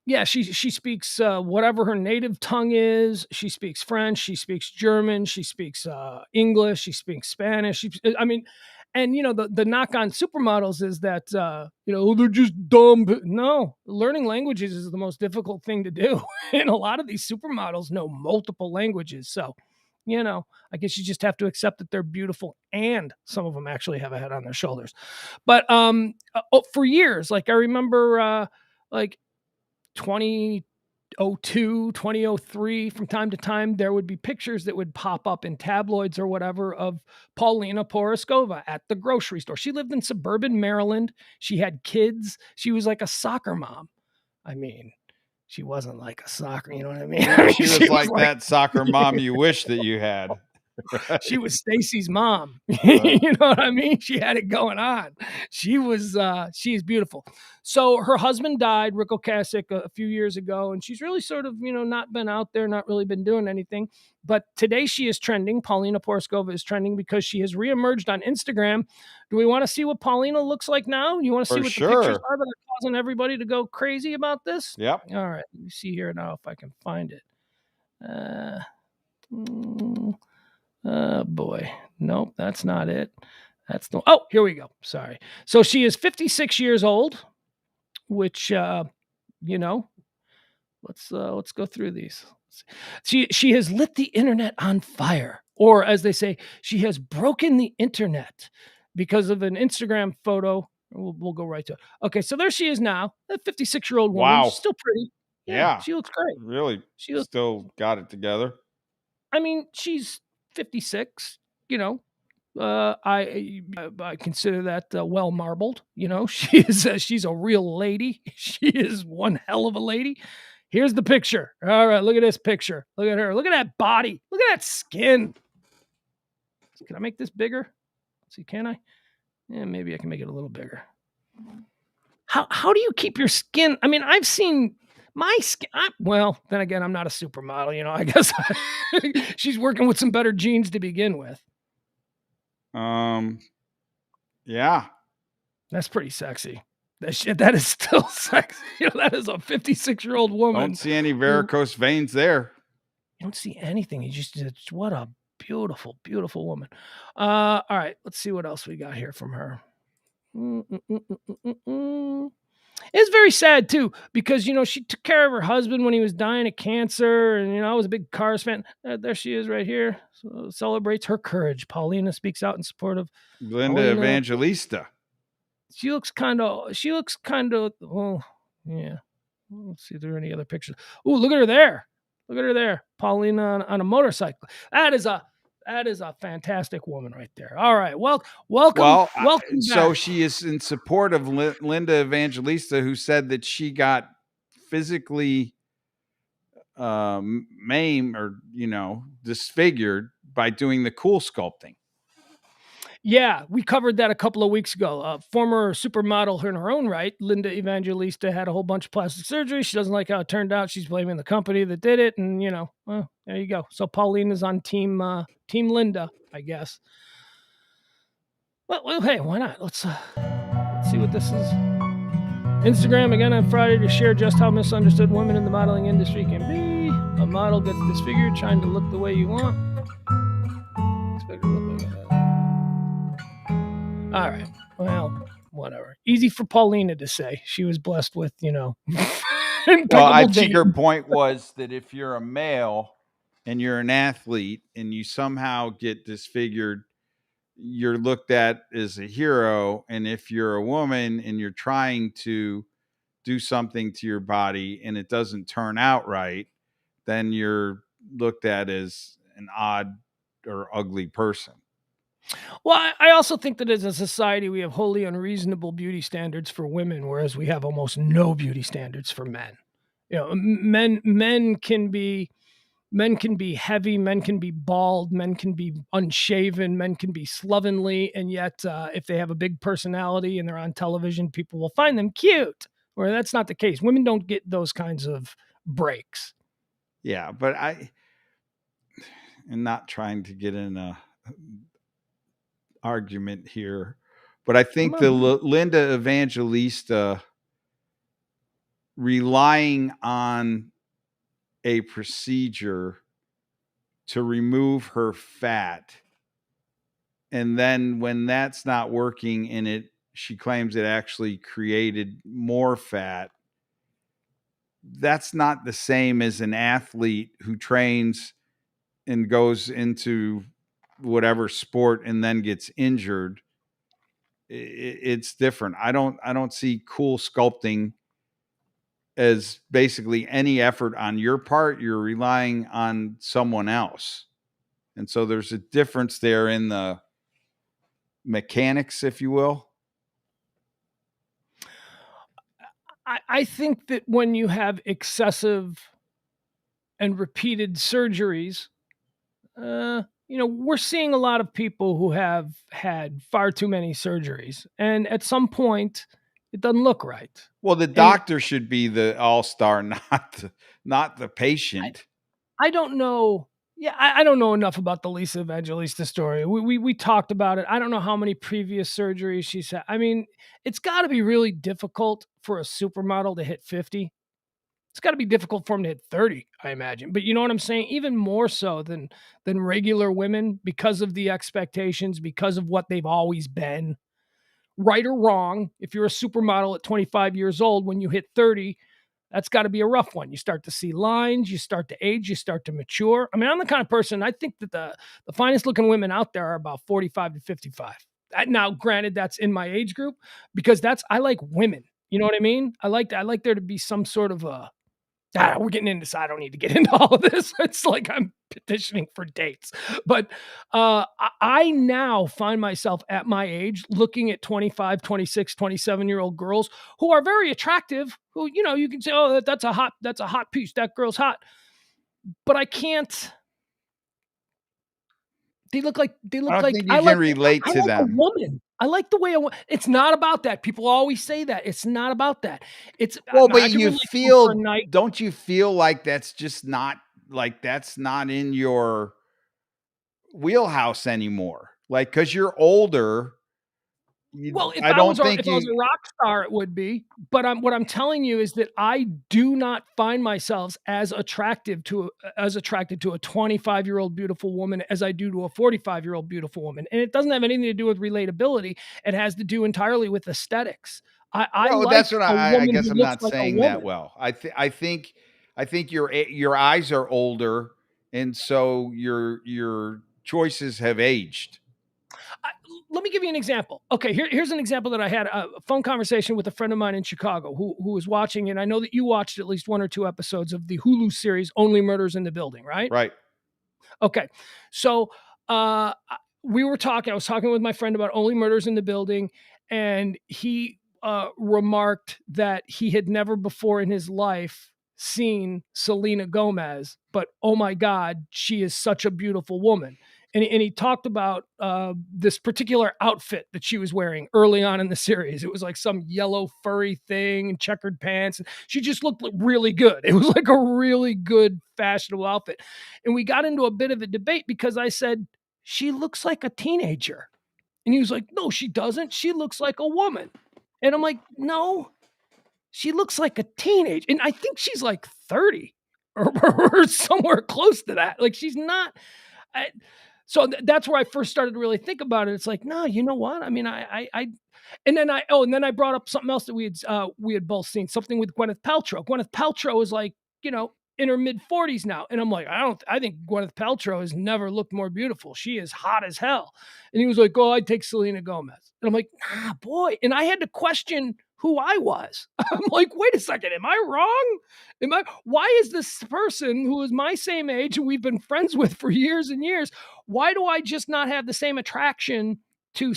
yeah, she speaks whatever her native tongue is. She speaks French. She speaks German. She speaks English. She speaks Spanish. I mean, and the knock on supermodels is that they're just dumb. No, learning languages is the most difficult thing to do, and a lot of these supermodels know multiple languages. So, I guess you just have to accept that they're beautiful, and some of them actually have a head on their shoulders. But for years, like I remember, like 2002, 2003, from time to time, there would be pictures that would pop up in tabloids or whatever of Paulina Poroskova at the grocery store. She lived in suburban Maryland. She had kids. She was like a soccer mom. I mean, she wasn't like a soccer, you know what I mean? She was like that soccer mom you wish that you had. Right. She was Stacy's mom. You know what I mean? She had it going on. She is beautiful. So her husband died, Rick Ocasek, a few years ago, and she's really sort of, not been out there, not really been doing anything. But today she is trending. Paulina Poroskova is trending because she has reemerged on Instagram. Do we want to see what Paulina looks like now? You want to see what the pictures are that are causing everybody to go crazy about this? Yep. All right. Let me see here now if I can find it. Boy. Nope, that's not it. Oh, here we go. Sorry. So she is 56 years old, which, let's go through these. She has lit the internet on fire, or as they say, she has broken the internet because of an Instagram photo. We'll go right to it. Okay, so there she is now, a 56-year-old woman. Wow. She's still pretty. Yeah. She looks great. Really still got it together. I mean, she's 56, I consider that well marbled. She's a real lady. She is one hell of a lady. Here's the picture. All right, look at this picture. Look at her. Look at that body. Look at that skin. Can I make this bigger? Let's see, can I? Yeah, maybe I can make it a little bigger. How do you keep your skin? I mean, I've seen my skin. Well, then again, I'm not a supermodel. I guess she's working with some better genes to begin with. Yeah. That's pretty sexy. That is still sexy. That is a 56-year-old woman. Don't see any varicose veins there. You don't see anything. What a beautiful, beautiful woman. All right, let's see what else we got here from her. It's very sad too, because she took care of her husband when he was dying of cancer, and I was a big Cars fan. There she is right here. So celebrates her courage. Paulina speaks out in support of Linda Evangelista. She looks kind of. Well, yeah. Let's see if there are any other pictures. Oh, look at her there. Look at her there. Paulina on a motorcycle. That is a fantastic woman right there. All right. Welcome. Well, welcome so back. she is in support of Linda Evangelista, who said that she got physically maimed or, disfigured by doing the cool sculpting. Yeah, we covered that a couple of weeks ago. Former supermodel in her own right, Linda Evangelista, had a whole bunch of plastic surgery. She doesn't like how it turned out. She's blaming the company that did it. And, well, there you go. So Paulina's on team Linda, I guess. Well, hey, why not? Let's see what this is. Instagram again on Friday to share just how misunderstood women in the modeling industry can be. A model gets disfigured trying to look the way you want. All right. Well, whatever. Easy for Paulina to say. She was blessed with, Well, I think her point was that if you're a male and you're an athlete and you somehow get disfigured, you're looked at as a hero. And if you're a woman and you're trying to do something to your body and it doesn't turn out right, then you're looked at as an odd or ugly person. Well, I also think that as a society, we have wholly unreasonable beauty standards for women, whereas we have almost no beauty standards for men. Men can be heavy, men can be bald, men can be unshaven, men can be slovenly, and yet if they have a big personality and they're on television, people will find them cute. Where that's not the case. Women don't get those kinds of breaks. Yeah, but and not trying to get in a argument here, but I think the Linda Evangelista relying on a procedure to remove her fat, and then when that's not working and she claims it actually created more fat, that's not the same as an athlete who trains and goes into whatever sport and then gets injured. It's different. I don't see cool sculpting as basically any effort on your part. You're relying on someone else. And so there's a difference there in the mechanics, if you will. I think that when you have excessive and repeated surgeries, we're seeing a lot of people who have had far too many surgeries. And at some point, it doesn't look right. Well, the doctor should be the all-star, not the patient. I don't know. Yeah, I don't know enough about the Lisa Evangelista story. We talked about it. I don't know how many previous surgeries she's had. I mean, it's got to be really difficult for a supermodel to hit 50. It's got to be difficult for them to hit 30, I imagine. But you know what I'm saying? Even more so than regular women, because of the expectations, because of what they've always been. Right or wrong, if you're a supermodel at 25 years old, when you hit 30, that's got to be a rough one. You start to see lines, you start to age, you start to mature. I mean, I'm the kind of person, I think that the finest looking women out there are about 45 to 55. Now, granted, that's in my age group, because I like women. You know what I mean? I like there to be some sort of we're getting into this. I don't need to get into all of this. It's like I'm petitioning for dates. But I now find myself at my age looking at 25, 26, 27-year-old girls who are very attractive, who, you can say, oh, that's a hot piece. That girl's hot. But I can't. They look like I don't think you can relate to them. A woman. I like the way it's not about that. People always say that. It's not about that. It's but don't you feel like that's just not that's not in your wheelhouse anymore? Like, cause you're older. Well, if I was a rock star, it would be. But what I'm telling you is that I do not find myself as attracted to a 25-year-old beautiful woman as I do to a 45-year-old beautiful woman. And it doesn't have anything to do with relatability. It has to do entirely with aesthetics. That's what I guess I'm not saying that well. I think your eyes are older, and so your choices have aged. Let me give you an example. Okay, here's an example that I had a phone conversation with a friend of mine in Chicago who was watching, and I know that you watched at least one or two episodes of the Hulu series Only Murders in the Building, right? Right. Okay. So we were talking, I was talking with my friend about Only Murders in the Building, and he remarked that he had never before in his life seen Selena Gomez, but oh my God, she is such a beautiful woman. And he talked about this particular outfit that she was wearing early on in the series. It was like some yellow furry thing and checkered pants. She just looked really good. It was like a really good fashionable outfit. And we got into a bit of a debate because I said, she looks like a teenager. And he was like, no, she doesn't. She looks like a woman. And I'm like, no, she looks like a teenager. And I think she's like 30 or somewhere close to that. Like, she's not... So that's where I first started to really think about it. It's like, no, you know what? I mean, and then I brought up something else that we had both seen, something with Gwyneth Paltrow. Gwyneth Paltrow is like, in her mid 40s now. And I'm like, I think Gwyneth Paltrow has never looked more beautiful. She is hot as hell. And he was like, oh, I'd take Selena Gomez. And I'm like, boy. And I had to question who I was. I'm like, wait a second, am I wrong? Why is this person who is my same age, who we've been friends with for years and years, why do I just not have the same attraction to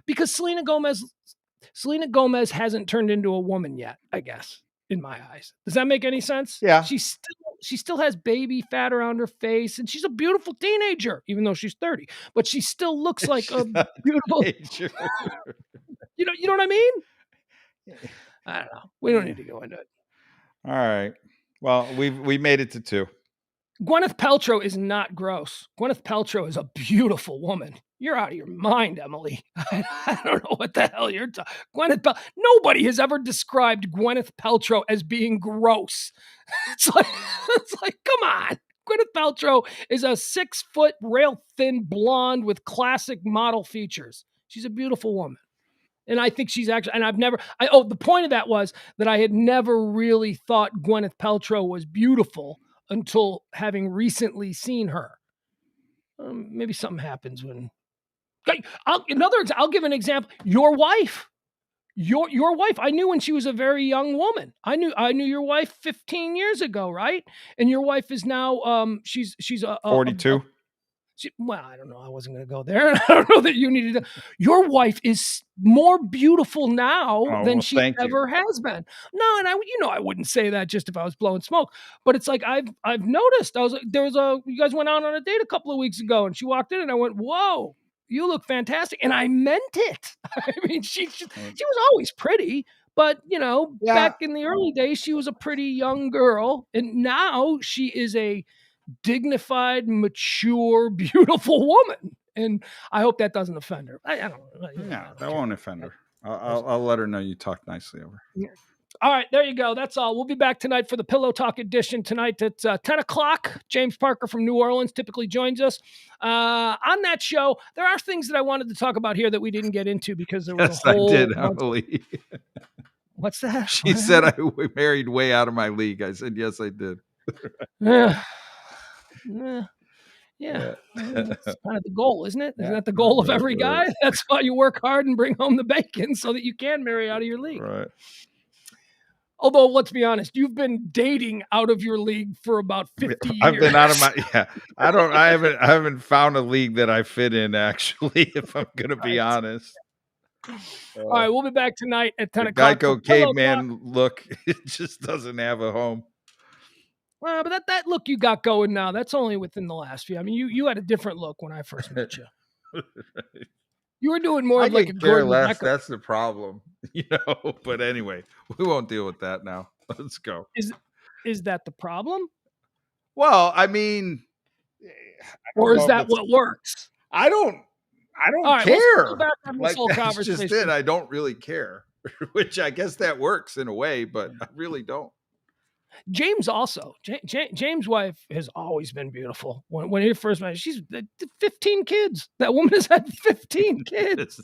because Selena Gomez hasn't turned into a woman yet, I guess, in my eyes. Does that make any sense? Yeah. She still has baby fat around her face, and she's a beautiful teenager, even though she's 30, but she still looks like a beautiful teenager. You know what I mean? I don't know. We don't need to go into it. All right. Well, we made it to 2. Gwyneth Paltrow is not gross. Gwyneth Paltrow is a beautiful woman. You're out of your mind, Emily. I don't know what the hell you're talking. Nobody has ever described Gwyneth Paltrow as being gross. It's like, come on. Gwyneth Paltrow is a 6-foot, rail-thin blonde with classic model features. She's a beautiful woman. And I think she's actually, and the point of that was that I had never really thought Gwyneth Paltrow was beautiful until having recently seen her. Maybe something happens when. I'll give an example. Your wife. Your wife, I knew when she was a very young woman. I knew your wife 15 years ago, right? And your wife is now she's 42. Well, I don't know. I wasn't going to go there. I don't know that you needed to. Your wife is more beautiful now than she ever has been. No, and I wouldn't say that just if I was blowing smoke, but it's like I've noticed. I was like, you guys went out on a date a couple of weeks ago, and she walked in, and I went, "Whoa, you look fantastic," and I meant it. I mean, she was always pretty. But, back in the early days, she was a pretty young girl. And now she is a dignified, mature, beautiful woman. And I hope that doesn't offend her. I don't know. No, that won't offend her. I'll let her know you talked nicely over. Yeah. All right, there you go. That's all. We'll be back tonight for the Pillow Talk edition tonight at 10 o'clock. James Parker from New Orleans typically joins us. On that show, there are things that I wanted to talk about here that we didn't get into because there was a whole... I did, Emily. What's that? She said I married way out of my league. I said, yes, I did. Yeah. That's kind of the goal, isn't it? Isn't that the goal of every guy? That's why you work hard and bring home the bacon so that you can marry out of your league. Right. Although, let's be honest, you've been dating out of your league for about 50 years. I've been out of my, I haven't found a league that I fit in, actually, if I'm going to be honest. All right, we'll be back tonight at 10 o'clock. Geico caveman look, it just doesn't have a home. Well, but that look you got going now, that's only within the last few. I mean, you had a different look when I first met you. You were doing more of like a Gordon less. That's the problem, But anyway, we won't deal with that now. Let's go. Is that the problem? Well, I mean, or is that what works? I don't care. Like, that's just it. I don't really care, which I guess that works in a way, but I really don't. James also. James' wife has always been beautiful. When he first met, she's 15 kids. That woman has had 15 kids.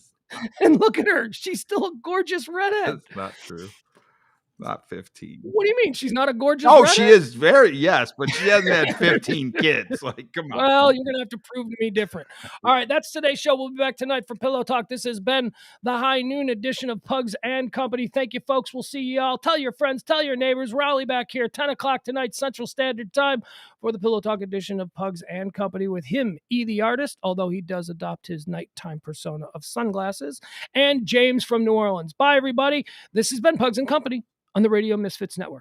And look at her. She's still a gorgeous redhead. That's not true. Not 15. What do you mean? She's not a gorgeous redhead? She is yes, but she hasn't had 15 kids. Like, come on. Well, you're going to have to prove to me different. All right, that's today's show. We'll be back tonight for Pillow Talk. This has been the high noon edition of Pugs and Company. Thank you, folks. We'll see y'all. Tell your friends, tell your neighbors. Rally back here, 10 o'clock tonight, Central Standard Time, for the Pillow Talk edition of Pugs and Company with him, E. the Artist, although he does adopt his nighttime persona of sunglasses, and James from New Orleans. Bye, everybody. This has been Pugs and Company on the Radio Misfits Network.